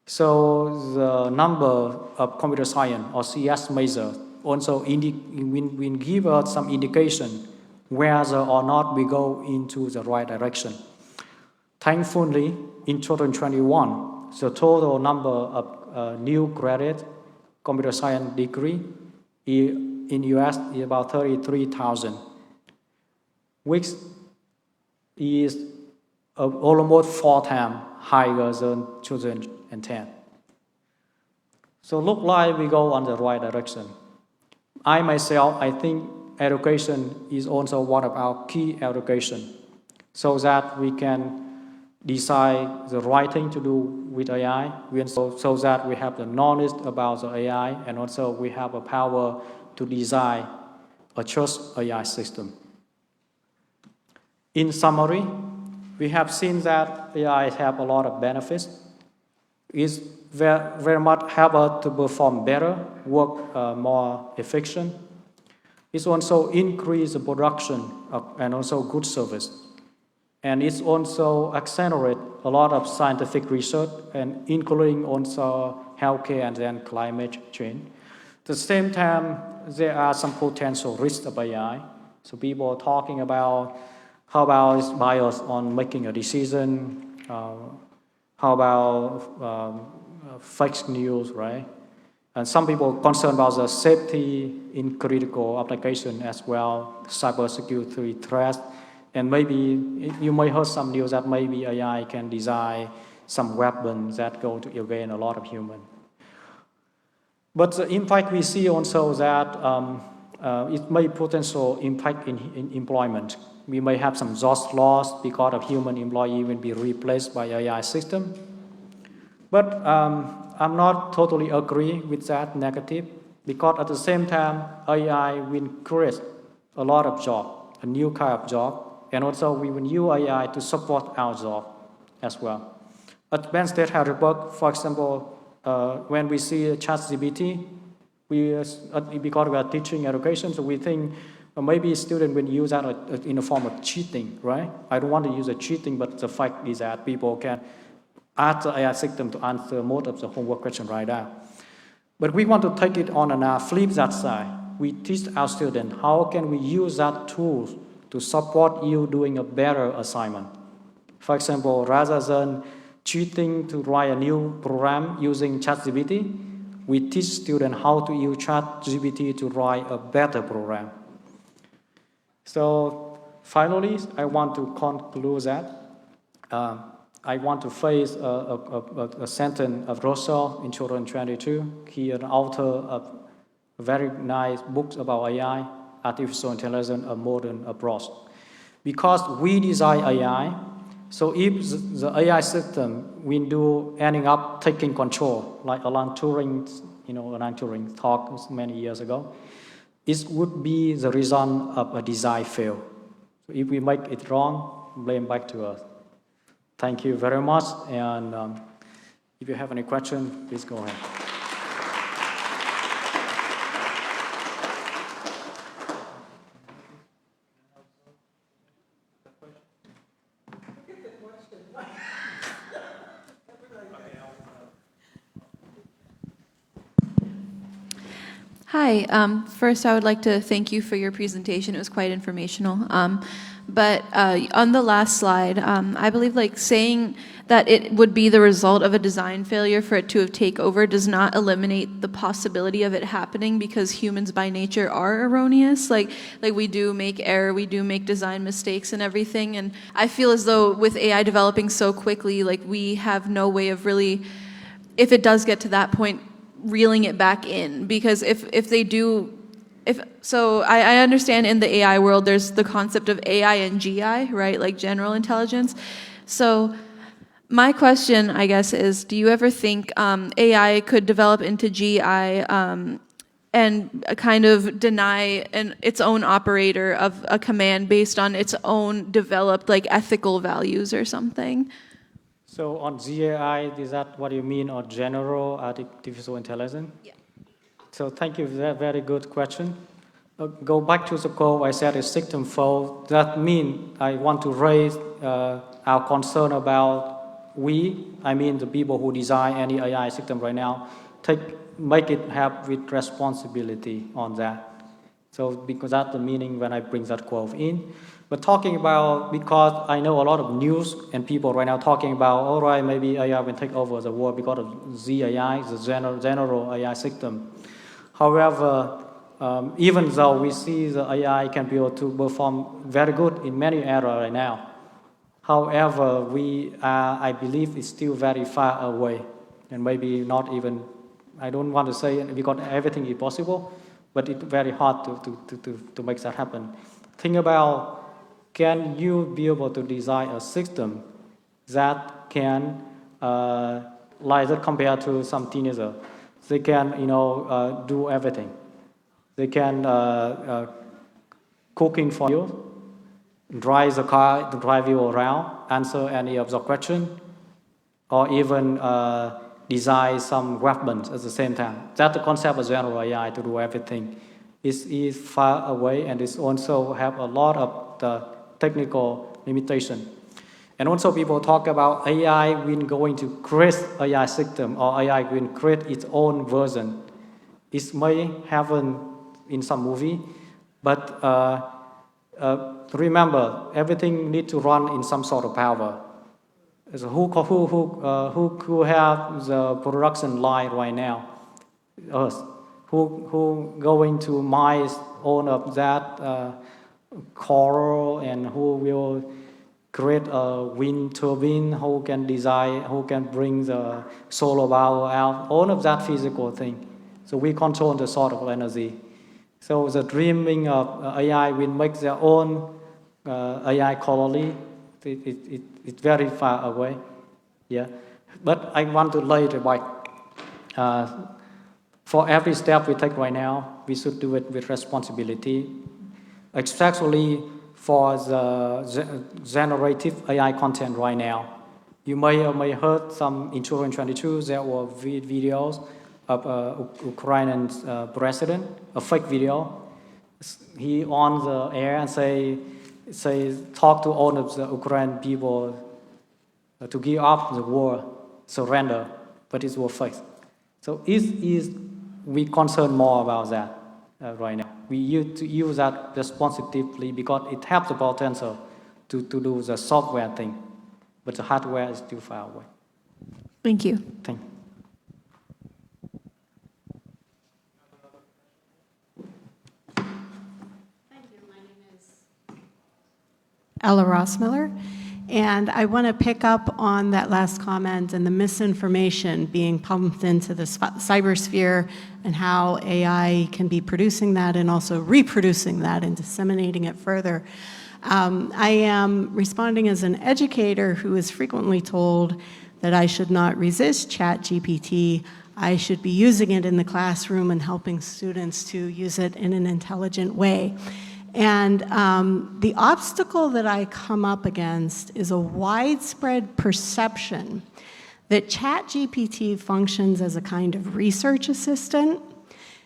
So the number of computer science or CS major also will give us some indication whether or not we go into the right direction. Thankfully, in 2021, the total number of new graduate computer science degree in US is about 33,000, which is almost 4 times higher than 2010. So look like we go on the right direction. I myself, I think education is also one of our key education so that we can decide the right thing to do with AI, so that we have the knowledge about the AI and also we have a power to design a trust AI system. In summary, we have seen that AI have a lot of benefits. It's very much help us to perform better, work more efficient. It's also increase the production and also good service. And it's also accelerate a lot of scientific research and including also healthcare and then climate change. At the same time, there are some potential risks of AI. So people are talking about how about its bias on making a decision, how about fake news, right? And some people are concerned about the safety in critical application as well, cybersecurity threats. And maybe you may heard some news that maybe AI can design some weapons that go to evade a lot of human. But the impact we see also that it may potential impact in employment. We may have some jobs lost because of human employee will be replaced by AI system. But I'm not totally agree with that negative because at the same time, AI will create a lot of job, a new kind of job. And also we will use AI to support our job as well. At Penn State Harrisburg, for example, when we see ChatGPT, because we are teaching education, so we think maybe students will use that in a form of cheating, right? I don't want to use a cheating, but the fact is that people can ask the AI system to answer most of the homework question right now. But we want to take it on and flip that side. We teach our students how can we use that tool to support you doing a better assignment. For example, rather than cheating to write a new program using ChatGPT, we teach students how to use ChatGPT to write a better program. So finally, I want to conclude that. I want to phrase a sentence of Russell in 2022. He an author of a very nice books about AI, artificial intelligence, a modern approach. Because we design AI, so if the AI system will do ending up taking control, like Alan Turing talked many years ago, it would be the result of a design fail. So if we make it wrong, blame back to us. Thank you very much, and if you have any questions, please go ahead. Hi. First, I would like to thank you for your presentation. It was quite informational. But on the last slide, I believe saying that it would be the result of a design failure for it to have taken over does not eliminate the possibility of it happening, because humans by nature are erroneous. Like we do make error, we do make design mistakes and everything. And I feel as though with AI developing so quickly, we have no way of really, if it does get to that point, reeling it back in. Because if they do. So I understand in the AI world there's the concept of AI and GI, right, like general intelligence. So my question, I guess, is do you ever think AI could develop into GI and kind of deny its own operator of a command based on its own developed ethical values or something? So on GAI, is that what you mean, or general artificial intelligence? Yeah. So thank you for that very good question. Go back to the goal I said is system fault. That means I want to raise our concern about I mean the people who design any AI system right now, make it have with responsibility on that. So because that's the meaning when I bring that quote in. But talking about, because I know a lot of news and people right now talking about, all right, maybe AI will take over the world because of ZAI, the general AI system. However, even though we see the AI can be able to perform very good in many areas right now, however, I believe it's still very far away, and maybe not even, I don't want to say because everything is possible, but it's very hard to make that happen. Think about, can you be able to design a system that can, like that compared to some teenager, they can, do everything. They can cooking for you, drive the car, drive you around, answer any of the questions, or even design some weapons at the same time. That's the concept of general AI, to do everything. It is far away, and it also have a lot of the technical limitation. And also people talk about AI will going to create AI system, or AI will create its own version. It may happen in some movie, but remember, everything needs to run in some sort of power. So who have the production line right now? Us. Who going to mine all of that coral, and who will create a wind turbine, who can design, who can bring the solar power out, all of that physical thing. So we control the sort of energy. So the dreaming of AI will make their own AI colony. It's very far away. Yeah. But I want to lay the white. For every step we take right now, we should do it with responsibility, especially for the generative AI content right now. You may heard some in 2022, there were videos of Ukrainian president, a fake video. He on the air and say talk to all of the Ukrainian people to give up the war, surrender, but it was fake. So we concern more about that right now. We use to use that responsibly because it has the potential to do the software thing, but the hardware is too far away. Thank you. Thank you. Ella Rossmiller, and I want to pick up on that last comment and the misinformation being pumped into the cybersphere and how AI can be producing that and also reproducing that and disseminating it further. I am responding as an educator who is frequently told that I should not resist ChatGPT. I should be using it in the classroom and helping students to use it in an intelligent way. And the obstacle that I come up against is a widespread perception that ChatGPT functions as a kind of research assistant.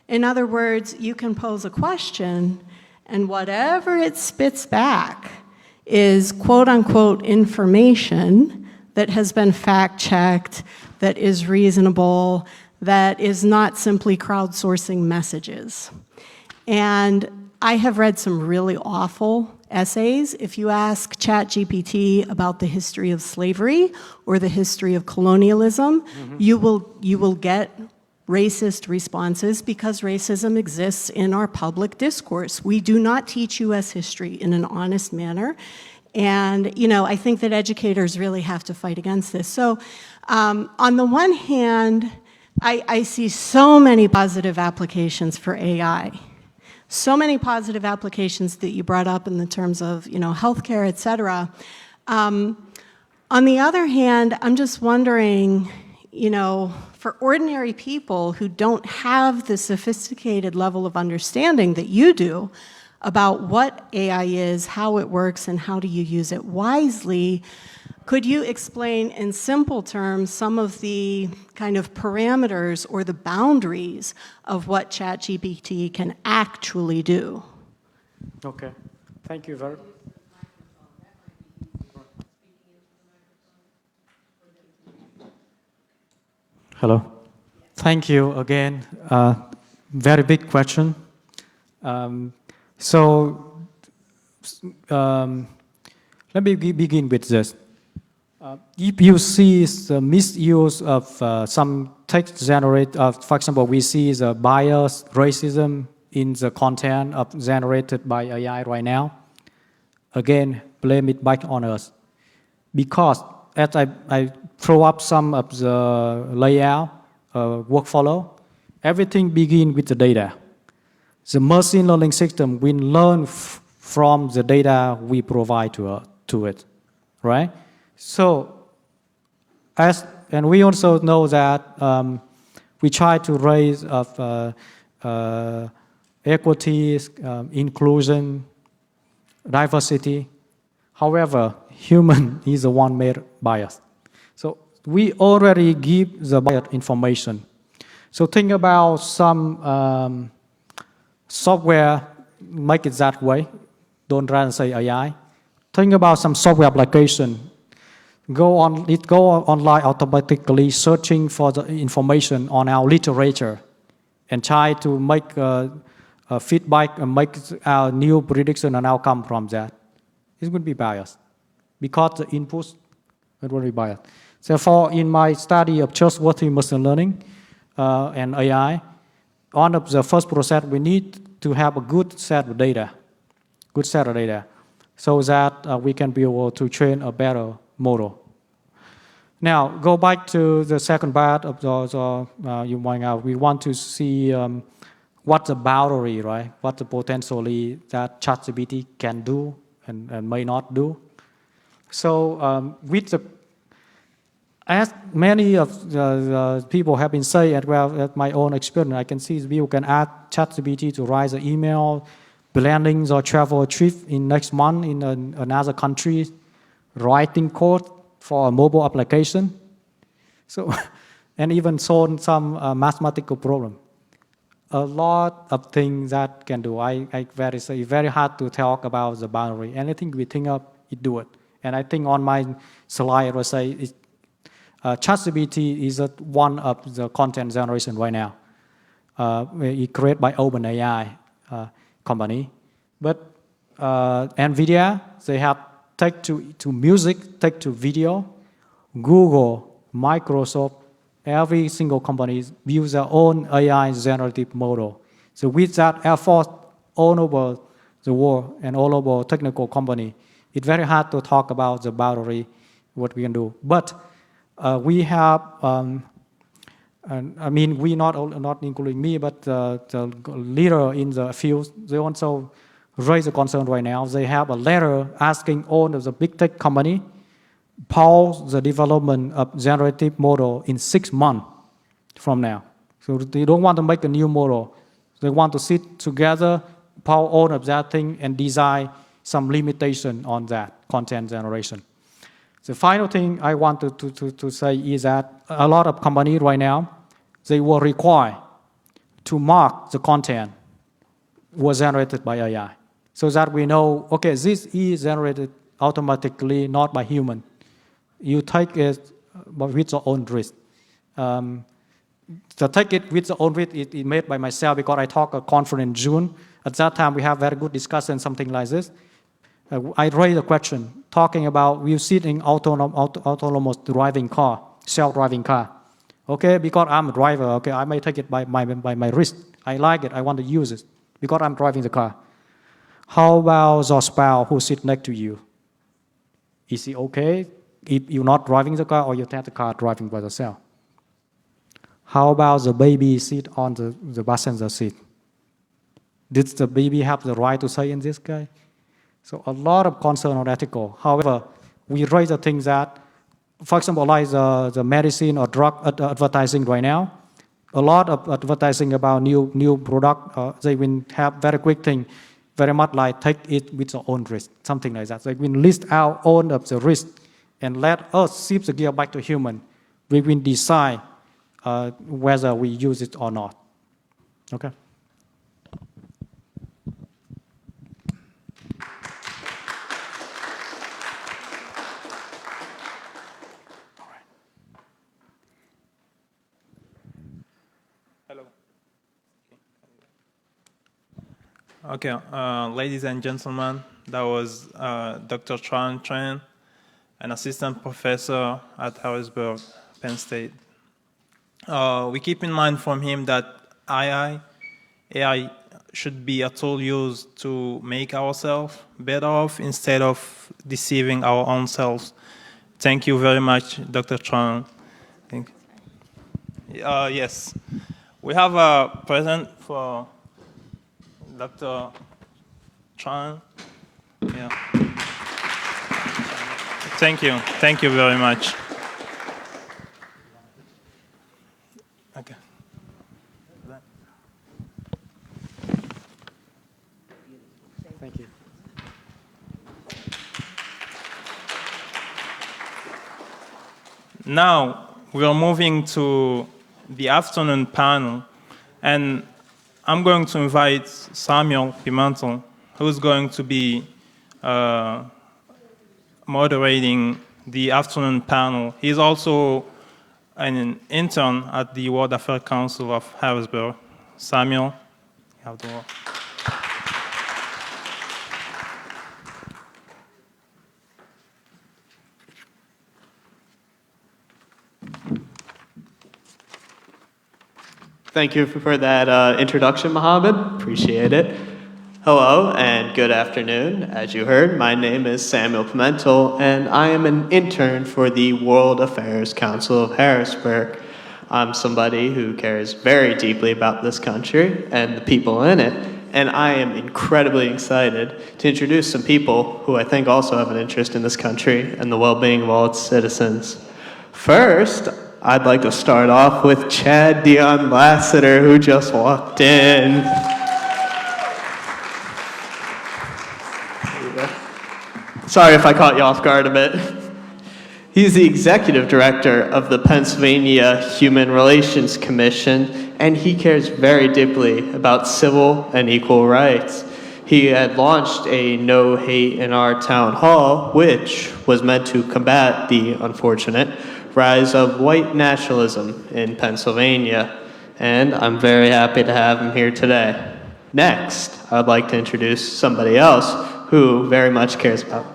In other words, you can pose a question, and whatever it spits back is quote-unquote information that has been fact-checked, that is reasonable, that is not simply crowdsourcing messages. And I have read some really awful essays. If you ask ChatGPT about the history of slavery or the history of colonialism, you will get racist responses because racism exists in our public discourse. We do not teach US history in an honest manner. And, you know, I think that educators really have to fight against this. So on the one hand, I see so many positive applications for AI. So many positive applications that you brought up in the terms of, you know, healthcare, et cetera. On the other hand, I'm just wondering, you know, for ordinary people who don't have the sophisticated level of understanding that you do about what AI is, how it works, and how do you use it wisely, could you explain in simple terms some of the kind of parameters or the boundaries of what ChatGPT can actually do? Okay, thank you very much. Hello. Thank you again. Very big question. Let me begin with this. If you see the misuse of some text generated, for example, we see the bias, racism in the content generated by AI right now, again, blame it back on us. Because as I throw up some of the layout, workflow, everything begins with the data. The machine learning system will learn from the data we provide to it, right? So, and we also know that we try to raise equity, inclusion, diversity. However, human is the one made biased. So we already give the biased information. So think about some software, make it that way. Don't try and say AI. Think about some software application. It go online automatically searching for the information on our literature and try to make feedback and make our new prediction and outcome from that. It's going to be biased because the inputs are going to be biased. Therefore, in my study of trustworthy machine learning and AI, one of the first process we need to have a good set of data, so that we can be able to train a better model. Now, go back to the second part of you point out. We want to see what the boundary, right? What the potentially that ChatGPT can do and may not do. So as many of the people have been saying, as well as my own experience, I can see people can add ChatGPT to write an email, planning or travel trip in next month in another country, writing code for a mobile application. So, and even solve some mathematical problem. A lot of things that can do. It's very hard to talk about the boundary. Anything we think of, it do it. And I think on my slide, I will say ChatGPT is one of the content generation right now. It's created by OpenAI company. But NVIDIA, they have text to music, text to video. Google, Microsoft, every single company builds their own AI generative model. So with that effort all over the world and all over technical company, it's very hard to talk about the boundary, what we can do. But we have, we not including me, but the leader in the field, they also raise a concern right now. They have a letter asking all of the big tech company pause the development of generative model in 6 months from now. So they don't want to make a new model. They want to sit together, pause all of that thing, and design some limitation on that content generation. The final thing I want to say is that a lot of companies right now, they will require to mark the content was generated by AI, so that we know, okay, this is generated automatically, not by human. You take it with your own risk. To take it with your own risk, it made by myself because I talked at a conference in June. At that time, we have very good discussion, something like this. I raised a question talking about we sit in autonomous driving car, self-driving car. Okay, because I'm a driver, okay, I may take it by my wrist. I like it, I want to use it because I'm driving the car. How about your spouse who sits next to you? Is it okay if you're not driving the car or you take the car driving by yourself? How about the baby sit on the passenger seat? Did the baby have the right to say in this case? So a lot of concern on ethical. However, we raise the things that, for example, like the medicine or drug advertising right now, a lot of advertising about new product, they will have very quick thing, very much like take it with your own risk, something like that. They will list out all of the risk and let us shift the gear back to human. We will decide whether we use it or not. Okay. Okay, ladies and gentlemen, that was Dr. Tran, an assistant professor at Harrisburg, Penn State. We keep in mind from him that AI should be a tool used to make ourselves better off instead of deceiving our own selves. Thank you very much, Dr. Tran. Yes, we have a present for Dr. Tran. Yeah. Thank you very much. Okay. Thank you. Now we are moving to the afternoon panel, and I'm going to invite Samuel Pimentel, who's going to be moderating the afternoon panel. He's also an intern at the World Affairs Council of Harrisburg. Samuel, you have the word. Thank you for that introduction, Mohammed. Appreciate it. Hello and good afternoon. As you heard, my name is Samuel Pimentel, and I am an intern for the World Affairs Council of Harrisburg. I'm somebody who cares very deeply about this country and the people in it, and I am incredibly excited to introduce some people who I think also have an interest in this country and the well-being of all its citizens. First, I'd like to start off with Chad Dion Lassiter, who just walked in. Sorry if I caught you off guard a bit. He's the executive director of the Pennsylvania Human Relations Commission, and he cares very deeply about civil and equal rights. He had launched a No Hate in Our Town Hall, which was meant to combat the unfortunate rise of white nationalism in Pennsylvania. And I'm very happy to have him here today. Next, I'd like to introduce somebody else who very much cares about...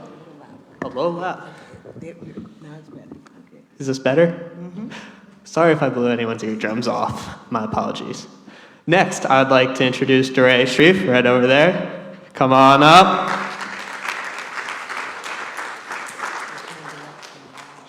Hello, Is this better? Mm-hmm. Sorry if I blew anyone's eardrums off. My apologies. Next, I'd like to introduce Durre Sharif right over there. Come on up.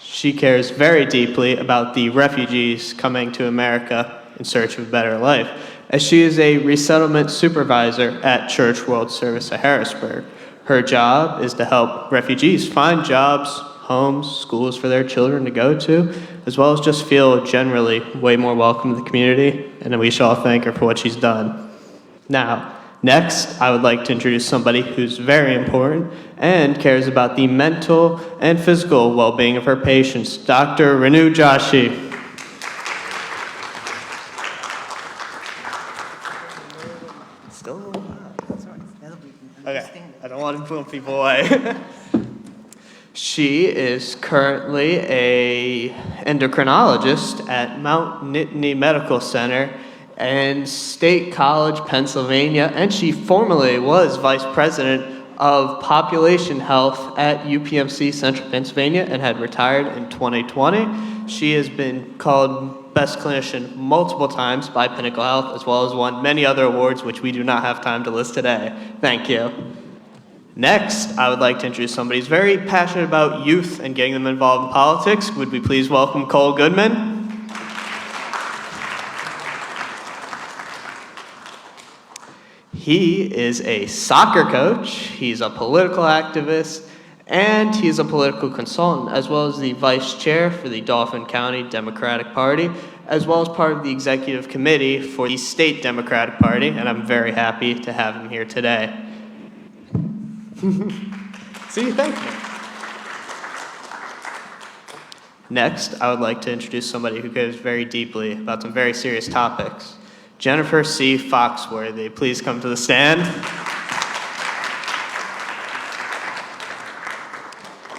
She cares very deeply about the refugees coming to America in search of a better life, as she is a resettlement supervisor at Church World Service of Harrisburg. Her job is to help refugees find jobs, homes, schools for their children to go to, as well as just feel generally way more welcome in the community, and we should all thank her for what she's done. Now, next, I would like to introduce somebody who's very important and cares about the mental and physical well-being of her patients, Dr. Renu Joshi. Okay, I don't want to pull people away. She is currently an endocrinologist at Mount Nittany Medical Center in State College, Pennsylvania, and she formerly was vice president of population health at UPMC Central Pennsylvania and had retired in 2020. She has been called Best Clinician multiple times by Pinnacle Health, as well as won many other awards, which we do not have time to list today. Thank you. Next, I would like to introduce somebody who's very passionate about youth and getting them involved in politics. Would we please welcome Cole Goodman? He is a soccer coach, he's a political activist, and he's a political consultant, as well as the vice chair for the Dauphin County Democratic Party, as well as part of the executive committee for the State Democratic Party, and I'm very happy to have him here today. See, thank you. Next, I would like to introduce somebody who cares very deeply about some very serious topics. Jennifer C. Foxworthy, please come to the stand.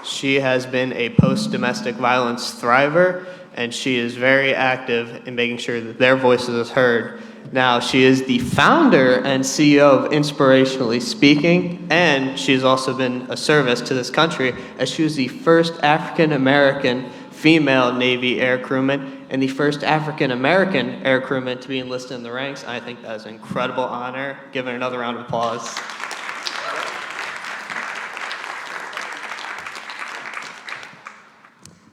She has been a post-domestic violence thriver, and she is very active in making sure that their voices are heard. Now, she is the founder and CEO of Inspirationally Speaking, and she has also been a service to this country, as she was the first African-American female Navy air crewman and the first African-American air crewman to be enlisted in the ranks. I think that is an incredible honor. Give her another round of applause.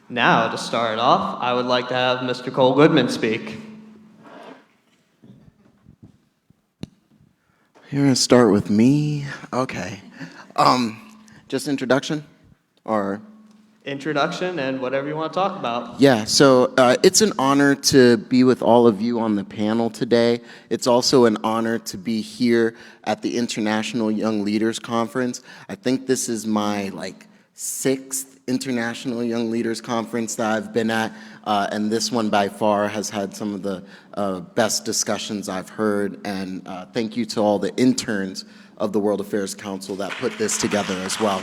Now, to start off, I would like to have Mr. Cole Goodman speak. You're gonna start with me? Okay. Just introduction? Or? Introduction and whatever you want to talk about. Yeah, so it's an honor to be with all of you on the panel today. It's also an honor to be here at the International Young Leaders Conference. I think this is my sixth International Young Leaders Conference that I've been at, and this one by far has had some of the best discussions I've heard, and thank you to all the interns of the World Affairs Council that put this together as well.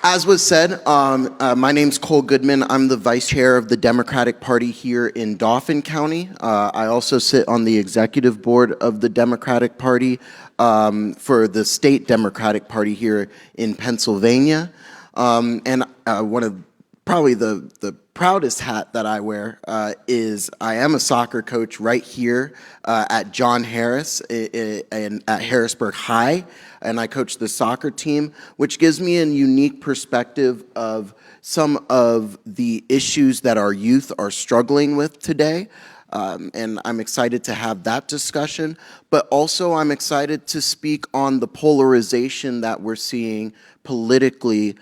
As was said, my name's Cole Goodman. I'm the vice chair of the Democratic Party here in Dauphin County. I also sit on the executive board of the Democratic Party for the state Democratic Party here in Pennsylvania. And one of probably the proudest hat that I wear is I am a soccer coach right here at John Harris at Harrisburg High, and I coach the soccer team, which gives me a unique perspective of some of the issues that our youth are struggling with today. And I'm excited to have that discussion, but also I'm excited to speak on the polarization that we're seeing politically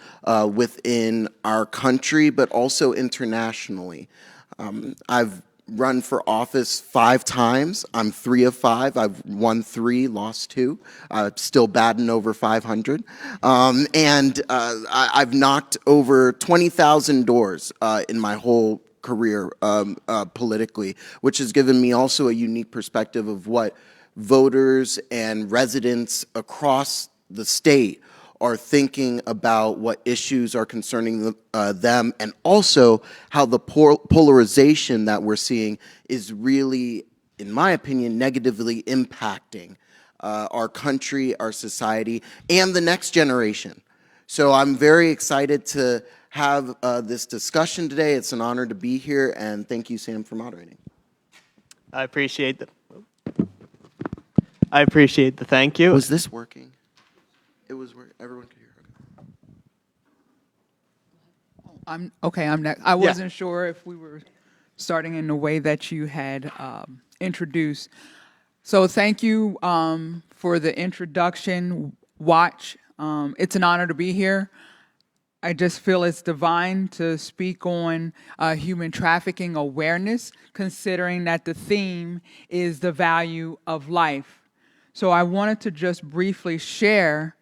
within our country, but also internationally. I've run for office 5 times. I'm 3 of 5. I've won 3, lost 2. Still batting over 500. I've knocked over 20,000 doors in my whole career politically, which has given me also a unique perspective of what voters and residents across the state are thinking about, what issues are concerning them, and also how the polarization that we're seeing is really, in my opinion, negatively impacting our country, our society, and the next generation. So I'm very excited to have this discussion today. It's an honor to be here, and thank you, Sam, for moderating. I appreciate the thank you. Was this working? It was working. Everyone could hear. Okay. I'm next. I wasn't sure if we were starting in the way that you had introduced. So thank you for the introduction. Watch. It's an honor to be here. I just feel it's divine to speak on human trafficking awareness, considering that the theme is the value of life. So I wanted to just briefly share.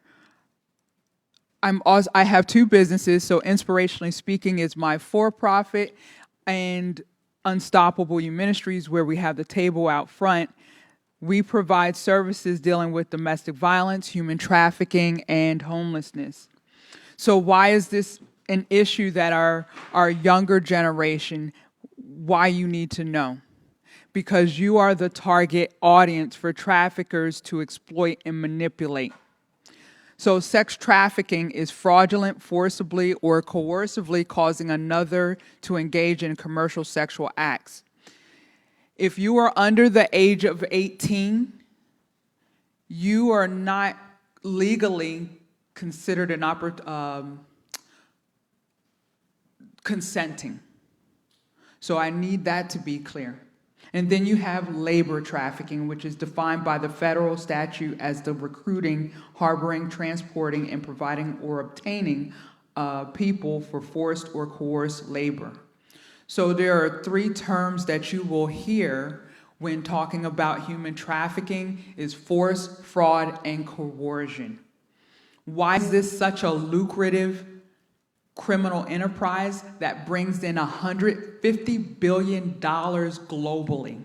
I have 2 businesses, so Inspirationally Speaking is my for-profit, and Unstoppable You Ministries, where we have the table out front. We provide services dealing with domestic violence, human trafficking, and homelessness. So why is this an issue that our younger generation, why you need to know? Because you are the target audience for traffickers to exploit and manipulate. So sex trafficking is fraudulent, forcibly, or coercively causing another to engage in commercial sexual acts. If you are under the age of 18, you are not legally considered consenting. So I need that to be clear. And then you have labor trafficking, which is defined by the federal statute as the recruiting, harboring, transporting, and providing or obtaining people for forced or coerced labor. So there are 3 terms that you will hear when talking about human trafficking is force, fraud, and coercion. Why is this such a lucrative criminal enterprise that brings in $150 billion globally?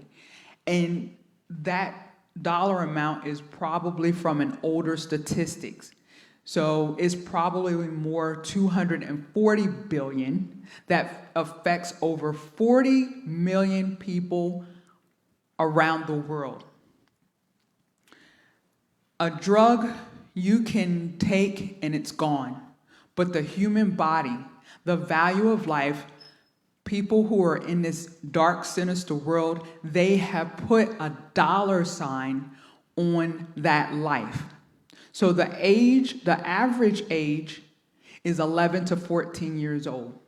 And that dollar amount is probably from an older statistics. So it's probably more 240 billion that affects over 40 million people around the world. A drug you can take and it's gone. But the human body, the value of life, people who are in this dark, sinister world, they have put a dollar sign on that life. So the average age is 11 to 14 years old.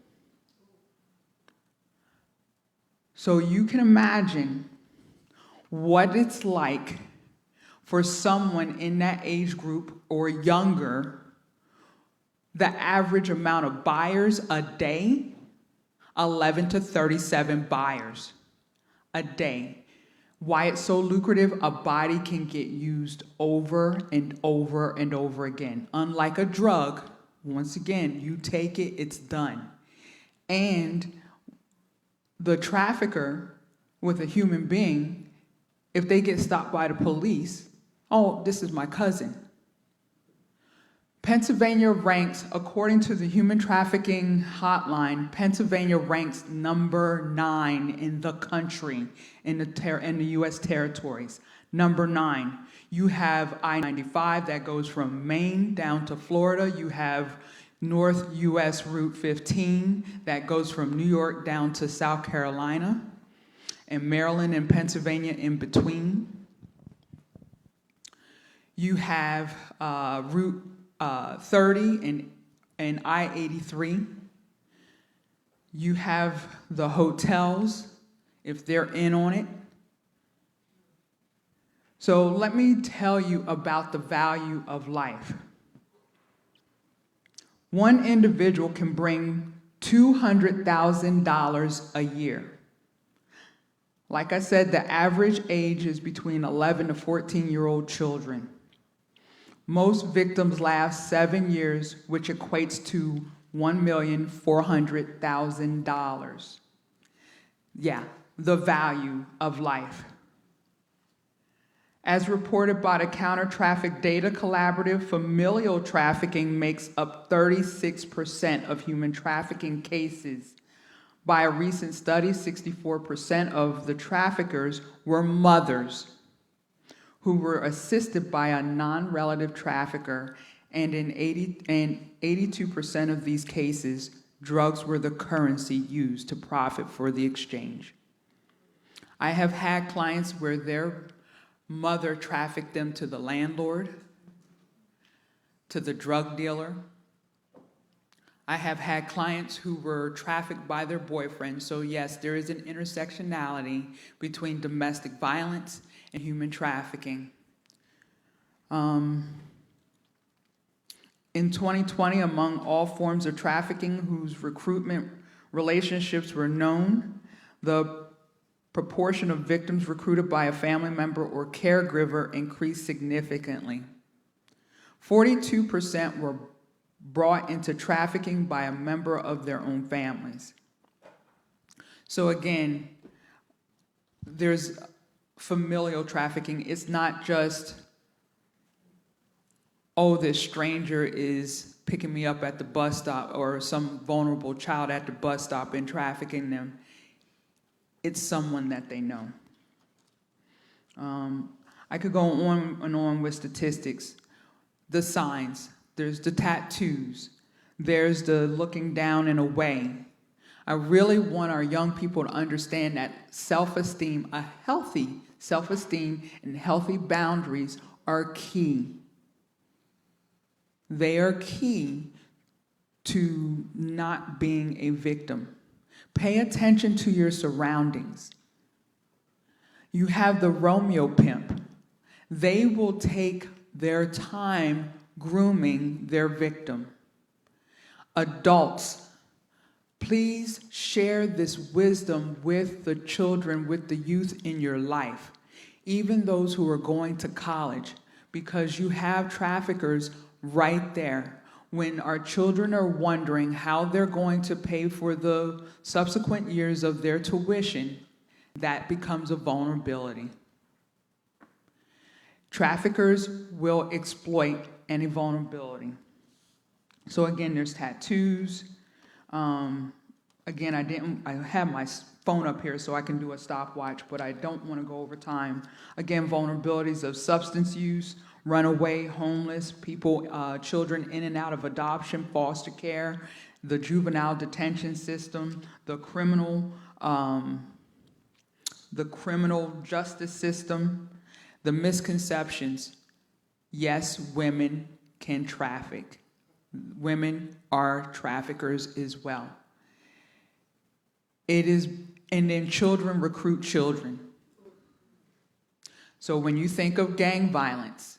So you can imagine what it's like for someone in that age group or younger. The average amount of buyers a day, 11 to 37 buyers a day. Why it's so lucrative, a body can get used over and over and over again. Unlike a drug, once again, you take it, it's done. And the trafficker with a human being, if they get stopped by the police, oh, this is my cousin. Pennsylvania ranks, according to the Human Trafficking Hotline, Pennsylvania ranks number 9 in the country, in the U.S. territories. Number 9. You have I-95 that goes from Maine down to Florida. You have North U.S. Route 15 that goes from New York down to South Carolina, and Maryland and Pennsylvania in between. You have Route 30 and I-83. You have the hotels, if they're in on it. So let me tell you about the value of life. One individual can bring $200,000 a year. Like I said, the average age is between 11 to 14-year-old children. Most victims last 7 years, which equates to $1,400,000. Yeah, the value of life. As reported by the Counter Traffic Data Collaborative, familial trafficking makes up 36% of human trafficking cases. By a recent study, 64% of the traffickers were mothers who were assisted by a non-relative trafficker, and in 82% of these cases, drugs were the currency used to profit for the exchange. I have had clients where their mother trafficked them to the landlord, to the drug dealer. I have had clients who were trafficked by their boyfriend. So yes, there is an intersectionality between domestic violence and human trafficking. In 2020, among all forms of trafficking whose recruitment relationships were known, the proportion of victims recruited by a family member or caregiver increased significantly. 42% were brought into trafficking by a member of their own families. So again, there's familial trafficking. It's not just, oh, this stranger is picking me up at the bus stop, or some vulnerable child at the bus stop and trafficking them. It's someone that they know. I could go on and on with statistics. The signs, there's the tattoos, there's the looking down and away. I really want our young people to understand that self-esteem, a healthy self-esteem and healthy boundaries are key. They are key to not being a victim. Pay attention to your surroundings. You have the Romeo pimp. They will take their time grooming their victim. Adults, please share this wisdom with the children, with the youth in your life, even those who are going to college, because you have traffickers right there. When our children are wondering how they're going to pay for the subsequent years of their tuition, that becomes a vulnerability. Traffickers will exploit any vulnerability. So again, there's tattoos. Again, I have my phone up here so I can do a stopwatch, but I don't want to go over time. Again, vulnerabilities of substance use, runaway, homeless, people, children in and out of adoption, foster care, the juvenile detention system, the criminal justice system, the misconceptions. Yes, women can traffic. Women are traffickers as well. And then children recruit children. So when you think of gang violence,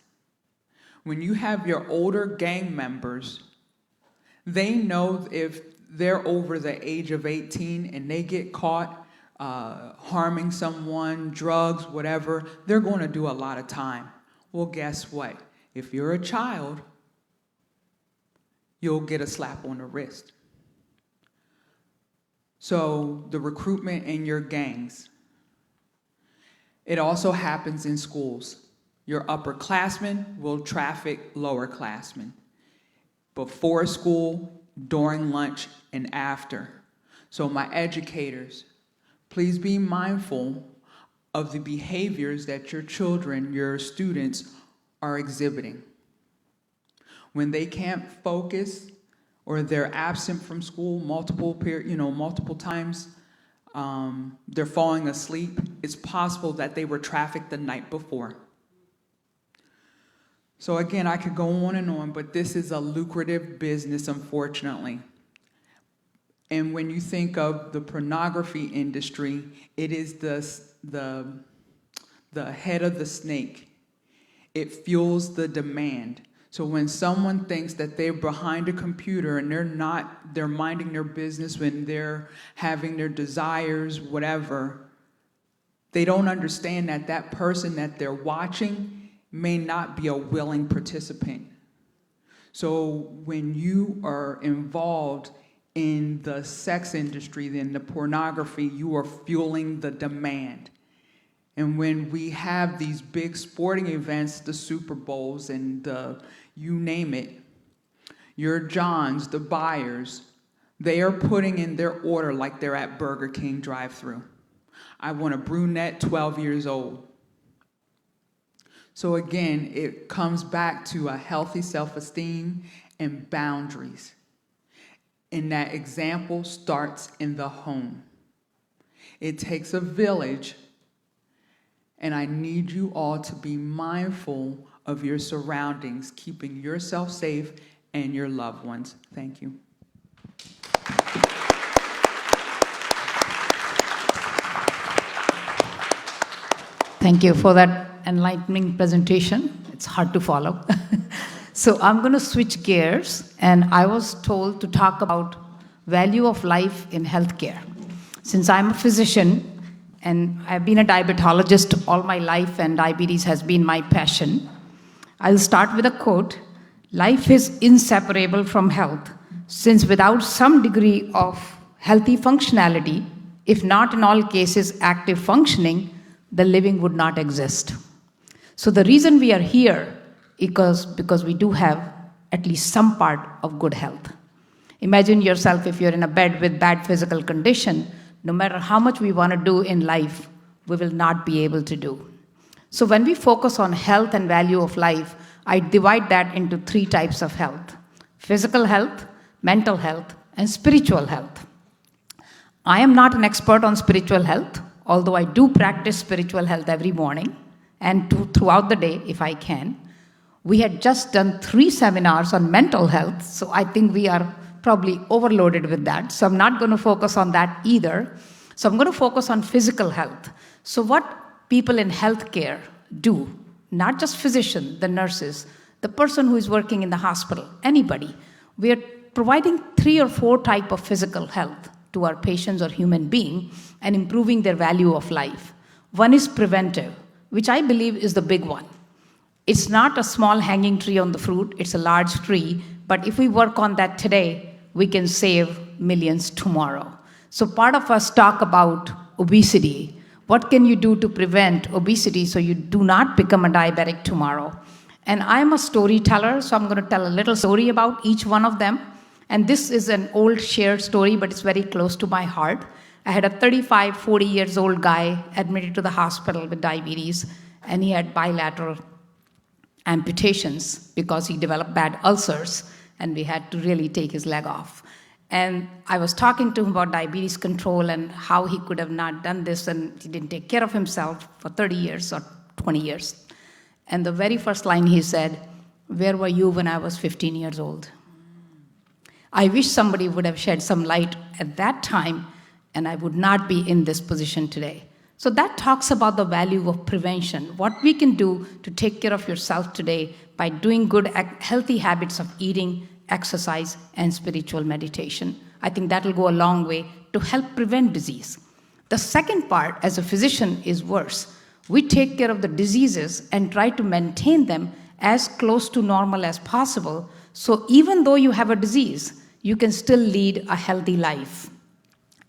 when you have your older gang members, they know if they're over the age of 18 and they get caught harming someone, drugs, whatever, they're going to do a lot of time. Well, guess what? If you're a child, you'll get a slap on the wrist. So the recruitment in your gangs. It also happens in schools. Your upperclassmen will traffic lowerclassmen. Before school, during lunch, and after. So my educators, please be mindful of the behaviors that your children, your students, are exhibiting. When they can't focus or they're absent from school multiple times, they're falling asleep, it's possible that they were trafficked the night before. So again, I could go on and on, but this is a lucrative business, unfortunately. And when you think of the pornography industry, it is the head of the snake. It fuels the demand. So when someone thinks that they're behind a computer and they're minding their business when they're having their desires, whatever, They don't understand that that person that they're watching may not be a willing participant. So when you are involved in the sex industry, then the pornography, you are fueling the demand. And when we have these big sporting events, the Super Bowls and the, you name it, your Johns, the buyers, they are putting in their order like they're at Burger King drive-thru. I want a brunette, 12 years old. So again, it comes back to a healthy self-esteem and boundaries. And that example starts in the home. It takes a village, and I need you all to be mindful of your surroundings, keeping yourself safe and your loved ones. Thank you. Thank you for that enlightening presentation. It's hard to follow. So I'm going to switch gears, and I was told to talk about value of life in healthcare. Since I'm a physician, and I've been a diabetologist all my life, and diabetes has been my passion, I'll start with a quote. Life is inseparable from health, since without some degree of healthy functionality, if not in all cases active functioning, the living would not exist. So the reason we are here is because we do have at least some part of good health. Imagine yourself if you're in a bed with bad physical condition, no matter how much we want to do in life, we will not be able to do. So when we focus on health and value of life, I divide that into 3 types of health: physical health, mental health, and spiritual health. I am not an expert on spiritual health, although I do practice spiritual health every morning and throughout the day if I can. We had just done 3 seminars on mental health, so I think we are probably overloaded with that. So I'm not going to focus on that either. So I'm going to focus on physical health. So what people in healthcare do, not just physicians, the nurses, the person who is working in the hospital, anybody, we are providing 3 or 4 types of physical health to our patients or human being and improving their value of life. One is preventive, which I believe is the big one. It's not a small hanging tree on the fruit, it's a large tree, but if we work on that today, we can save millions tomorrow. So part of us talk about obesity. What can you do to prevent obesity so you do not become a diabetic tomorrow? And I'm a storyteller, so I'm going to tell a little story about each one of them. And this is an old shared story, but it's very close to my heart. I had a 35, 40 years old guy admitted to the hospital with diabetes, and he had bilateral amputations because he developed bad ulcers, and we had to really take his leg off. And I was talking to him about diabetes control and how he could have not done this, and he didn't take care of himself for 30 years or 20 years. And the very first line he said, "Where were you when I was 15 years old?" I wish somebody would have shed some light at that time, and I would not be in this position today. So that talks about the value of prevention, what we can do to take care of yourself today by doing good, healthy habits of eating, exercise, and spiritual meditation. I think that will go a long way to help prevent disease. The second part, as a physician, is worse. We take care of the diseases and try to maintain them as close to normal as possible, so even though you have a disease, you can still lead a healthy life.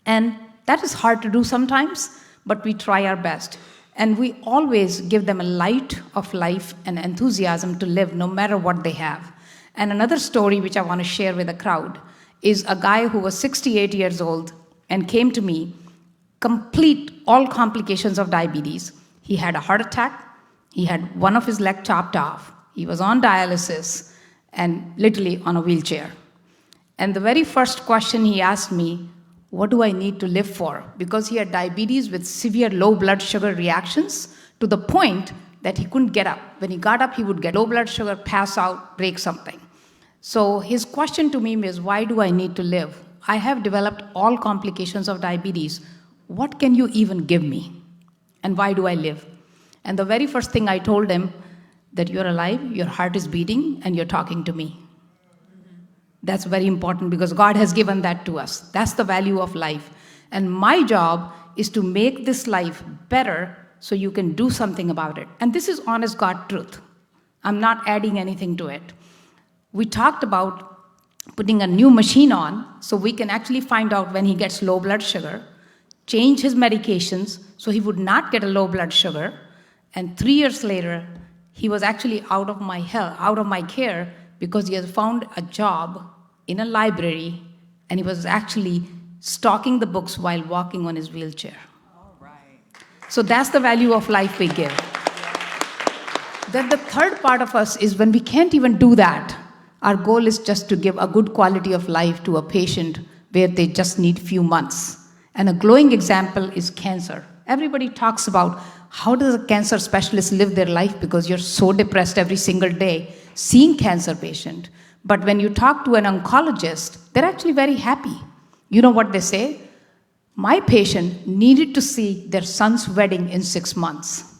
And that is hard to do sometimes, but we try our best. And we always give them a light of life and enthusiasm to live no matter what they have. And another story which I want to share with the crowd is a guy who was 68 years old and came to me, complete all complications of diabetes. He had a heart attack. He had one of his legs chopped off. He was on dialysis and literally on a wheelchair. And the very first question he asked me, what do I need to live for? Because he had diabetes with severe low blood sugar reactions to the point that he couldn't get up. When he got up, he would get low blood sugar, pass out, break something. So his question to me is, why do I need to live? I have developed all complications of diabetes. What can you even give me? And why do I live? And the very first thing I told him, that you're alive, your heart is beating, and you're talking to me. That's very important because God has given that to us. That's the value of life. And my job is to make this life better so you can do something about it. And this is honest God truth. I'm not adding anything to it. We talked about putting a new machine on so we can actually find out when he gets low blood sugar, change his medications so he would not get a low blood sugar, and 3 years later, he was actually out of my care because he has found a job in a library and he was actually stocking the books while walking on his wheelchair. So that's the value of life we give. Then the third part of us is when we can't even do that, our goal is just to give a good quality of life to a patient where they just need few months. And a glowing example is cancer. Everybody talks about how does a cancer specialist live their life because you're so depressed every single day seeing cancer patient. But when you talk to an oncologist, they're actually very happy. You know what they say? My patient needed to see their son's wedding in 6 months.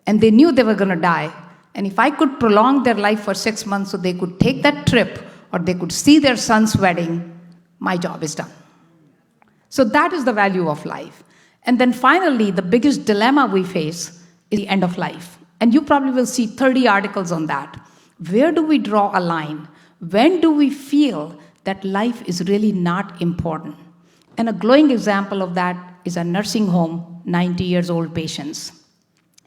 And they knew they were going to die. And if I could prolong their life for 6 months so they could take that trip or they could see their son's wedding, my job is done. So that is the value of life. And then finally, the biggest dilemma we face is the end of life. And you probably will see 30 articles on that. Where do we draw a line? When do we feel that life is really not important? And a glowing example of that is a nursing home, 90 years old patients.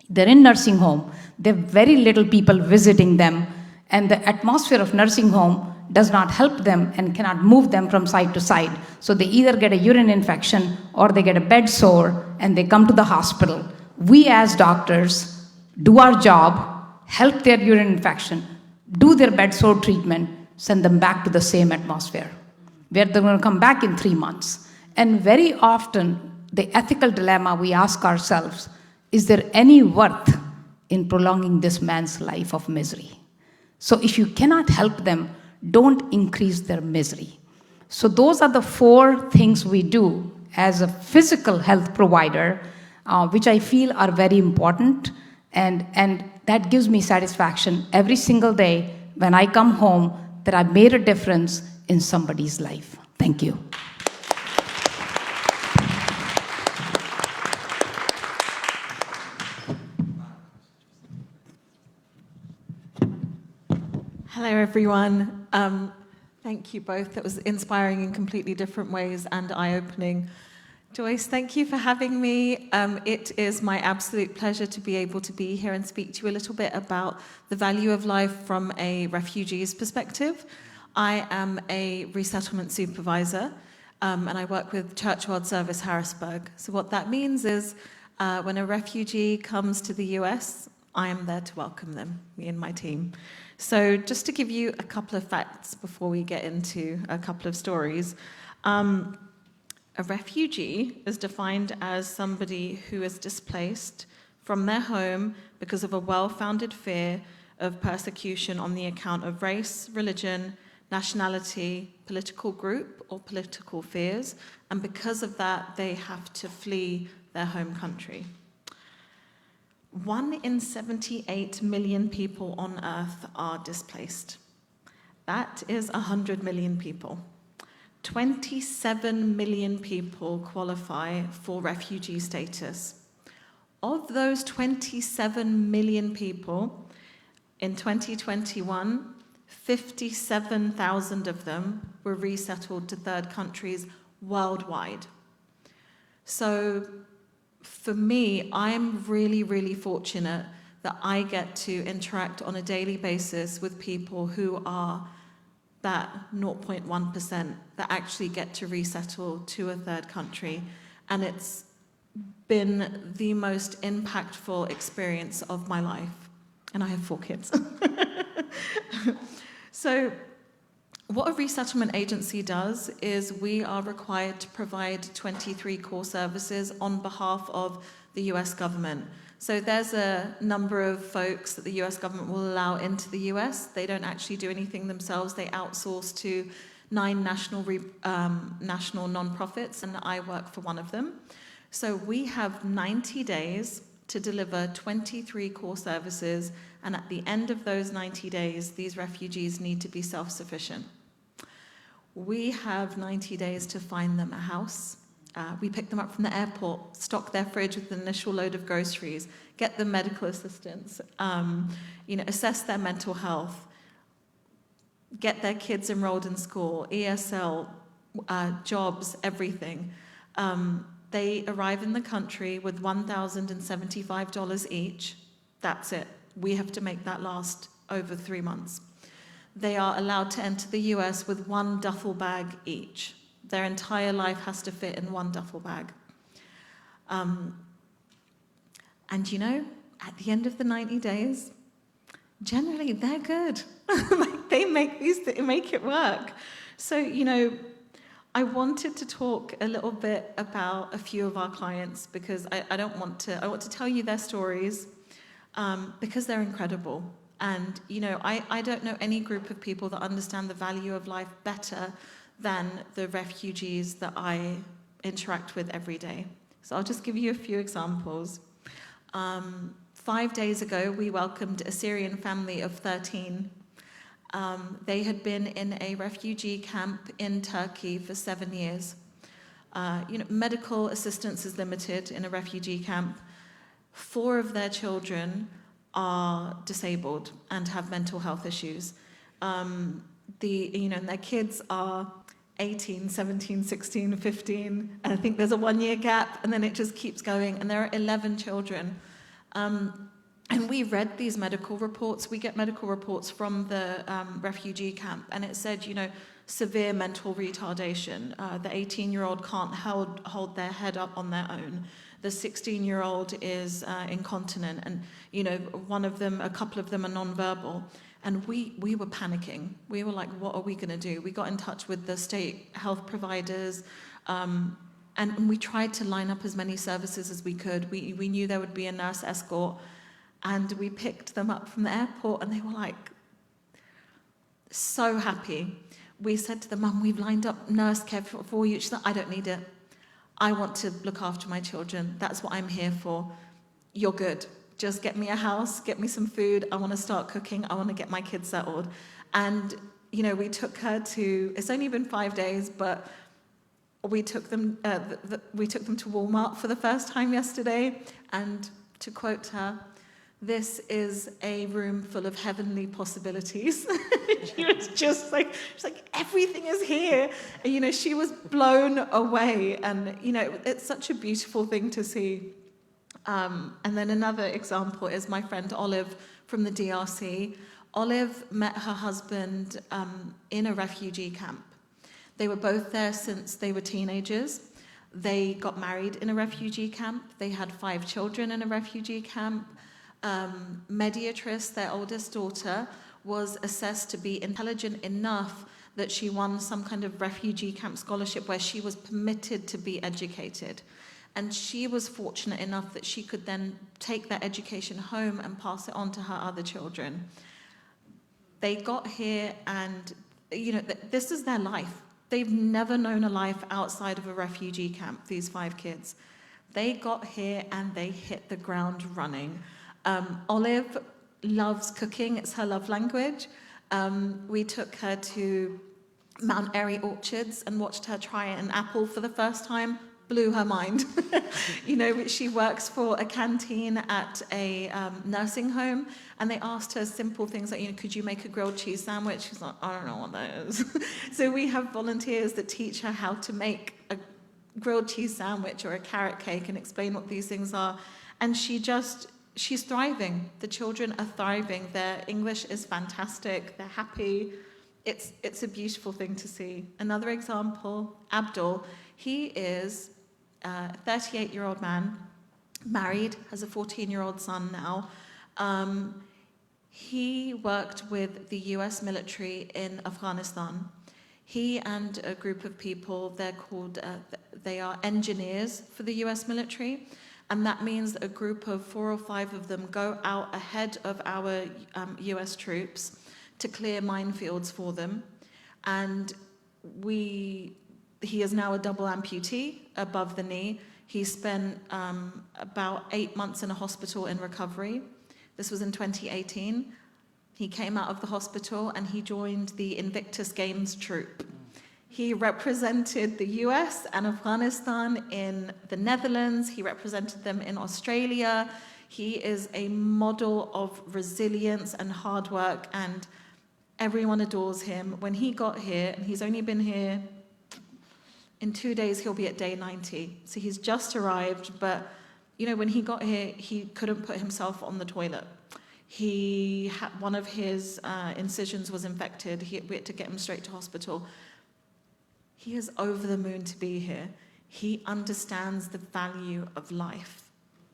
They're in nursing home. There are very little people visiting them. And the atmosphere of nursing home does not help them and cannot move them from side to side. So they either get a urine infection or they get a bed sore and they come to the hospital. We as doctors do our job, help their urine infection, do their bed sore treatment, send them back to the same atmosphere where they're going to come back in 3 months. And very often, the ethical dilemma we ask ourselves, is there any worth in prolonging this man's life of misery? So if you cannot help them, don't increase their misery. So those are the 4 things we do as a physical health provider, which I feel are very important. And that gives me satisfaction every single day when I come home that I've made a difference in somebody's life. Thank you. Hello, everyone. Thank you both. That was inspiring in completely different ways and eye-opening. Joyce, thank you for having me. It is my absolute pleasure to be able to be here and speak to you a little bit about the value of life from a refugee's perspective. I am a resettlement supervisor, and I work with Church World Service Harrisburg. So what that means is when a refugee comes to the US, I am there to welcome them, me and my team. So just to give you a couple of facts before we get into a couple of stories. A refugee is defined as somebody who is displaced from their home because of a well-founded fear of persecution on the account of race, religion, nationality, political group, or political fears, and because of that, they have to flee their home country. 1 in 78 million people on Earth are displaced. That is 100 million people. 27 million people qualify for refugee status. Of those 27 million people, in 2021, 57,000 of them were resettled to third countries worldwide. So for me, I'm really, really fortunate that I get to interact on a daily basis with people who are that 0.1% that actually get to resettle to a third country. And it's been the most impactful experience of my life. And I have 4 kids. So what a resettlement agency does is we are required to provide 23 core services on behalf of the US government. So there's a number of folks that the US government will allow into the US. They don't actually do anything themselves. They outsource to 9 national nonprofits, and I work for one of them. So we have 90 days to deliver 23 core services, and at the end of those 90 days, these refugees need to be self-sufficient. We have 90 days to find them a house, We pick them up from the airport, stock their fridge with an initial load of groceries, get them medical assistance, assess their mental health, get their kids enrolled in school, ESL, jobs, everything. They arrive in the country with $1,075 each. That's it. We have to make that last over 3 months. They are allowed to enter the US with one duffel bag each. Their entire life has to fit in one duffel bag. And at the end of the 90 days, generally they're good. They make it work. So, I wanted to talk a little bit about a few of our clients because I want to tell you their stories because they're incredible. And, I don't know any group of people that understand the value of life better than the refugees that I interact with every day. So I'll just give you a few examples. 5 days ago, we welcomed a Syrian family of 13. They had been in a refugee camp in Turkey for 7 years. Medical assistance is limited in a refugee camp. 4 of their children are disabled and have mental health issues. And their kids are 18, 17, 16, 15, and I think there's a 1-year gap, and then it just keeps going, and there are 11 children. And we read these medical reports. We get medical reports from the refugee camp, and it said, severe mental retardation. The 18-year-old can't hold their head up on their own. The 16-year-old is incontinent, and a couple of them are nonverbal. And we were panicking. We were like, what are we going to do? We got in touch with the state health providers, and we tried to line up as many services as we could. We knew there would be a nurse escort, and we picked them up from the airport, and they were like, so happy. We said to the mum, we've lined up nurse care for you. She said, I don't need it. I want to look after my children. That's what I'm here for. You're good. Just get me a house, get me some food. I want to start cooking. I want to get my kids settled. And, we took her to, it's only been 5 days, but we took them to Walmart for the first time yesterday. And to quote her, this is a room full of heavenly possibilities. She was just like, she's like, everything is here. And, she was blown away. And, it's such a beautiful thing to see. And then another example is my friend Olive from the DRC. Olive met her husband in a refugee camp. They were both there since they were teenagers. They got married in a refugee camp. They had 5 children in a refugee camp. Mediatrice, their oldest daughter, was assessed to be intelligent enough that she won some kind of refugee camp scholarship where she was permitted to be educated. And she was fortunate enough that she could then take that education home and pass it on to her other children. They got here and, this is their life. They've never known a life outside of a refugee camp, these 5 kids. They got here and they hit the ground running. Olive loves cooking. It's her love language. We took her to Mount Airy Orchards and watched her try an apple for the first time. Blew her mind. She works for a canteen at a nursing home, and they asked her simple things like, could you make a grilled cheese sandwich? She's like, I don't know what that is. So we have volunteers that teach her how to make a grilled cheese sandwich or a carrot cake and explain what these things are. And she's thriving. The children are thriving. Their English is fantastic. They're happy. It's a beautiful thing to see. Another example, Abdul. He is a 38-year-old man, married, has a 14-year-old son now. He worked with the US military in Afghanistan. He and a group of people, they are engineers for the US military. And that means that a group of 4 or 5 of them go out ahead of our US troops to clear minefields for them. And he is now a double amputee above the knee. He spent about 8 months in a hospital in recovery. This was in 2018. He came out of the hospital and he joined the Invictus Games troop. He represented the US and Afghanistan in the Netherlands. He represented them in Australia. He is a model of resilience and hard work, and everyone adores him. When he got here, and he's only been here, in 2 days he'll be at day 90. So he's just arrived, but you know, when he got here, he couldn't put himself on the toilet. He had, one of his incisions was infected. We had to get him straight to hospital. He is over the moon to be here. He understands the value of life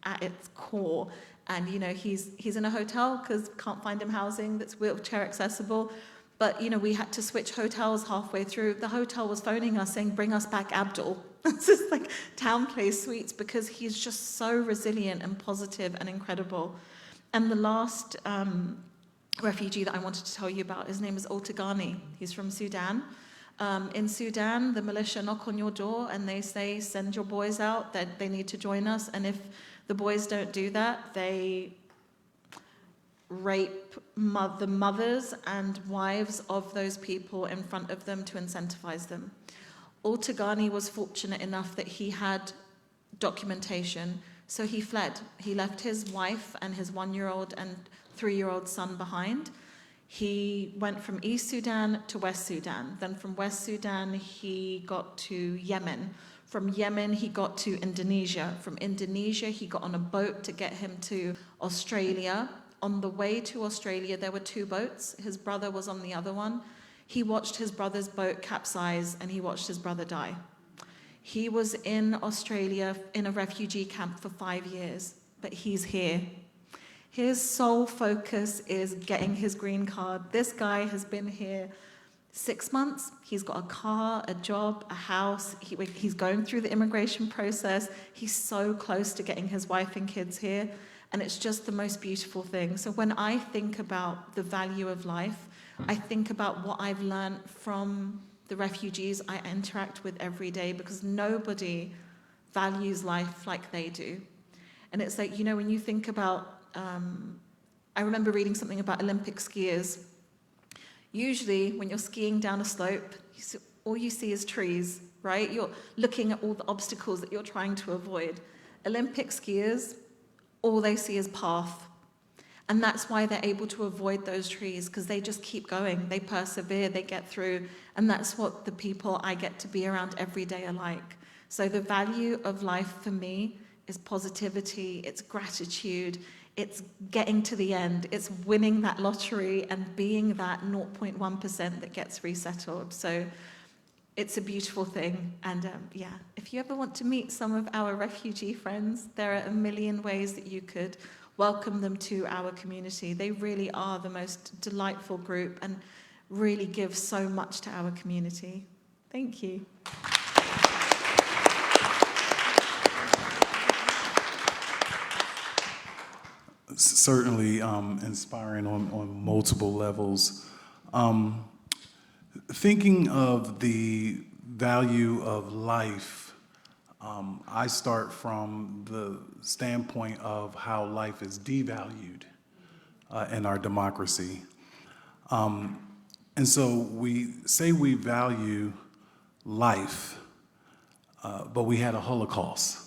at its core. And you know, he's in a hotel because can't find him housing that's wheelchair accessible. But you know, we had to switch hotels halfway through. The hotel was phoning us saying, "Bring us back Abdul." This is like Town Place Suites, because he's just so resilient and positive and incredible. And the last refugee that I wanted to tell you about, his name is Oltagani. He's from Sudan. In Sudan, the militia knock on your door and they say, "Send your boys out, that they need to join us." And if the boys don't do that, they rape the mothers and wives of those people in front of them to incentivize them. Oltagani was fortunate enough that he had documentation, so he fled. He left his wife and his 1-year-old and 3-year-old son behind. He went from East Sudan to West Sudan. Then from West Sudan, he got to Yemen. From Yemen, he got to Indonesia. From Indonesia, he got on a boat to get him to Australia. On the way to Australia, there were 2 boats. His brother was on the other one. He watched his brother's boat capsize, and he watched his brother die. He was in Australia in a refugee camp for 5 years, but he's here. His sole focus is getting his green card. This guy has been here 6 months. He's got a car, a job, a house. He's going through the immigration process. He's so close to getting his wife and kids here. And it's just the most beautiful thing. So when I think about the value of life, I think about what I've learned from the refugees I interact with every day, because nobody values life like they do. And it's like, you know, when you think about, I remember reading something about Olympic skiers. Usually when you're skiing down a slope, all you see is trees, right? You're looking at all the obstacles that you're trying to avoid. Olympic skiers, all they see is path. And that's why they're able to avoid those trees, because they just keep going. They persevere, they get through. And that's what the people I get to be around every day are like. So the value of life for me is positivity, it's gratitude, it's getting to the end, it's winning that lottery and being that 0.1% that gets resettled. So it's a beautiful thing. And yeah, if you ever want to meet some of our refugee friends, there are a million ways that you could welcome them to our community. They really are the most delightful group and really give so much to our community. Thank you. Certainly inspiring on multiple levels. Thinking of the value of life, I start from the standpoint of how life is devalued in our democracy. And so we say we value life, but we had a Holocaust.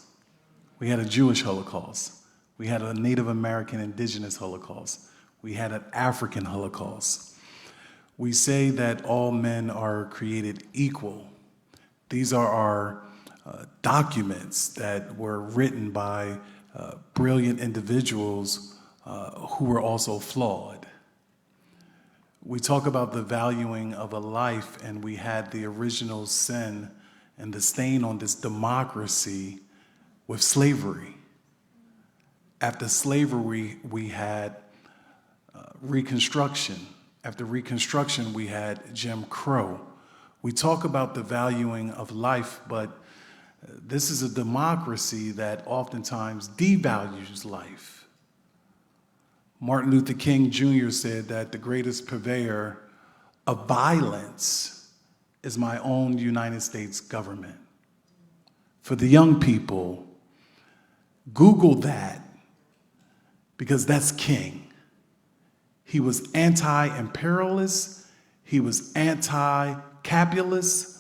We had a Jewish Holocaust. We had a Native American Indigenous Holocaust. We had an African Holocaust. We say that all men are created equal. These are our documents that were written by brilliant individuals who were also flawed. We talk about the valuing of a life, and we had the original sin and the stain on this democracy with slavery. After slavery, we had Reconstruction. After Reconstruction, we had Jim Crow. We talk about the valuing of life, but this is a democracy that oftentimes devalues life. Martin Luther King Jr. said that the greatest purveyor of violence is my own United States government. For the young people, Google that, because that's King. He was anti-imperialist, he was anti-capitalist,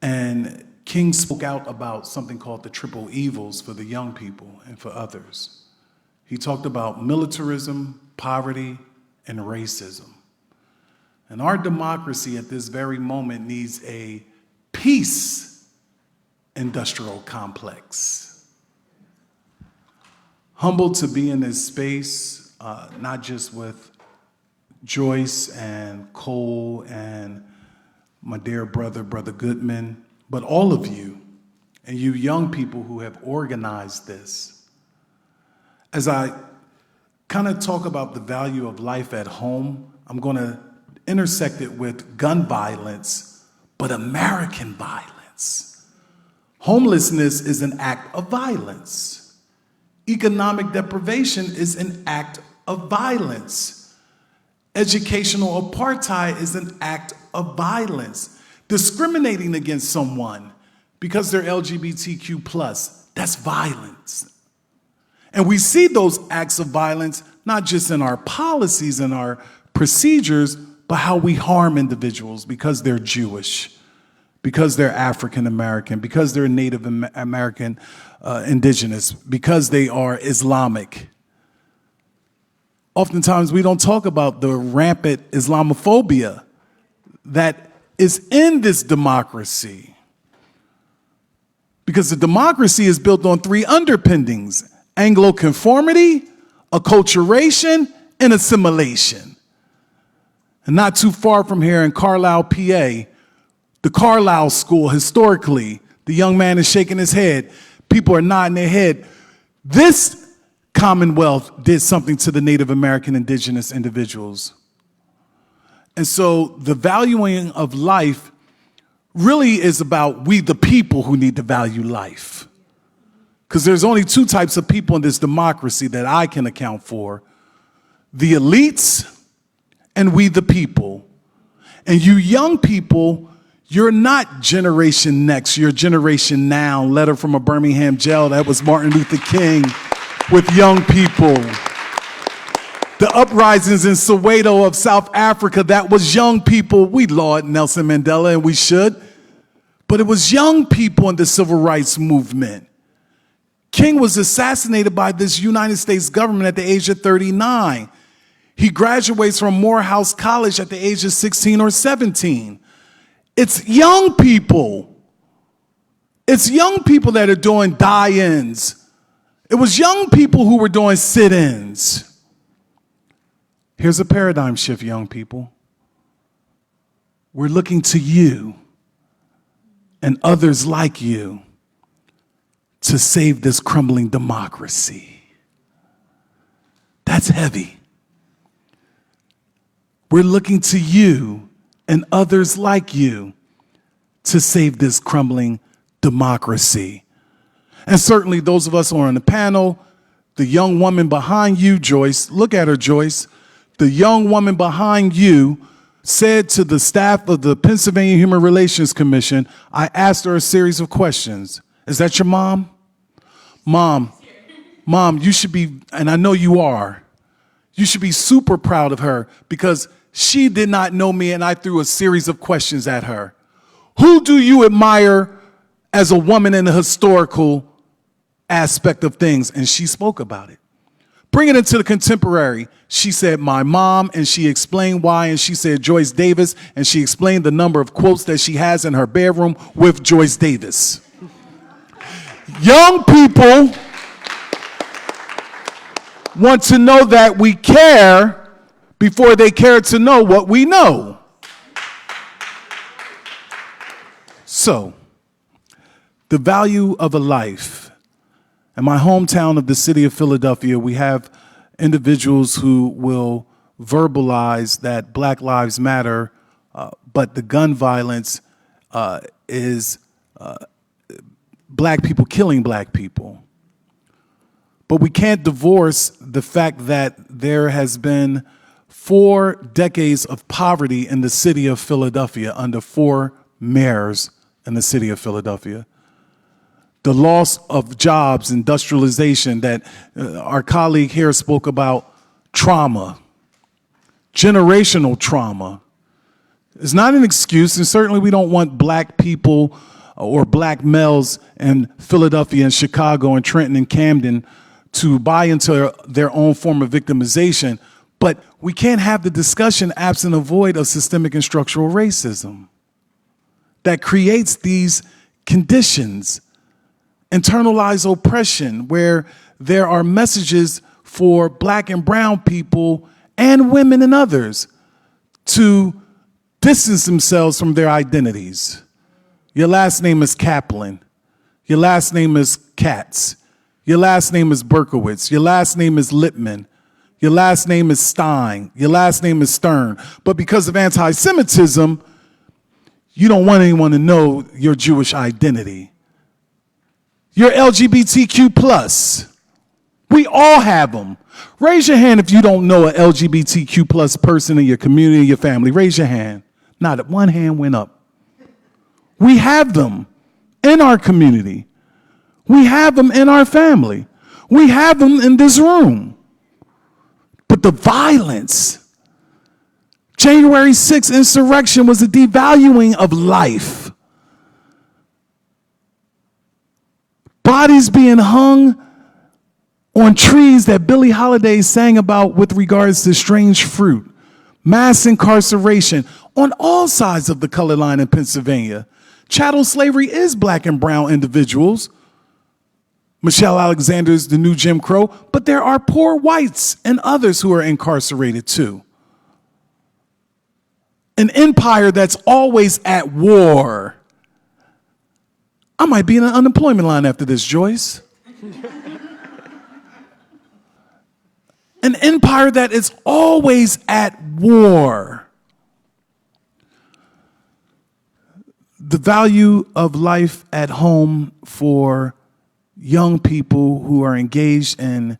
And King spoke out about something called the triple evils for the young people and for others. He talked about militarism, poverty, and racism. And our democracy at this very moment needs a peace industrial complex. Humbled to be in this space, not just with Joyce and Cole and my dear brother, Brother Goodman, but all of you and you young people who have organized this. As I kind of talk about the value of life at home, I'm going to intersect it with gun violence, but American violence. Homelessness is an act of violence. Economic deprivation is an act of violence. Educational apartheid is an act of violence. Discriminating against someone because they're LGBTQ+, that's violence. And we see those acts of violence not just in our policies and our procedures, but how we harm individuals because they're Jewish, because they're African American, because they're Native American indigenous, because they are Islamic. Oftentimes we don't talk about the rampant Islamophobia that is in this democracy. Because the democracy is built on three underpinnings: Anglo-conformity, acculturation, and assimilation. And not too far from here in Carlisle, PA, the Carlisle School, historically, the young man is shaking his head. People are nodding their head. This Commonwealth did something to the Native American indigenous individuals. And so the valuing of life really is about we the people who need to value life. Because there's only two types of people in this democracy that I can account for: the elites and we the people. And you young people, you're not Generation Next, you're Generation Now. Letter from a Birmingham jail, that was Martin Luther King with young people. The uprisings in Soweto of South Africa, that was young people. We laud Nelson Mandela, and we should. But it was young people in the civil rights movement. King was assassinated by this United States government at the age of 39. He graduates from Morehouse College at the age of 16 or 17. It's young people. It's young people that are doing die-ins. It was young people who were doing sit-ins. Here's a paradigm shift, young people. We're looking to you and others like you to save this crumbling democracy. That's heavy. We're looking to you and others like you to save this crumbling democracy. And certainly those of us who are on the panel, the young woman behind you, Joyce, look at her, Joyce. The young woman behind you said to the staff of the Pennsylvania Human Relations Commission, I asked her a series of questions. Is that your mom? Mom, you should be, and I know you are, you should be super proud of her because she did not know me and I threw a series of questions at her. Who do you admire as a woman in the historical aspect of things? And she spoke about it. Bring it into the contemporary. She said, my mom, and she explained why, and she said Joyce Davis, and she explained the number of quotes that she has in her bedroom with Joyce Davis. Young people want to know that we care before they care to know what we know. So, the value of a life. In my hometown of the city of Philadelphia, we have individuals who will verbalize that Black Lives Matter, but the gun violence is black people killing black people. But we can't divorce the fact that there has been 4 decades of poverty in the city of Philadelphia under 4 mayors in the city of Philadelphia. The loss of jobs, industrialization, that our colleague here spoke about, trauma, generational trauma. It's not an excuse, and certainly we don't want black people or black males in Philadelphia and Chicago and Trenton and Camden to buy into their own form of victimization, but we can't have the discussion absent a void of systemic and structural racism that creates these conditions, internalized oppression, where there are messages for black and brown people and women and others to distance themselves from their identities. Your last name is Kaplan. Your last name is Katz. Your last name is Berkowitz. Your last name is Lippman. Your last name is Stein. Your last name is Stern. But because of anti-Semitism, you don't want anyone to know your Jewish identity. You're LGBTQ+. We all have them. Raise your hand if you don't know an LGBTQ+ person in your community, your family. Raise your hand. Not one hand went up. We have them in our community. We have them in our family. We have them in this room. But the violence, January 6th insurrection was a devaluing of life. Bodies being hung on trees that Billie Holiday sang about with regards to strange fruit. Mass incarceration on all sides of the color line in Pennsylvania. Chattel slavery is black and brown individuals. Michelle Alexander's The New Jim Crow, but there are poor whites and others who are incarcerated too. An empire that's always at war. I might be in an unemployment line after this, Joyce. An empire that is always at war. The value of life at home for young people who are engaged in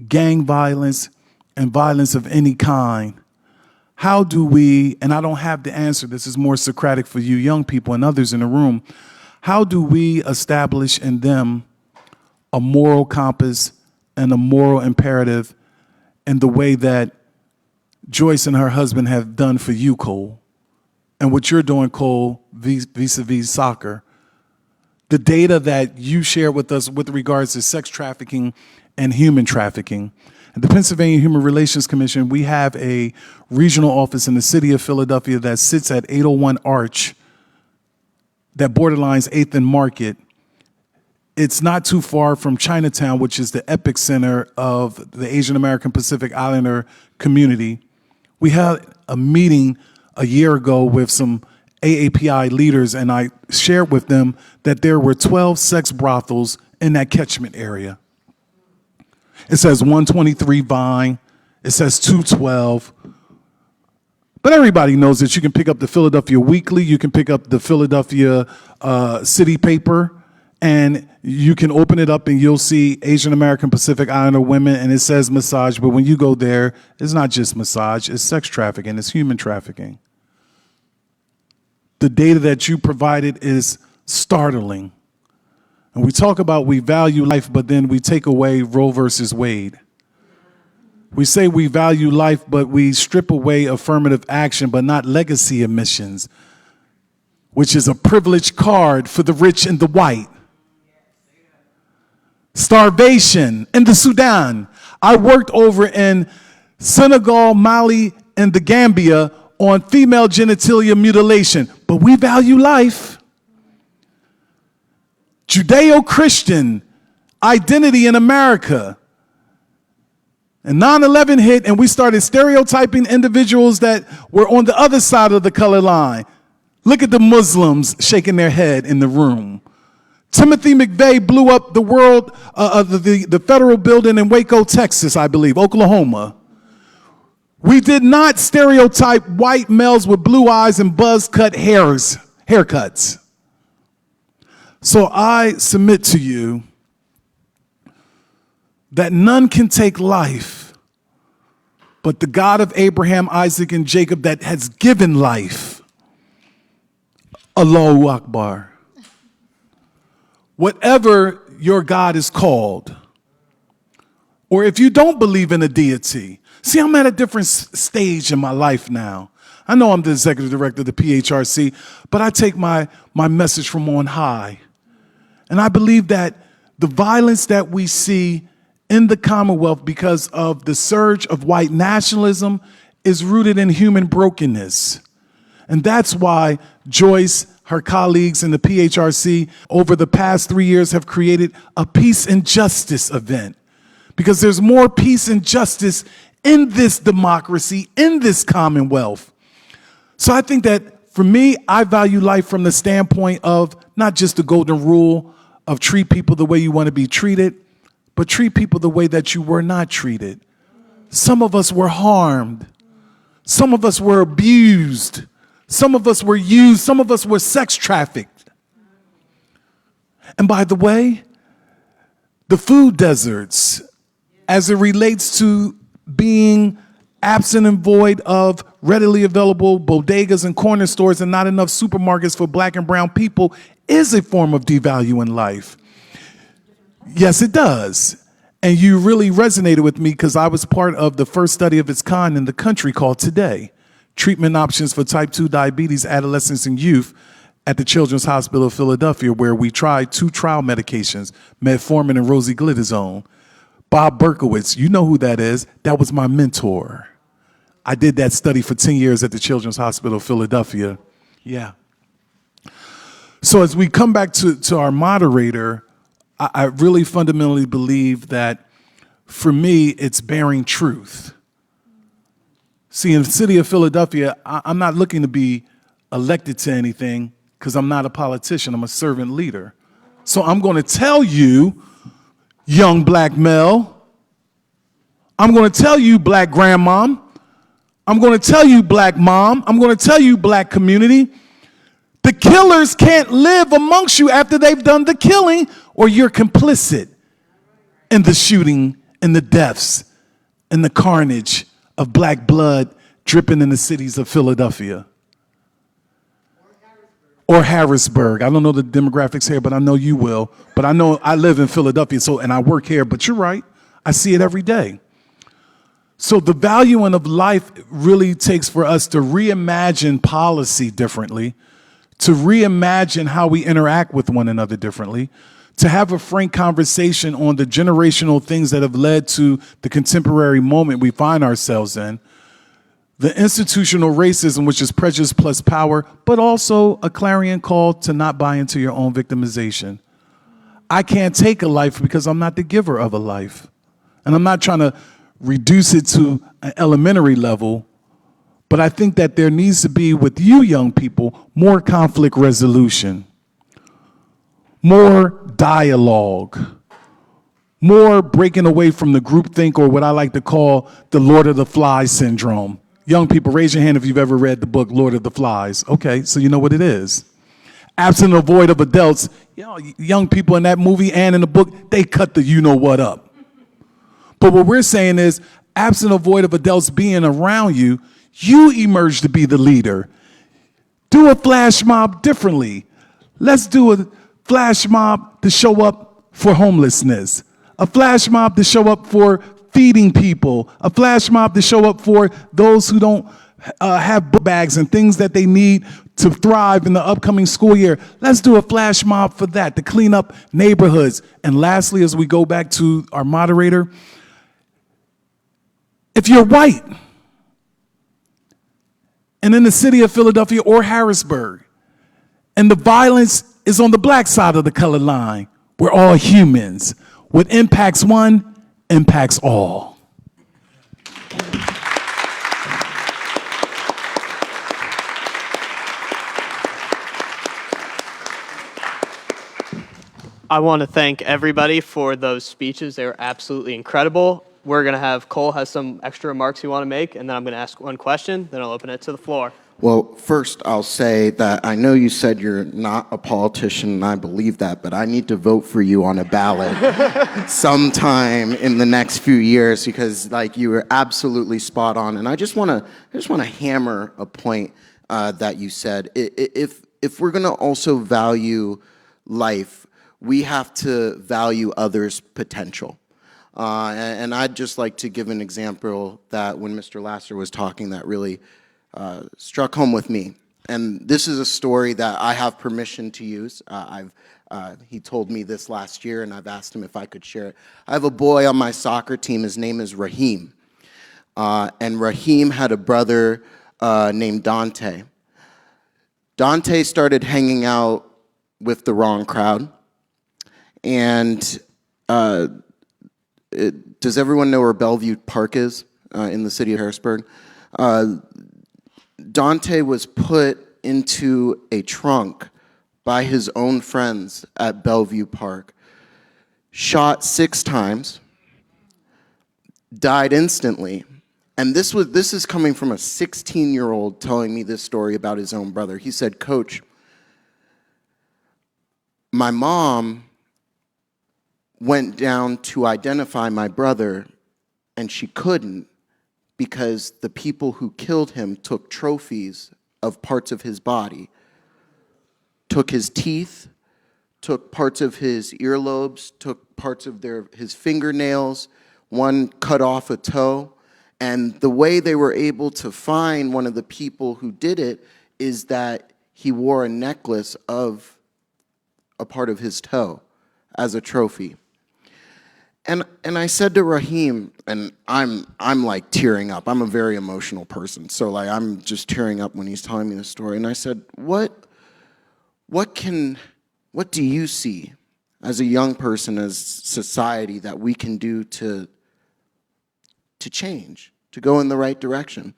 gang violence and violence of any kind. How do we, and I don't have the answer, this is more Socratic for you young people and others in the room, how do we establish in them a moral compass and a moral imperative in the way that Joyce and her husband have done for you, Cole, and what you're doing, Cole, vis-a-vis soccer? The data that you share with us with regards to sex trafficking and human trafficking. At the Pennsylvania Human Relations Commission, we have a regional office in the city of Philadelphia that sits at 801 Arch, that borderlines 8th and Market. It's not too far from Chinatown, which is the epicenter of the Asian American Pacific Islander community. We had a meeting a year ago with some AAPI leaders, and I shared with them that there were 12 sex brothels in that catchment area. It says 123 Vine, it says 212. But everybody knows that you can pick up the Philadelphia Weekly, you can pick up the Philadelphia City Paper, and you can open it up and you'll see Asian American Pacific Islander women, and it says massage, but when you go there, it's not just massage, it's sex trafficking, it's human trafficking. The data that you provided is startling. And we talk about we value life, but then we take away Roe versus Wade. We say we value life, but we strip away affirmative action, but not legacy emissions, which is a privileged card for the rich and the white. Starvation in the Sudan. I worked over in Senegal, Mali, and the Gambia on female genitalia mutilation, but we value life. Judeo-Christian identity in America. And 9/11 hit, and we started stereotyping individuals that were on the other side of the color line. Look at the Muslims shaking their head in the room. Timothy McVeigh blew up the the federal building in Waco, Texas, I believe, Oklahoma. We did not stereotype white males with blue eyes and buzz-cut haircuts. So I submit to you that none can take life but the God of Abraham, Isaac, and Jacob that has given life. Allahu Akbar. Whatever your God is called, or if you don't believe in a deity. See, I'm at a different stage in my life now. I know I'm the executive director of the PHRC, but I take my message from on high. And I believe that the violence that we see in the Commonwealth because of the surge of white nationalism is rooted in human brokenness. And that's why Joyce, her colleagues in the PHRC over the past 3 years have created a peace and justice event. Because there's more peace and justice in this democracy, in this Commonwealth. So I think that for me, I value life from the standpoint of not just the golden rule of treat people the way you want to be treated, but treat people the way that you were not treated. Some of us were harmed. Some of us were abused. Some of us were used. Some of us were sex trafficked. And by the way, the food deserts, as it relates to being absent and void of readily available bodegas and corner stores and not enough supermarkets for black and brown people, is a form of devaluing life. Yes, it does. And you really resonated with me because I was part of the first study of its kind in the country called Today, Treatment Options for Type 2 Diabetes, Adolescents and Youth at the Children's Hospital of Philadelphia, where we tried 2 trial medications, metformin and rosiglitazone. Bob Berkowitz, you know who that is. That was my mentor. I did that study for 10 years at the Children's Hospital of Philadelphia. Yeah. So as we come back to our moderator, I really fundamentally believe that for me, it's bearing truth. See, in the city of Philadelphia, I'm not looking to be elected to anything because I'm not a politician. I'm a servant leader. So I'm going to tell you, young black male, I'm going to tell you, black grandmom, I'm going to tell you, black mom, I'm going to tell you, black community, the killers can't live amongst you after they've done the killing, or you're complicit in the shooting and the deaths and the carnage of black blood dripping in the cities of Philadelphia. Or Harrisburg. I don't know the demographics here, but I know you will. But I know I live in Philadelphia, and I work here, but you're right. I see it every day. So the valuing of life really takes for us to reimagine policy differently, to reimagine how we interact with one another differently, to have a frank conversation on the generational things that have led to the contemporary moment we find ourselves in, the institutional racism, which is prejudice plus power, but also a clarion call to not buy into your own victimization. I can't take a life because I'm not the giver of a life. And I'm not trying to reduce it to an elementary level, but I think that there needs to be, with you young people, more conflict resolution, more dialogue, more breaking away from the groupthink, or what I like to call the Lord of the Flies syndrome. Young people, raise your hand if you've ever read the book Lord of the Flies. Okay, so you know what it is. Absent or void of adults, young people in that movie and in the book, they cut the you-know-what up. But what we're saying is, absent or void of adults being around you, you emerge to be the leader. Do a flash mob differently. Let's do a flash mob to show up for homelessness, a flash mob to show up for feeding people, a flash mob to show up for those who don't have book bags and things that they need to thrive in the upcoming school year. Let's do a flash mob for that, to clean up neighborhoods. And lastly, as we go back to our moderator, if you're white and in the city of Philadelphia or Harrisburg, and the violence is on the black side of the color line, we're all humans. What impacts one impacts all. I want to thank everybody for those speeches. They were absolutely incredible. We're going to have Cole has some extra remarks you want to make, and then I'm going to ask one question, then I'll open it to the floor. Well, first I'll say that I know you said you're not a politician, and I believe that, but I need to vote for you on a ballot sometime in the next few years, because you were absolutely spot on. And I just want to hammer a point that you said. If we're going to also value life, we have to value others' potential. And I'd just like to give an example that when Mr. Lassiter was talking that really struck home with me. And this is a story that I have permission to use. He told me this last year, and I've asked him if I could share it. I have a boy on my soccer team. His name is Raheem. And Raheem had a brother named Dante. Dante started hanging out with the wrong crowd. And does everyone know where Bellevue Park is in the city of Harrisburg? Dante was put into a trunk by his own friends at Bellevue Park, shot 6 times, died instantly. And this is coming from a 16-year-old telling me this story about his own brother. He said, "Coach, my mom went down to identify my brother, and she couldn't because the people who killed him took trophies of parts of his body, took his teeth, took parts of his earlobes, took parts of his fingernails, one cut off a toe. And the way they were able to find one of the people who did it is that he wore a necklace of a part of his toe as a trophy." And I said to Raheem, and I'm like tearing up. I'm a very emotional person, so like I'm just tearing up when he's telling me the story. And I said, what do you see as a young person, as society, that we can do to change, to go in the right direction?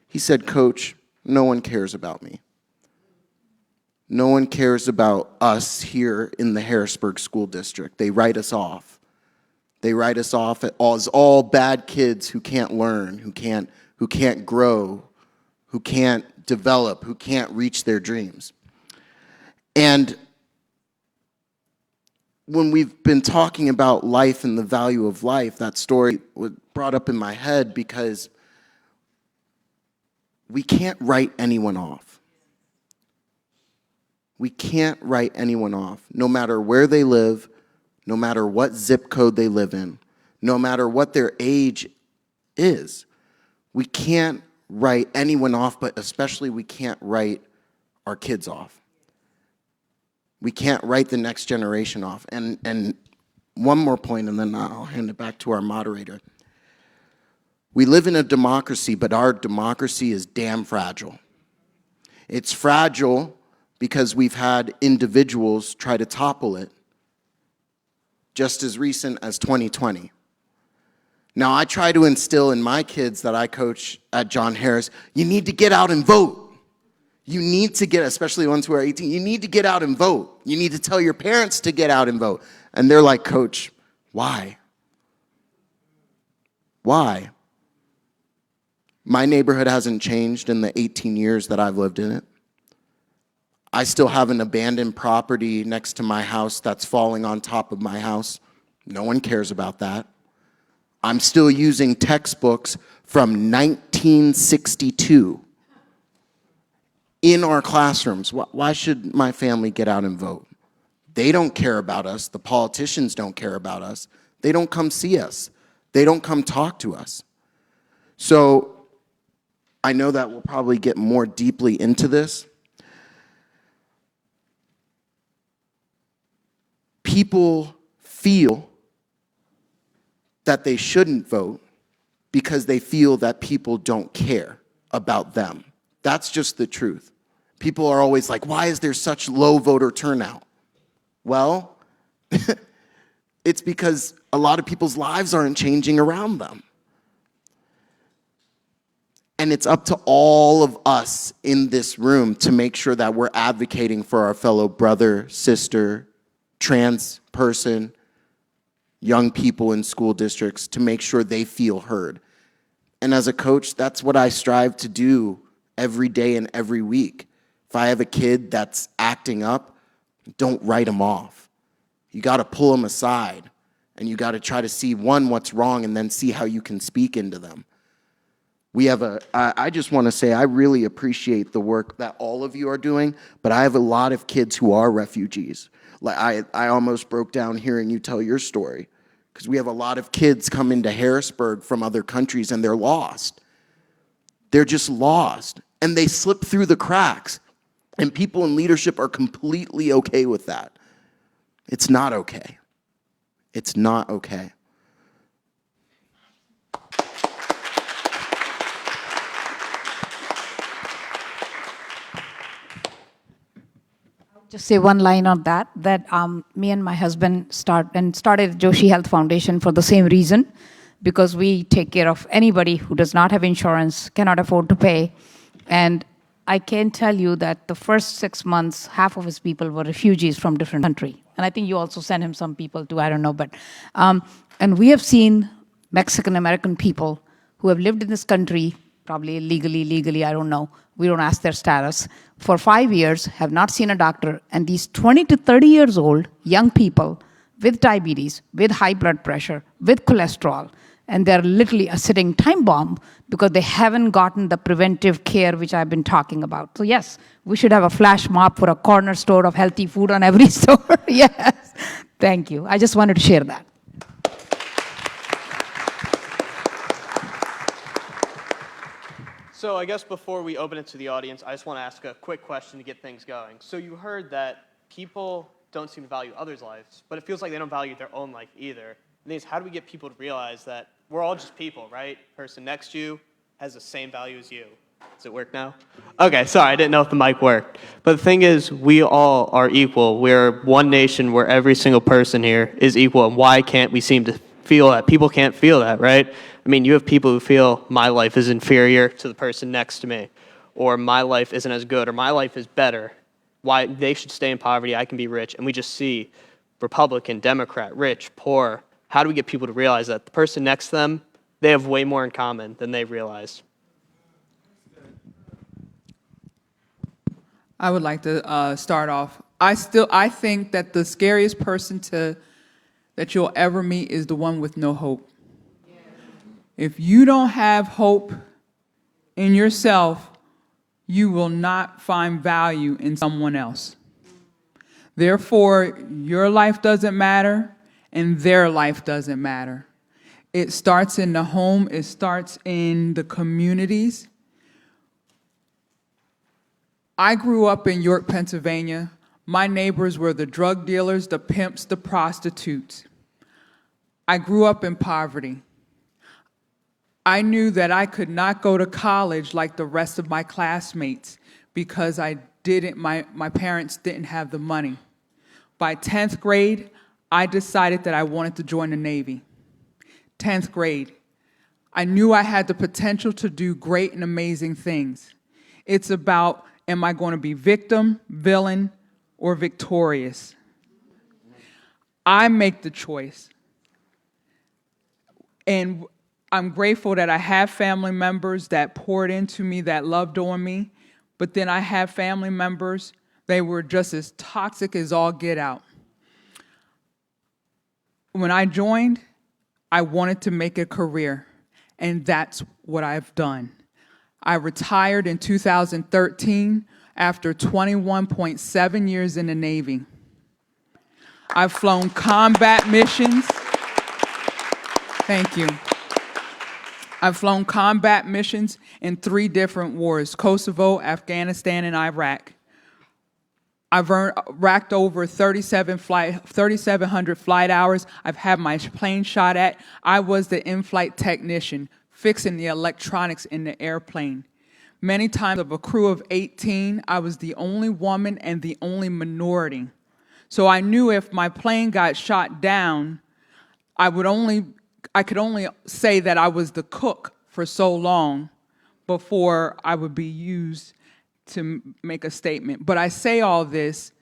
He said, "Coach, no one cares about me. No one cares about us here in the Harrisburg School District. They write us off. They write us off as all bad kids who can't learn, who can't grow, who can't develop, who can't reach their dreams." And when we've been talking about life and the value of life, that story was brought up in my head because we can't write anyone off. We can't write anyone off, no matter where they live, no matter what zip code they live in, no matter what their age is. We can't write anyone off, but especially we can't write our kids off. We can't write the next generation off. And one more point, and then I'll hand it back to our moderator. We live in a democracy, but our democracy is damn fragile. It's fragile because we've had individuals try to topple it just as recent as 2020. Now, I try to instill in my kids that I coach at John Harris, you need to get out and vote. You need to get, especially the ones who are 18, you need to get out and vote. You need to tell your parents to get out and vote. And they're like, "Coach, why? Why?" My neighborhood hasn't changed in the 18 years that I've lived in it. I still have an abandoned property next to my house that's falling on top of my house. No one cares about that. I'm still using textbooks from 1962 in our classrooms. Why should my family get out and vote? They don't care about us. The politicians don't care about us. They don't come see us. They don't come talk to us. So I know that we'll probably get more deeply into this. People feel that they shouldn't vote because they feel that people don't care about them. That's just the truth. People are always like, "Why is there such low voter turnout?" Well, it's because a lot of people's lives aren't changing around them. And it's up to all of us in this room to make sure that we're advocating for our fellow brother, sister, trans person, young people in school districts, to make sure they feel heard. And as a coach, that's what I strive to do every day and every week. If I have a kid that's acting up, don't write them off. You got to pull them aside, and you got to try to see, one, what's wrong, and then see how you can speak into them. I just want to say I really appreciate the work that all of you are doing, but I have a lot of kids who are refugees. Like I almost broke down hearing you tell your story, because we have a lot of kids come into Harrisburg from other countries and they're lost. They're just lost. and they slip through the cracks. And people in leadership are completely okay with that. It's not okay. It's not okay. Just say one line on that, me and my husband started Joshi Health Foundation for the same reason, because we take care of anybody who does not have insurance, cannot afford to pay. And I can tell you that the first 6 months, half of his people were refugees from different countries. And I think you also sent him some people too, I don't know. But and we have seen Mexican-American people who have lived in this country, probably illegally, legally, I don't know. We don't ask their status. For 5 years, have not seen a doctor. And these 20 to 30 years old young people with diabetes, with high blood pressure, with cholesterol, and they're literally a sitting time bomb because they haven't gotten the preventive care which I've been talking about. So yes, we should have a flash mob for a corner store of healthy food on every store. Yes, thank you. I just wanted to share that. So I guess before we open it to the audience, I just want to ask a quick question to get things going. So you heard that people don't seem to value others' lives, but it feels like they don't value their own life either. The thing is, how do we get people to realize that we're all just people, right? Person next to you has the same value as you. Does it work now? Okay, sorry, I didn't know if the mic worked. But the thing is, we all are equal. We're one nation where every single person here is equal. And why can't we seem to feel that? People can't feel that, right? I mean, you have people who feel my life is inferior to the person next to me, or my life isn't as good, or my life is better. Why they should stay in poverty, I can be rich. And we just see Republican, Democrat, rich, poor. How do we get people to realize that the person next to them, they have way more in common than they realize? I would like to start off. I think that the scariest person that you'll ever meet is the one with no hope. If you don't have hope in yourself, you will not find value in someone else. Therefore, your life doesn't matter and their life doesn't matter. It starts in the home, it starts in the communities. I grew up in York, Pennsylvania. My neighbors were the drug dealers, the pimps, the prostitutes. I grew up in poverty. I knew that I could not go to college like the rest of my classmates because my parents didn't have the money. By 10th grade, I decided that I wanted to join the Navy. 10th grade. I knew I had the potential to do great and amazing things. It's about, am I going to be victim, villain, or victorious? I make the choice. And I'm grateful that I have family members that poured into me, that loved on me. But then I have family members, they were just as toxic as all get out. When I joined, I wanted to make a career, and that's what I've done. I retired in 2013 after 21.7 years in the Navy. I've flown combat missions. Thank you. I've flown combat missions in 3 different wars: Kosovo, Afghanistan, and Iraq. I've racked over 3,700 flight hours. I've had my plane shot at. I was the in-flight technician, fixing the electronics in the airplane. Many times of a crew of 18, I was the only woman and the only minority. So I knew if my plane got shot down, I could only say that I was the cook for so long before I would be used to make a statement. But I say all this,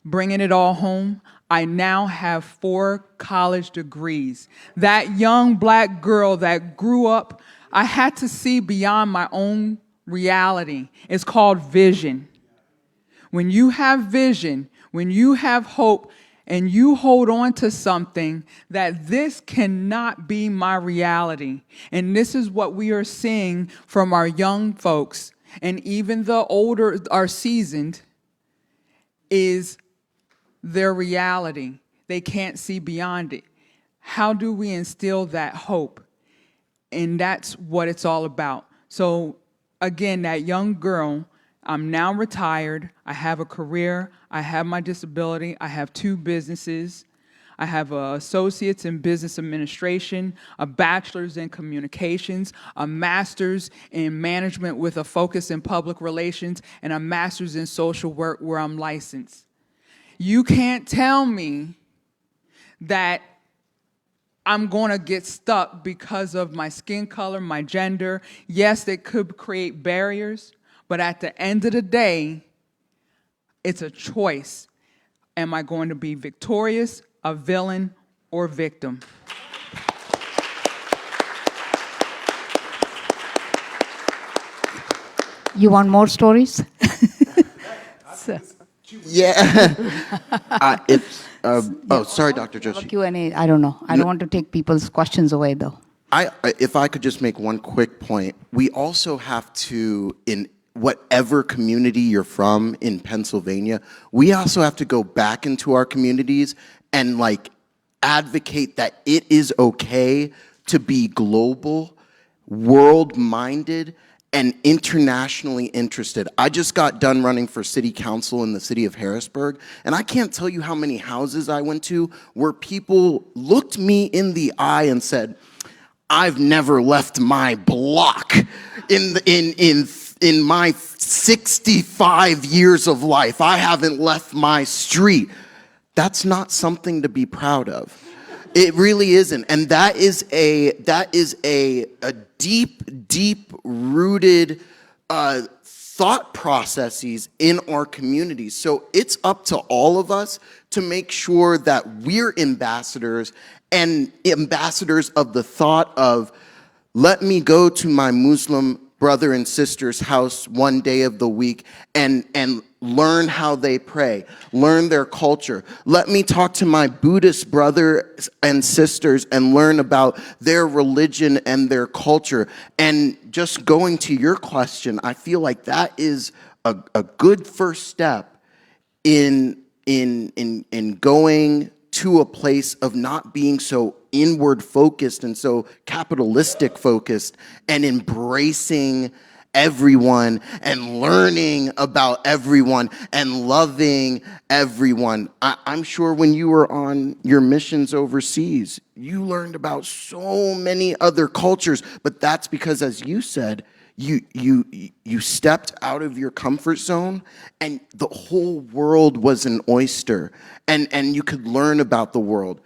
bringing it all home, I now have 4 college degrees. That young black girl that grew up, I had to see beyond my own reality. It's called vision. When you have vision, when you have hope, and you hold on to something that this cannot be my reality. And this is what we are seeing from our young folks, and even the older, are seasoned, is their reality. They can't see beyond it. How do we instill that hope? And that's what it's all about. So again, that young girl, I'm now retired, I have a career, I have my disability, I have 2 businesses, I have an associate's in business administration, a bachelor's in communications, a master's in management with a focus in public relations, and a master's in social work where I'm licensed. You can't tell me that I'm going to get stuck because of my skin color, my gender. Yes, it could create barriers, but at the end of the day, it's a choice. Am I going to be victorious, a villain, or victim? You want more stories? Yeah. Sorry, Dr. Joshi. Q&A, I don't know. I don't want to take people's questions away, though. If I could just make one quick point, we also have to, in whatever community you're from in Pennsylvania, we also have to go back into our communities and advocate that it is okay to be global, world-minded, and internationally interested. I just got done running for city council in the city of Harrisburg, and I can't tell you how many houses I went to where people looked me in the eye and said, I've never left my block in my 65 years of life. I haven't left my street. That's not something to be proud of. It really isn't. And that is a deep rooted thought processes in our communities. So it's up to all of us to make sure that we're ambassadors and ambassadors of the thought of, let me go to my Muslim brother and sister's house one day of the week and learn how they pray, learn their culture. Let me talk to my Buddhist brothers and sisters and learn about their religion and their culture. And just going to your question, I feel like that is a good first step in going to a place of not being so inward focused and so capitalistic focused, and embracing everyone and learning about everyone and loving everyone. I'm sure when you were on your missions overseas, you learned about so many other cultures, but that's because, as you said, you stepped out of your comfort zone and the whole world was an oyster, and you could learn about the world.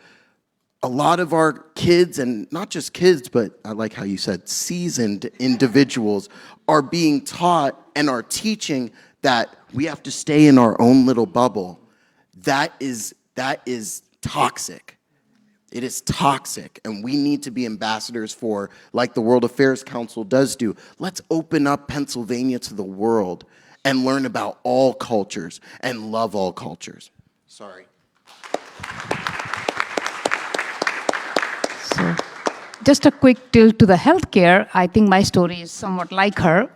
A lot of our kids, and not just kids, but I like how you said seasoned individuals, are being taught and are teaching that we have to stay in our own little bubble. That is toxic. It is toxic, and we need to be ambassadors for, like the World Affairs Council does do. Let's open up Pennsylvania to the world and learn about all cultures and love all cultures. Sorry. So, just a quick tilt to the healthcare. I think my story is somewhat like her.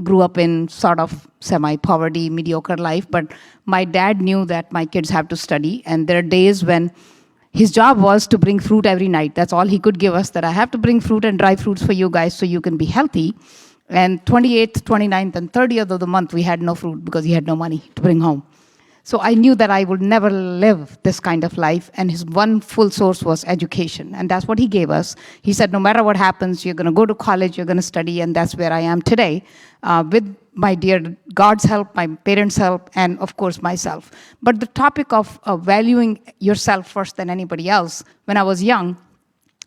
Grew up in sort of semi-poverty, mediocre life, but my dad knew that my kids have to study, and there are days when his job was to bring fruit every night. That's all he could give us, that I have to bring fruit and dry fruits for you guys so you can be healthy. And 28th, 29th, and 30th of the month, we had no fruit because he had no money to bring home. So I knew that I would never live this kind of life, and his one full source was education, and that's what he gave us. He said, no matter what happens, you're going to go to college, you're going to study, and that's where I am today, with my dear God's help, my parents' help, and of course myself. But the topic of valuing yourself first than anybody else, when I was young,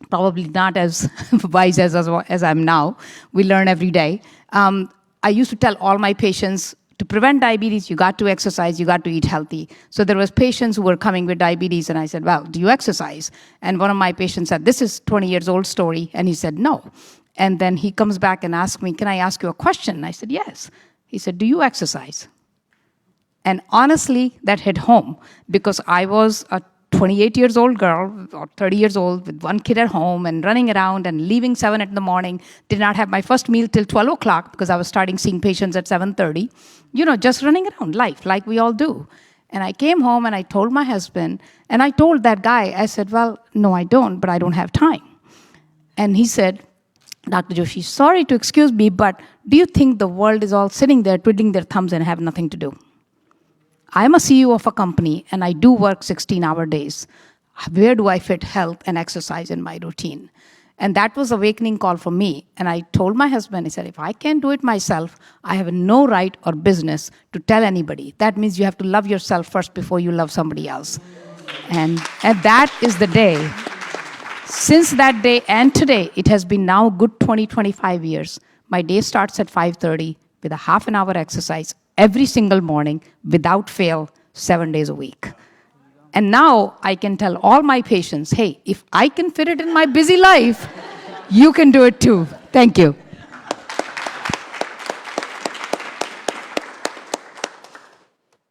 probably not as wise as I'm now, we learn every day. I used to tell all my patients, to prevent diabetes, you got to exercise, you got to eat healthy. So there was patients who were coming with diabetes, and I said, well, do you exercise? And one of my patients said, this is 20 years old story, and he said, no. And then he comes back and asks me, can I ask you a question? I said, yes. He said, do you exercise? And honestly, that hit home, because I was a 28 years old girl, or 30 years old, with one kid at home and running around and leaving 7 in the morning, did not have my first meal till 12 o'clock because I was starting seeing patients at 7:30, just running around life like we all do. And I came home and I told my husband, and I told that guy, I said, well, no, I don't, but I don't have time. And he said, Dr. Joshi, sorry to excuse me, but do you think the world is all sitting there twiddling their thumbs and have nothing to do? I'm a CEO of a company and I do work 16-hour days. Where do I fit health and exercise in my routine? And that was an awakening call for me. And I told my husband, I said, if I can't do it myself, I have no right or business to tell anybody. That means you have to love yourself first before you love somebody else. And that is the day. Since that day and today, it has been now good 20, 25 years. My day starts at 5:30 with a half an hour exercise every single morning without fail, 7 days a week. And now I can tell all my patients, hey, if I can fit it in my busy life, you can do it too. Thank you.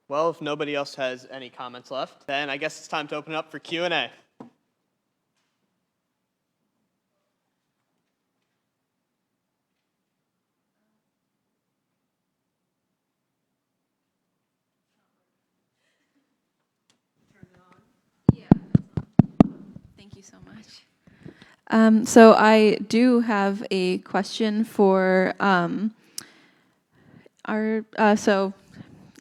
Well, if nobody else has any comments left, then I guess it's time to open it up for Q&A. Thank you so much. So I do have a question for Mrs.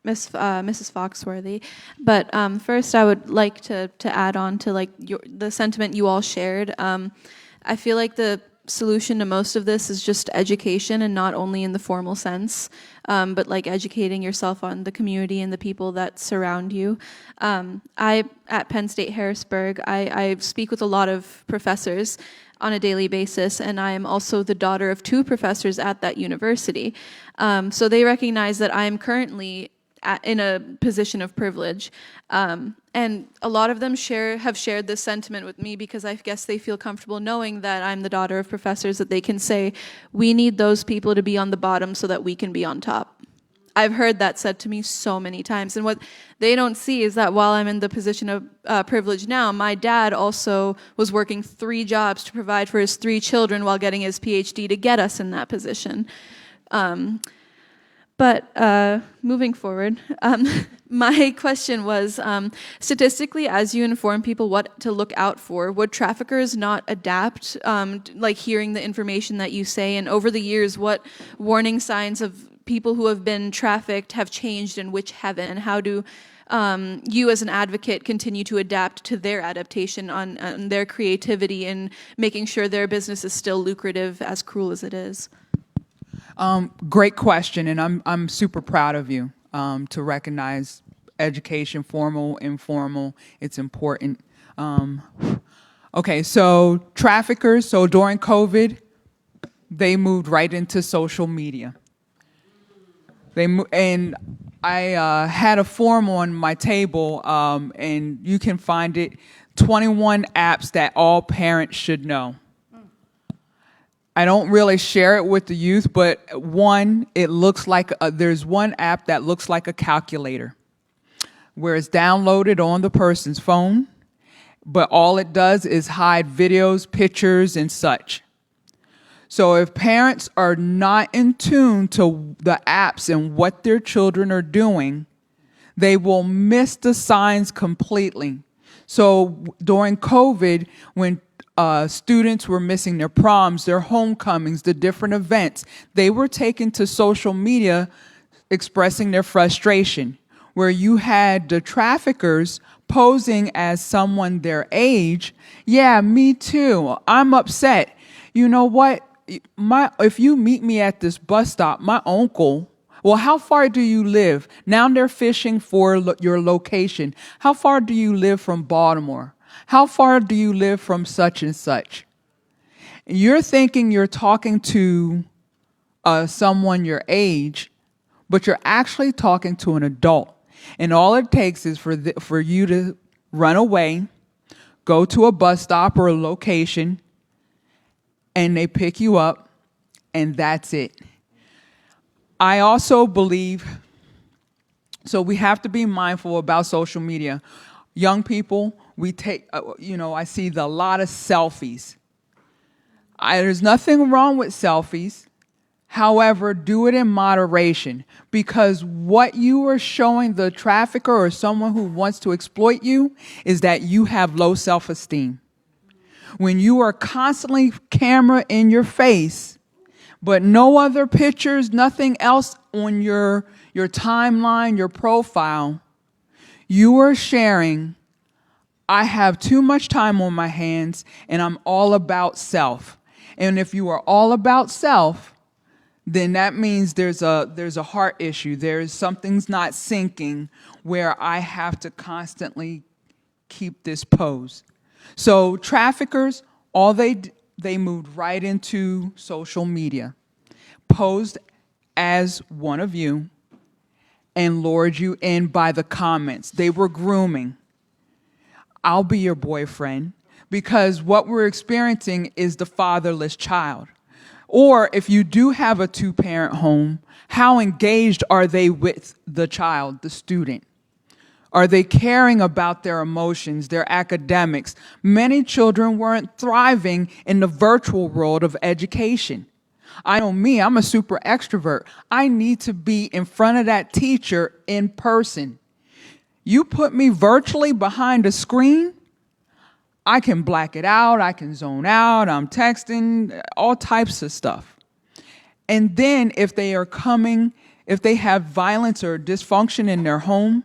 Foxworthy, but first I would like to add on to like the sentiment you all shared. I feel like the solution to most of this is just education, and not only in the formal sense, but like educating yourself on the community and the people that surround you. At Penn State Harrisburg, I speak with a lot of professors on a daily basis, and I am also the daughter of 2 professors at that university. So they recognize that I am currently in a position of privilege. And a lot of them have shared this sentiment with me because I guess they feel comfortable knowing that I'm the daughter of professors, that they can say, we need those people to be on the bottom so that we can be on top. I've heard that said to me so many times. And what they don't see is that while I'm in the position of privilege now, my dad also was working 3 jobs to provide for his 3 children while getting his PhD to get us in that position. But moving forward, my question was, statistically, as you inform people what to look out for, would traffickers not adapt, like hearing the information that you say? And over the years, what warning signs of people who have been trafficked have changed and which haven't? And how do you as an advocate continue to adapt to their adaptation on their creativity and making sure their business is still lucrative, as cruel as it is? Great question, and I'm super proud of you to recognize education, formal, informal. It's important. Okay, so traffickers. So during COVID, they moved right into social media. And I had a form on my table, and you can find it. 21 apps that all parents should know. I don't really share it with the youth, but it looks like there's one app that looks like a calculator, where it's downloaded on the person's phone, but all it does is hide videos, pictures, and such. So if parents are not in tune to the apps and what their children are doing, they will miss the signs completely. So during COVID, when students were missing their proms, their homecomings, the different events, they were taken to social media expressing their frustration, where you had the traffickers posing as someone their age. Yeah, me too. I'm upset. You know what? If you meet me at this bus stop, my uncle, well, how far do you live? Now they're fishing for your location. How far do you live from Baltimore? How far do you live from such and such? You're thinking you're talking to someone your age, but you're actually talking to an adult. And all it takes is for you to run away, go to a bus stop or a location, and they pick you up, and that's it. I also believe, so we have to be mindful about social media. Young people, we take, I see a lot of selfies. There's nothing wrong with selfies. However, do it in moderation, because what you are showing the trafficker or someone who wants to exploit you is that you have low self-esteem. When you are constantly camera in your face, but no other pictures, nothing else on your timeline, your profile, you are sharing, I have too much time on my hands and I'm all about self. And if you are all about self, then that means there's a heart issue. Something's not syncing where I have to constantly keep this pose. So traffickers, they moved right into social media, posed as one of you, and lured you in by the comments. They were grooming. I'll be your boyfriend, because what we're experiencing is the fatherless child. Or if you do have a two-parent home, how engaged are they with the child, the student? Are they caring about their emotions, their academics? Many children weren't thriving in the virtual world of education. I know me, I'm a super extrovert. I need to be in front of that teacher in person. You put me virtually behind a screen, I can black it out, I can zone out, I'm texting, all types of stuff. And then if they have violence or dysfunction in their home,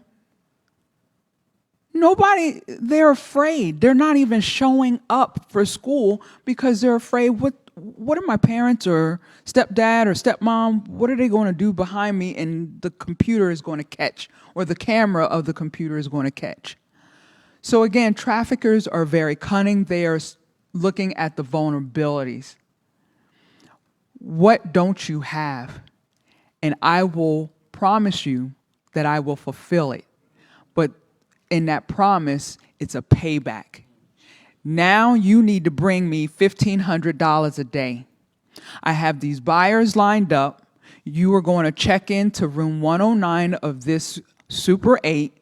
they're afraid. They're not even showing up for school because they're afraid, what are my parents or stepdad or stepmom, what are they going to do behind me and the computer is going to catch, or the camera of the computer is going to catch. So again, traffickers are very cunning. They are looking at the vulnerabilities. What don't you have? And I will promise you that I will fulfill it. But in that promise, it's a payback. Now you need to bring me $1,500 a day. I have these buyers lined up. You are going to check into room 109 of this Super 8,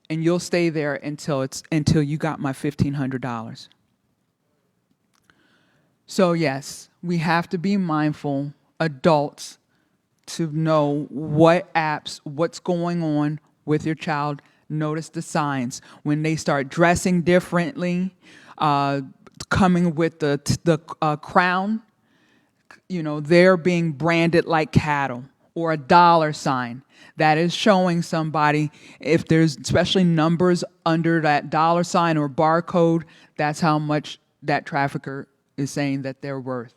and you'll stay there until you got my $1,500. So yes, we have to be mindful, adults, to know what apps, what's going on with your child. Notice the signs. When they start dressing differently, coming with the crown, they're being branded like cattle, or a dollar sign. That is showing somebody, if there's especially numbers under that dollar sign or barcode, that's how much that trafficker is saying that they're worth.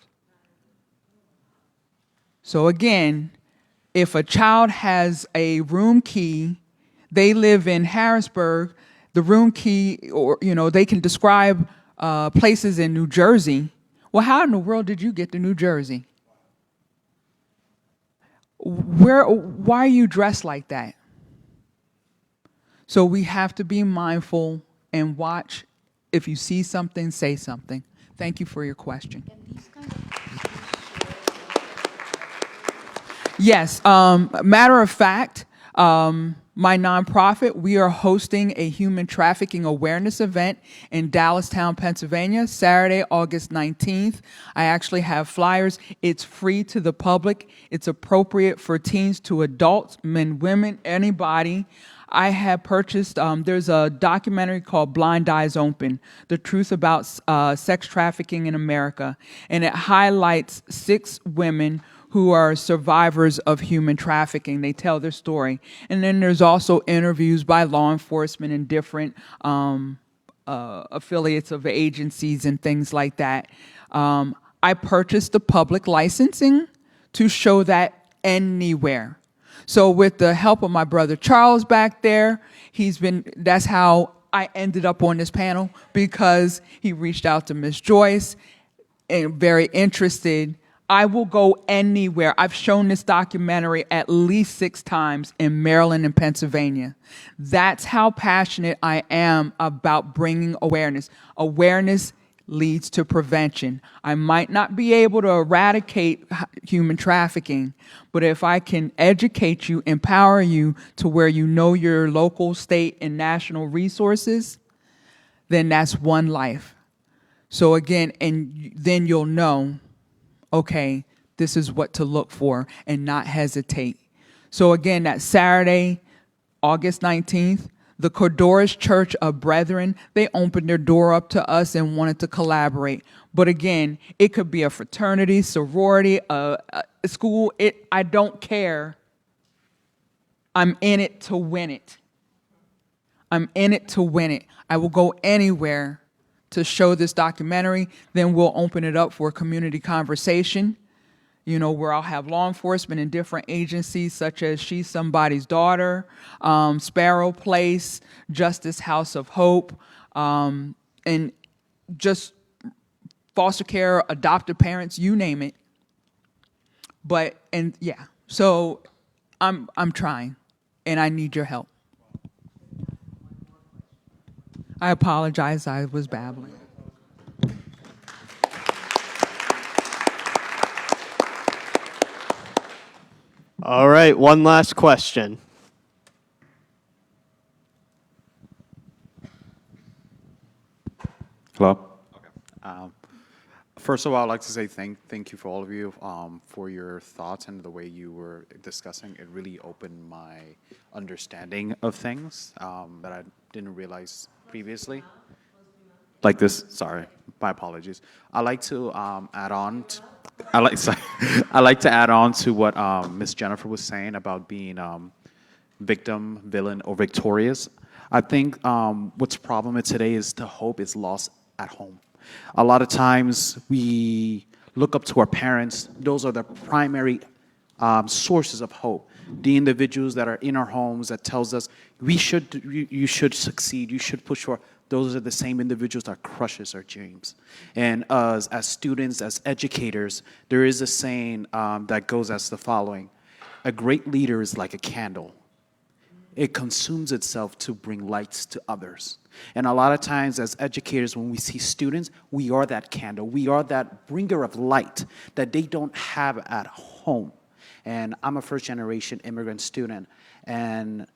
So again, if a child has a room key, they live in Harrisburg, the room key, or they can describe places in New Jersey. Well, how in the world did you get to New Jersey? Why are you dressed like that? So we have to be mindful and watch. If you see something, say something. Thank you for your question. Yes, matter of fact, my nonprofit, we are hosting a human trafficking awareness event in Dallastown, Pennsylvania, Saturday, August 19th. I actually have flyers. It's free to the public. It's appropriate for teens to adults, men, women, anybody. I have purchased, there's a documentary called Blind Eyes Open, The Truth About Sex Trafficking in America, and it highlights 6 women who are survivors of human trafficking. They tell their story. And then there's also interviews by law enforcement and different affiliates of agencies and things like that. I purchased the public licensing to show that anywhere. So with the help of my brother Charles back there, that's how I ended up on this panel, because he reached out to Miss Joyce and very interested. I will go anywhere. I've shown this documentary at least 6 times in Maryland and Pennsylvania. That's how passionate I am about bringing awareness. Awareness leads to prevention. I might not be able to eradicate human trafficking, but if I can educate you, empower you to where you know your local, state, and national resources, then that's one life. So again, and then you'll know, okay, this is what to look for and not hesitate. So again, that Saturday, August 19th, The Cordores Church of Brethren, they opened their door up to us and wanted to collaborate. But again, it could be a fraternity, sorority, a school. I don't care. I'm in it to win it. I'm in it to win it. I will go anywhere to show this documentary. Then we'll open it up for a community conversation, you know, where I'll have law enforcement in different agencies such as She's Somebody's Daughter, Sparrow Place, Justice House of Hope, and just foster care, adoptive parents, you name it. So I'm trying, and I need your help. I apologize, I was babbling. All right, one last question. Hello? Okay. First of all, I'd like to say thank you for all of you for your thoughts and the way you were discussing. It really opened my understanding of things that I didn't realize previously. Like this, sorry, my apologies. I like to add on. I like to add on to what Miss Jennifer was saying about being victim, villain, or victorious. I think what's the problem today is the hope is lost at home. A lot of times we look up to our parents. Those are the primary sources of hope. The individuals that are in our homes that tells us you should succeed, you should push for. Those are the same individuals that crushes our dreams. And as students, as educators, there is a saying that goes as the following: a great leader is like a candle. It consumes itself to bring lights to others. And a lot of times as educators, when we see students, we are that candle. We are that bringer of light that they don't have at home. And I'm a first-generation immigrant student, and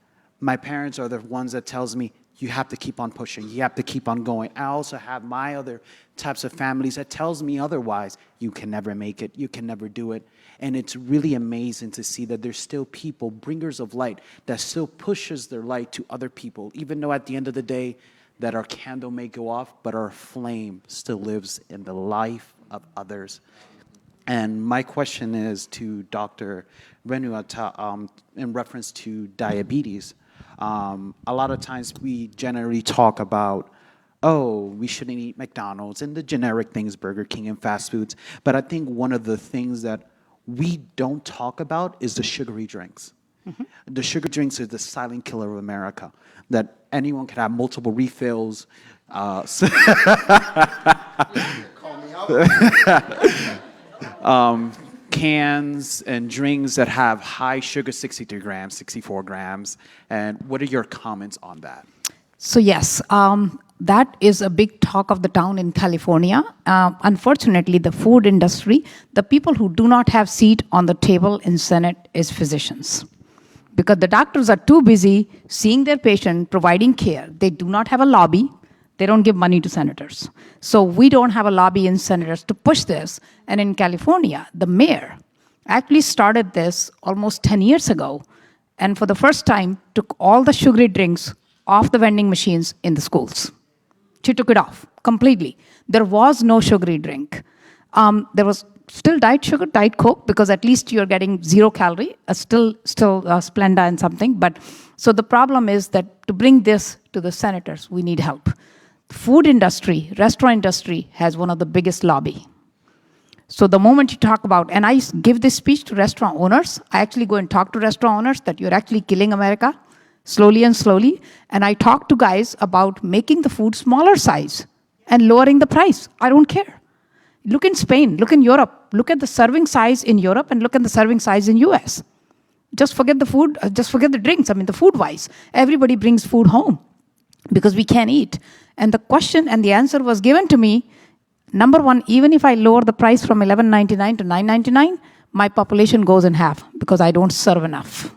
my parents are the ones that tells me, you have to keep on pushing, you have to keep on going. I also have my other types of families that tells me otherwise. You can never make it, you can never do it. And it's really amazing to see that there's still people, bringers of light, that still pushes their light to other people, even though at the end of the day that our candle may go off, but our flame still lives in the life of others. And my question is to Dr. Renu in reference to diabetes. A lot of times we generally talk about, oh, we shouldn't eat McDonald's and the generic things, Burger King and fast foods. But I think one of the things that we don't talk about is the sugary drinks. Mm-hmm. The sugar drinks are the silent killer of America, that anyone can have multiple refills. Cans and drinks that have high sugar, 63 grams, 64 grams. And what are your comments on that? So yes, that is a big talk of the town in California. Unfortunately, the food industry, the people who do not have seat on the table in Senate is physicians. Because the doctors are too busy seeing their patient, providing care. They do not have a lobby. They don't give money to senators. So we don't have a lobby in senators to push this. And in California, the mayor actually started this almost 10 years ago, and for the first time took all the sugary drinks off the vending machines in the schools. She took it off completely. There was no sugary drink. There was still diet sugar, diet Coke, because at least you're getting 0 calorie, still Splenda and something. But so the problem is that to bring this to the senators, we need help. The food industry, restaurant industry has one of the biggest lobby. So the moment you talk about, and I give this speech to restaurant owners, I actually go and talk to restaurant owners that you're actually killing America slowly and slowly. And I talk to guys about making the food smaller size and lowering the price. I don't care. Look in Spain, look in Europe, look at the serving size in Europe and look at the serving size in US. Just forget the food, just forget the drinks. I mean, the food-wise, everybody brings food home because we can't eat. And the question and the answer was given to me, number one, even if I lower the price from $11.99 to $9.99, my population goes in half because I don't serve enough.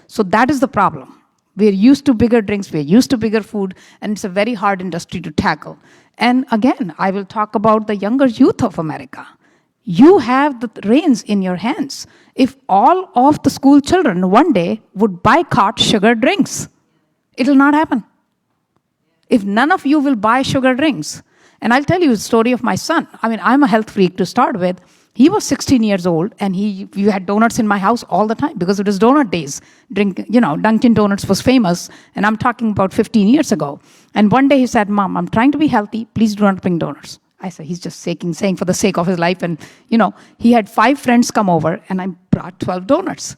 So that is the problem. We're used to bigger drinks, we're used to bigger food, and it's a very hard industry to tackle. And again, I will talk about the younger youth of America. You have the reins in your hands. If all of the school children one day would boycott sugar drinks, It'll not happen. If none of you will buy sugar drinks, and I'll tell you the story of my son. I mean, I'm a health freak to start with. He was 16 years old, and you had donuts in my house all the time because it was donut days. Dunkin' Donuts was famous, and I'm talking about 15 years ago. And one day he said, Mom, I'm trying to be healthy. Please do not bring donuts. I said, he's just saying for the sake of his life. And, he had 5 friends come over, and I brought 12 donuts.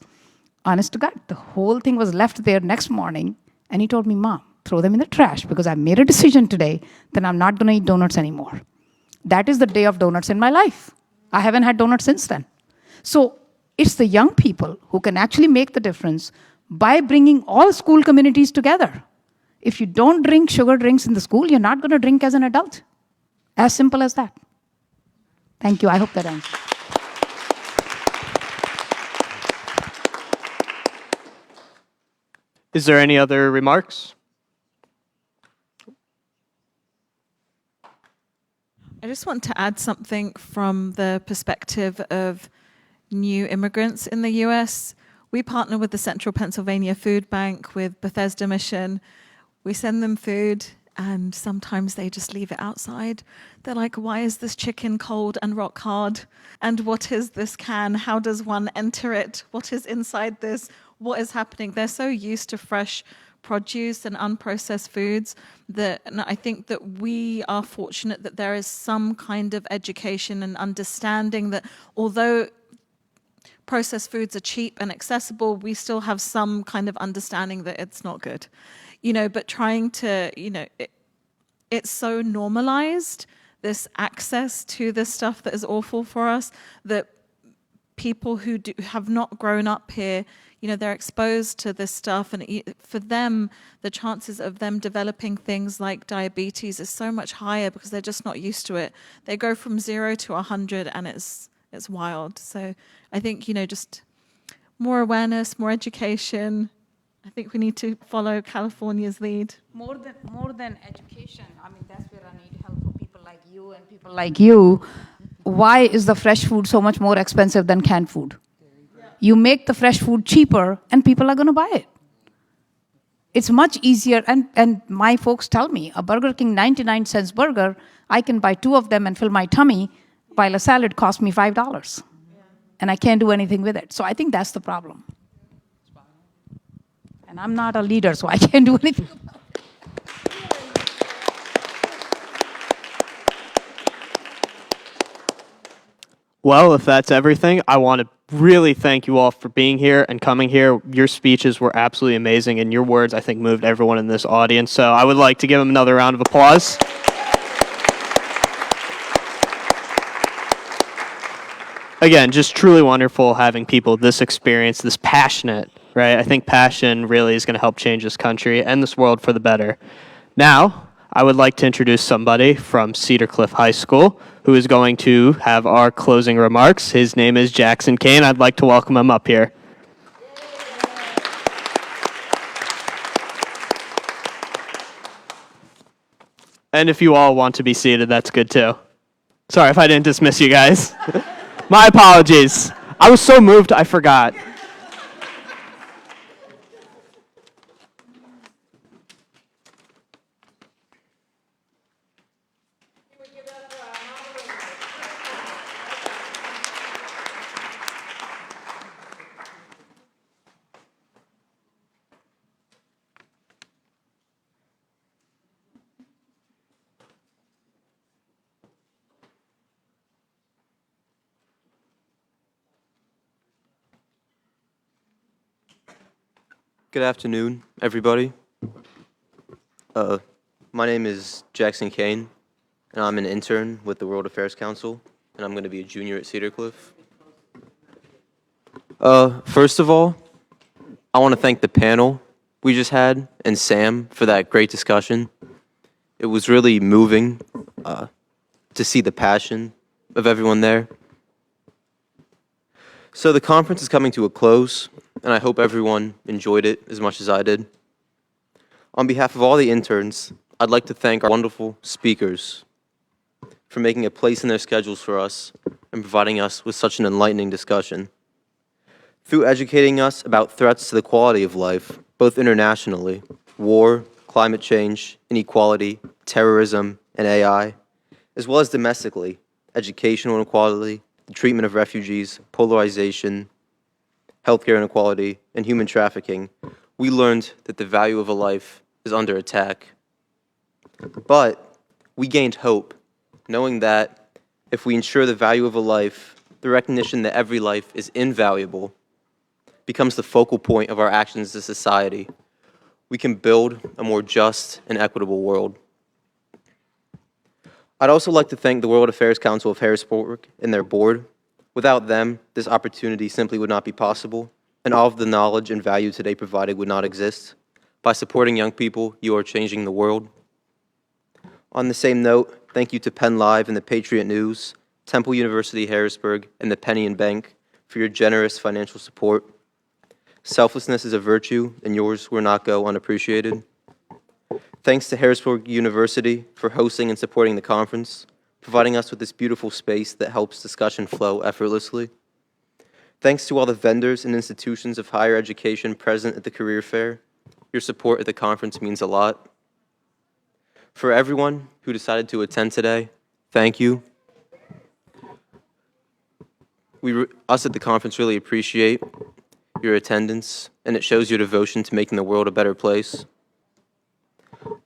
Honest to God, the whole thing was left there next morning, and he told me, Mom, throw them in the trash because I made a decision today that I'm not going to eat donuts anymore. That is the day of donuts in my life. I haven't had donuts since then. So it's the young people who can actually make the difference by bringing all school communities together. If you don't drink sugar drinks in the school, you're not going to drink as an adult. As simple as that. Thank you. I hope that answers. Is there any other remarks? I just want to add something from the perspective of new immigrants in the US. We partner with the Central Pennsylvania Food Bank, with Bethesda Mission. We send them food, and sometimes they just leave it outside. They're like, why is this chicken cold and rock hard? And what is this can? How does one enter it? What is inside this? What is happening? They're so used to fresh produce and unprocessed foods that, and I think that we are fortunate that there is some kind of education and understanding that although processed foods are cheap and accessible, we still have some kind of understanding that it's not good. But trying to, it's so normalized, this access to this stuff that is awful for us, that people who have not grown up here, they're exposed to this stuff, and for them, the chances of them developing things like diabetes is so much higher because they're just not used to it. They go from 0 to 100, and it's wild. So I think, just more awareness, more education. I think we need to follow California's lead. More than education, I mean, that's where I need help for people like you and people like you. Why is the fresh food so much more expensive than canned food? You make the fresh food cheaper, and people are going to buy it. It's much easier, and my folks tell me, a Burger King 99-cent burger, I can buy 2 of them and fill my tummy, while a salad costs me $5. And I can't do anything with it. So I think that's the problem. And I'm not a leader, so I can't do anything about it. Well, if that's everything, I want to really thank you all for being here and coming here. Your speeches were absolutely amazing, and your words, I think, moved everyone in this audience. So I would like to give them another round of applause. Again, just truly wonderful having people this experienced, this passionate, right? I think passion really is going to help change this country and this world for the better. Now, I would like to introduce somebody from Cedar Cliff High School who is going to have our closing remarks. His name is Jackson Kane. I'd like to welcome him up here. And if you all want to be seated, that's good too. Sorry if I didn't dismiss you guys. My apologies. I was so moved, I forgot. Good afternoon, everybody. My name is Jackson Kane, and I'm an intern with the World Affairs Council, and I'm going to be a junior at Cedar Cliff. First of all, I want to thank the panel we just had and Sam for that great discussion. It was really moving to see the passion of everyone there. So the conference is coming to a close, and I hope everyone enjoyed it as much as I did. On behalf of all the interns, I'd like to thank our wonderful speakers for making a place in their schedules for us and providing us with such an enlightening discussion. Through educating us about threats to the quality of life, both internationally war, climate change, inequality, terrorism, and AI, as well as domestically, educational inequality, the treatment of refugees, polarization, healthcare inequality, and human trafficking, we learned that the value of a life is under attack. But we gained hope, knowing that if we ensure the value of a life, the recognition that every life is invaluable becomes the focal point of our actions as a society. We can build a more just and equitable world. I'd also like to thank the World Affairs Council of Harrisburg and their board. Without them, this opportunity simply would not be possible, and all of the knowledge and value today provided would not exist. By supporting young people, you are changing the world. On the same note, thank you to Penn Live and the Patriot News, Temple University Harrisburg, and the Penny and Bank for your generous financial support. Selflessness is a virtue, and yours will not go unappreciated. Thanks to Harrisburg University for hosting and supporting the conference, providing us with this beautiful space that helps discussion flow effortlessly. Thanks to all the vendors and institutions of higher education present at the career fair. Your support at the conference means a lot. For everyone who decided to attend today, thank you. Us at the conference really appreciate your attendance, and it shows your devotion to making the world a better place.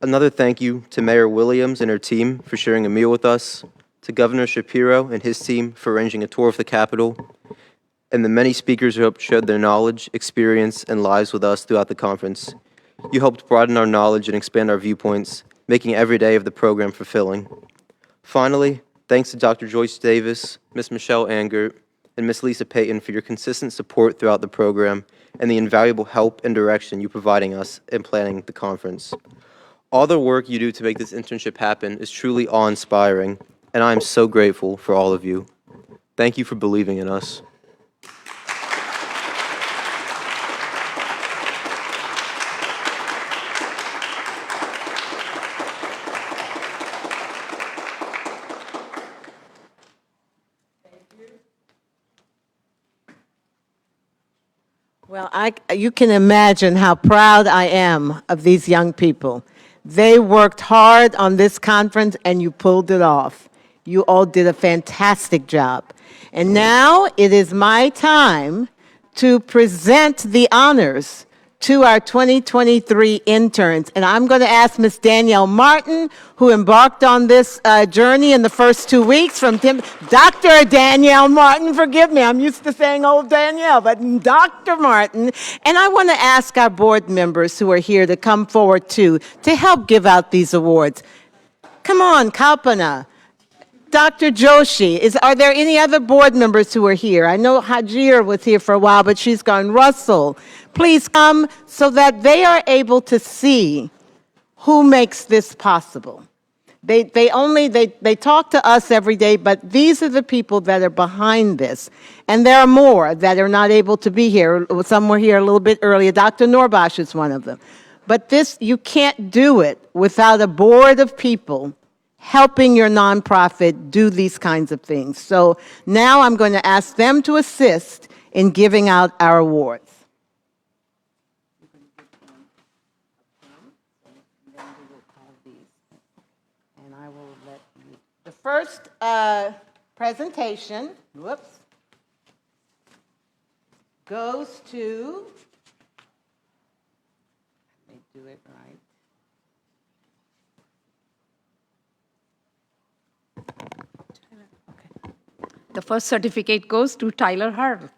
Another thank you to Mayor Williams and her team for sharing a meal with us, to Governor Shapiro and his team for arranging a tour of the Capitol, and the many speakers who helped share their knowledge, experience, and lives with us throughout the conference. You helped broaden our knowledge and expand our viewpoints, making every day of the program fulfilling. Finally, thanks to Dr. Joyce Davis, Ms. Michelle Angert, and Ms. Lisa Payton for your consistent support throughout the program and the invaluable help and direction you're providing us in planning the conference. All the work you do to make this internship happen is truly awe-inspiring, and I am so grateful for all of you. Thank you for believing in us. Well, you can imagine how proud I am of these young people. They worked hard on this conference, and you pulled it off. You all did a fantastic job. And now it is my time to present the honors to our 2023 interns. And I'm going to ask Ms. Danielle Martin, who embarked on this journey in the first 2 weeks from Dr. Danielle Martin, forgive me, I'm used to saying old Danielle, but Dr. Martin. And I want to ask our board members who are here to come forward too, to help give out these awards. Come on, Kalpana. Dr. Joshi, are there any other board members who are here? I know Hajir was here for a while, but she's gone. Russell, please come so that they are able to see who makes this possible. They talk to us every day, but these are the people that are behind this. And there are more that are not able to be here. Some were here a little bit earlier. Dr. Noorbaksh is one of them. But this, you can't do it without a board of people helping your nonprofit do these kinds of things. So now I'm going to ask them to assist in giving out our awards. And I will let you. The first presentation, whoops, goes to, let me do it right. The first certificate goes to Tyler Harvey.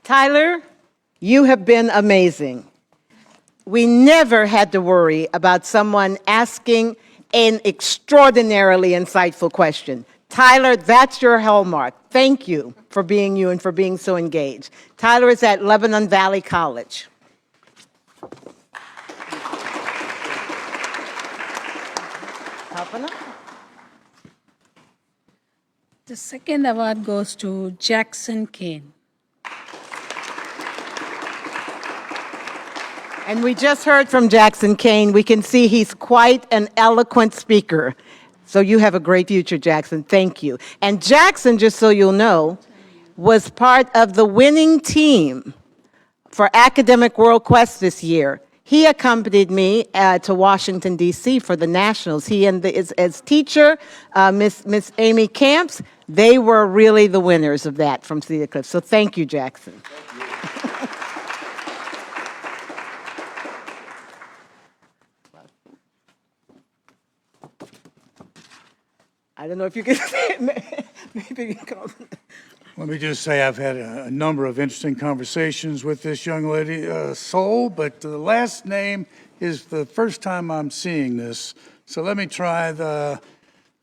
Tyler, you have been amazing. We never had to worry about someone asking an extraordinarily insightful question. Tyler, that's your hallmark. Thank you for being you and for being so engaged. Tyler is at Lebanon Valley College. The second award goes to Jackson Kane. And we just heard from Jackson Kane. We can see he's quite an eloquent speaker. So you have a great future, Jackson. Thank you. And Jackson, just so you'll know, was part of the winning team for Academic World Quest this year. He accompanied me to Washington, D.C. for the Nationals. He and his teacher, Miss Amy Camps, they were really the winners of that from Cedar Cliff. So thank you, Jackson. I don't know if you can say it. Maybe you can. Let me just say I've had a number of interesting conversations with this young lady, Sol, but the last name is the first time I'm seeing this. So let me try the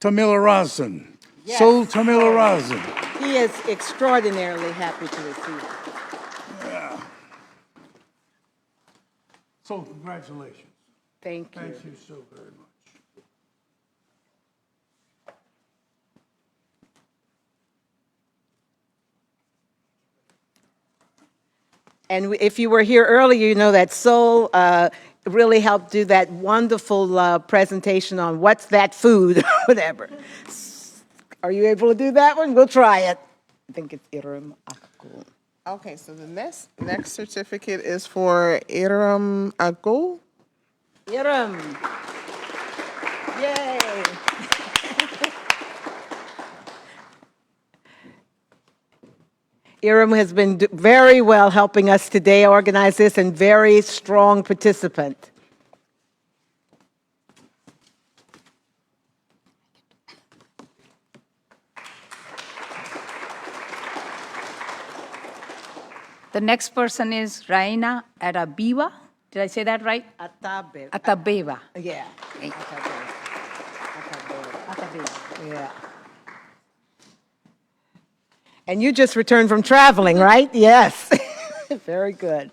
Tamilarazan. Yes. Sol Tamilarazan. He is extraordinarily happy to receive it. Yeah. So congratulations. Thank you. Thank you so very much. And if you were here earlier, you know that Sol really helped do that wonderful presentation on what's that food, whatever. Are you able to do that one? We'll try it. I think it's Iram Akul. Okay, so the next certificate is for Iram Akul. Iram. Yay. Iram has been very well helping us today organize this and very strong participant. The next person is Raina Atabiwa. Did I say that right? Atabeva. Atabeva. Yeah. Yeah. And you just returned from traveling, right? Yes. Very good.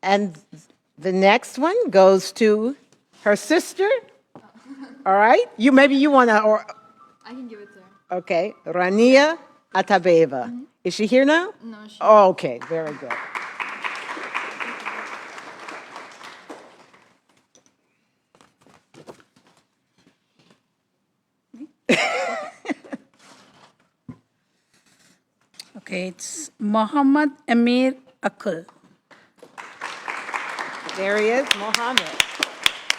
And the next one goes to her sister. All right? Maybe you want to, or I can give it to her. okay, Rania Atabeva. Is she here now? No, she. Oh, okay, very good. Okay, it's Muhammad Amir Akul. There he is, Mohammed.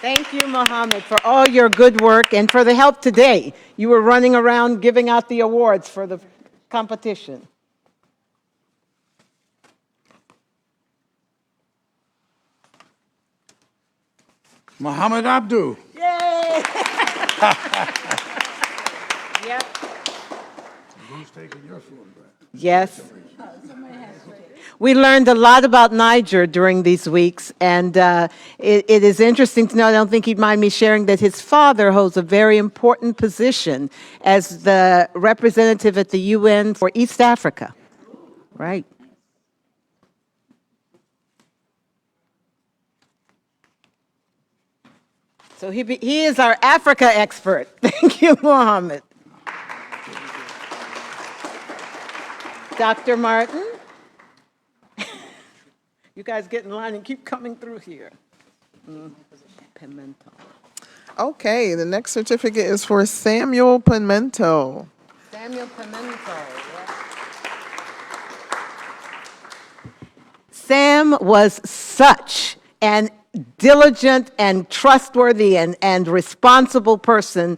Thank you, Mohammed, for all your good work and for the help today. You were running around giving out the awards for the competition. Muhammad Abdu. Yay! Yep. Who's taking your food, Brad? Yes. We learned a lot about Niger during these weeks, and it is interesting to know, I don't think he'd mind me sharing, that his father holds a very important position as the representative at the UN for East Africa. Right. So he is our Africa expert. Thank you, Mohammed. Dr. Martin? You guys get in line and keep coming through here. Pimento. Okay, the next certificate is for Samuel Pimento. Samuel Pimento. Sam was such an diligent and trustworthy and responsible person,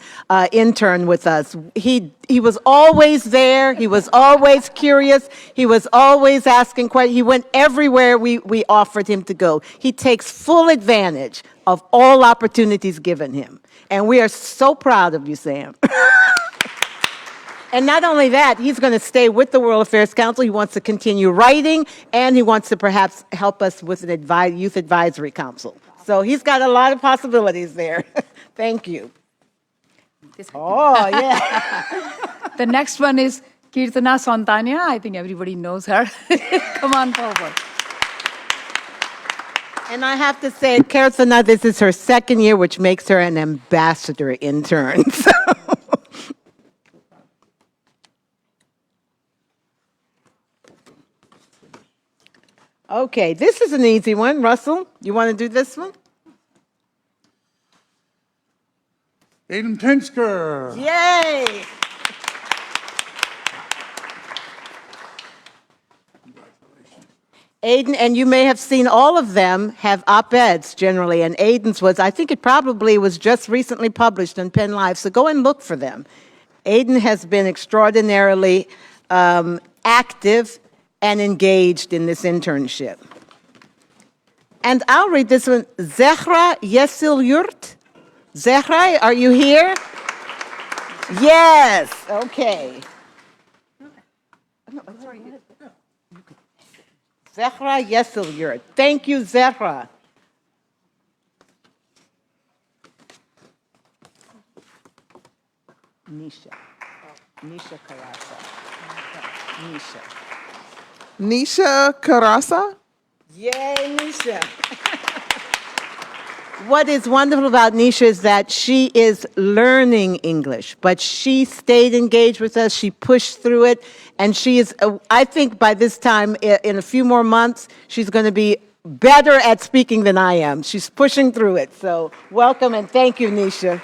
intern with us. He was always there. He was always curious. He was always asking questions. He went everywhere we offered him to go. He takes full advantage of all opportunities given him. And we are so proud of you, Sam. And not only that, he's going to stay with the World Affairs Council. He wants to continue writing, and he wants to perhaps help us with an youth advisory council. So he's got a lot of possibilities there. Thank you. Oh, yeah. The next one is Kirtana Santania. I think everybody knows her. Come on forward. And I have to say, Kirtana, this is her second year, which makes her an ambassador intern. Okay, this is an easy one. Russell, you want to do this one? Aiden Pinsker. Yay! Aiden, and you may have seen all of them have op-eds generally, and Aiden's was, I think it probably was just recently published in Penn Live, so go and look for them. Aiden has been extraordinarily active and engaged in this internship. And I'll read this one. Zehra Yesilyurt. Zehra, are you here? Yes, okay. Zehra Yesilyurt. Thank you, Zehra. Nisha. Nisha Karasa. Nisha. Nisha Karasa? Yay, Nisha. What is wonderful about Nisha is that she is learning English, but she stayed engaged with us, she pushed through it, and she is, I think by this time, in a few more months, she's going to be better at speaking than I am. She's pushing through it, so welcome and thank you, Nisha.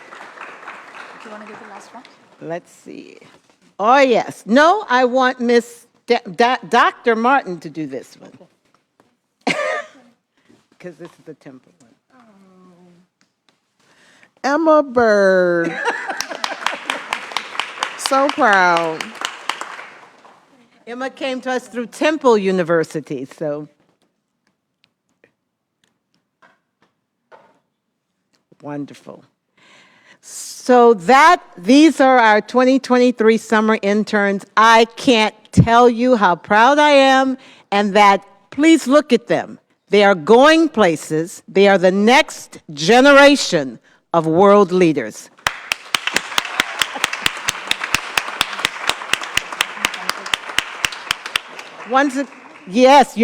Do you want to give the last one? Let's see. Oh, yes. No, I want Miss Dr. Martin to do this one. Because this is the temple one. Emma Bird. So proud. Emma came to us through Temple University, so. Wonderful. So these are our 2023 summer interns. I can't tell you how proud I am, and that please look at them. They are going places. They are the next generation of world leaders. Yes,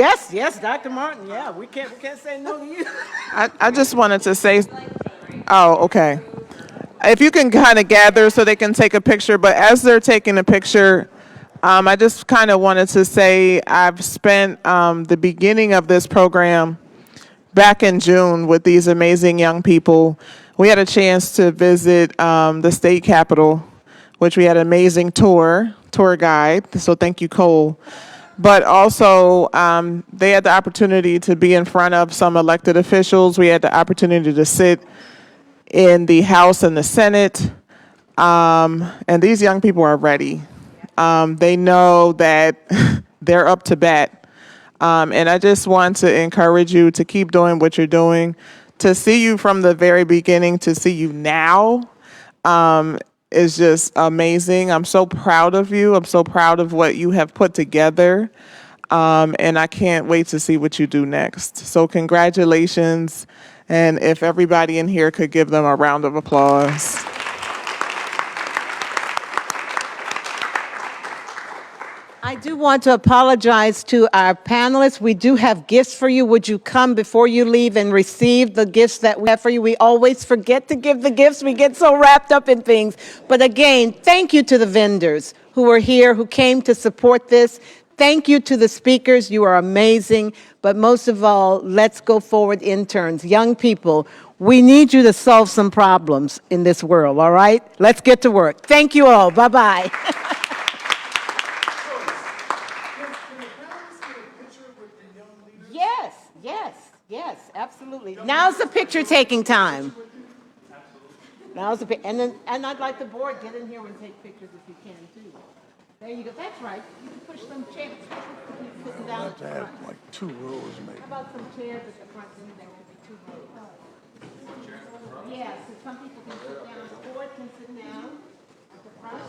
Dr. Martin. Yeah, we can't say no to you. I just wanted to say, oh, okay. If you can kind of gather so they can take a picture, but as they're taking a picture, I just kind of wanted to say I've spent the beginning of this program back in June with these amazing young people. We had a chance to visit the state capitol, which we had an amazing tour guide, so thank you, Cole. But also, they had the opportunity to be in front of some elected officials. We had the opportunity to sit in the House and the Senate, and these young people are ready. They know that they're up to bat. And I just want to encourage you to keep doing what you're doing. To see you from the very beginning to see you now is just amazing. I'm so proud of you. I'm so proud of what you have put together. And I can't wait to see what you do next. So congratulations. And if everybody in here could give them a round of applause. I do want to apologize to our panelists. We do have gifts for you. Would you come before you leave and receive the gifts that we have for you? We always forget to give the gifts. We get so wrapped up in things. But again, thank you to the vendors who are here, who came to support this. Thank you to the speakers. You are amazing. But most of all, let's go forward, interns, young people. We need you to solve some problems in this world, all right? Let's get to work. Thank you all. Bye-bye. Yes, absolutely. Now's the picture taking time. Now's the and I'd like the board get in here and take pictures if you can too. There you go. That's right. You can push some chairs. Sitting down. Have to have like 2 rows maybe. How about some chairs at the front? Then there could be 2 rows. Yes, so some people can sit down. The board can sit down at the front.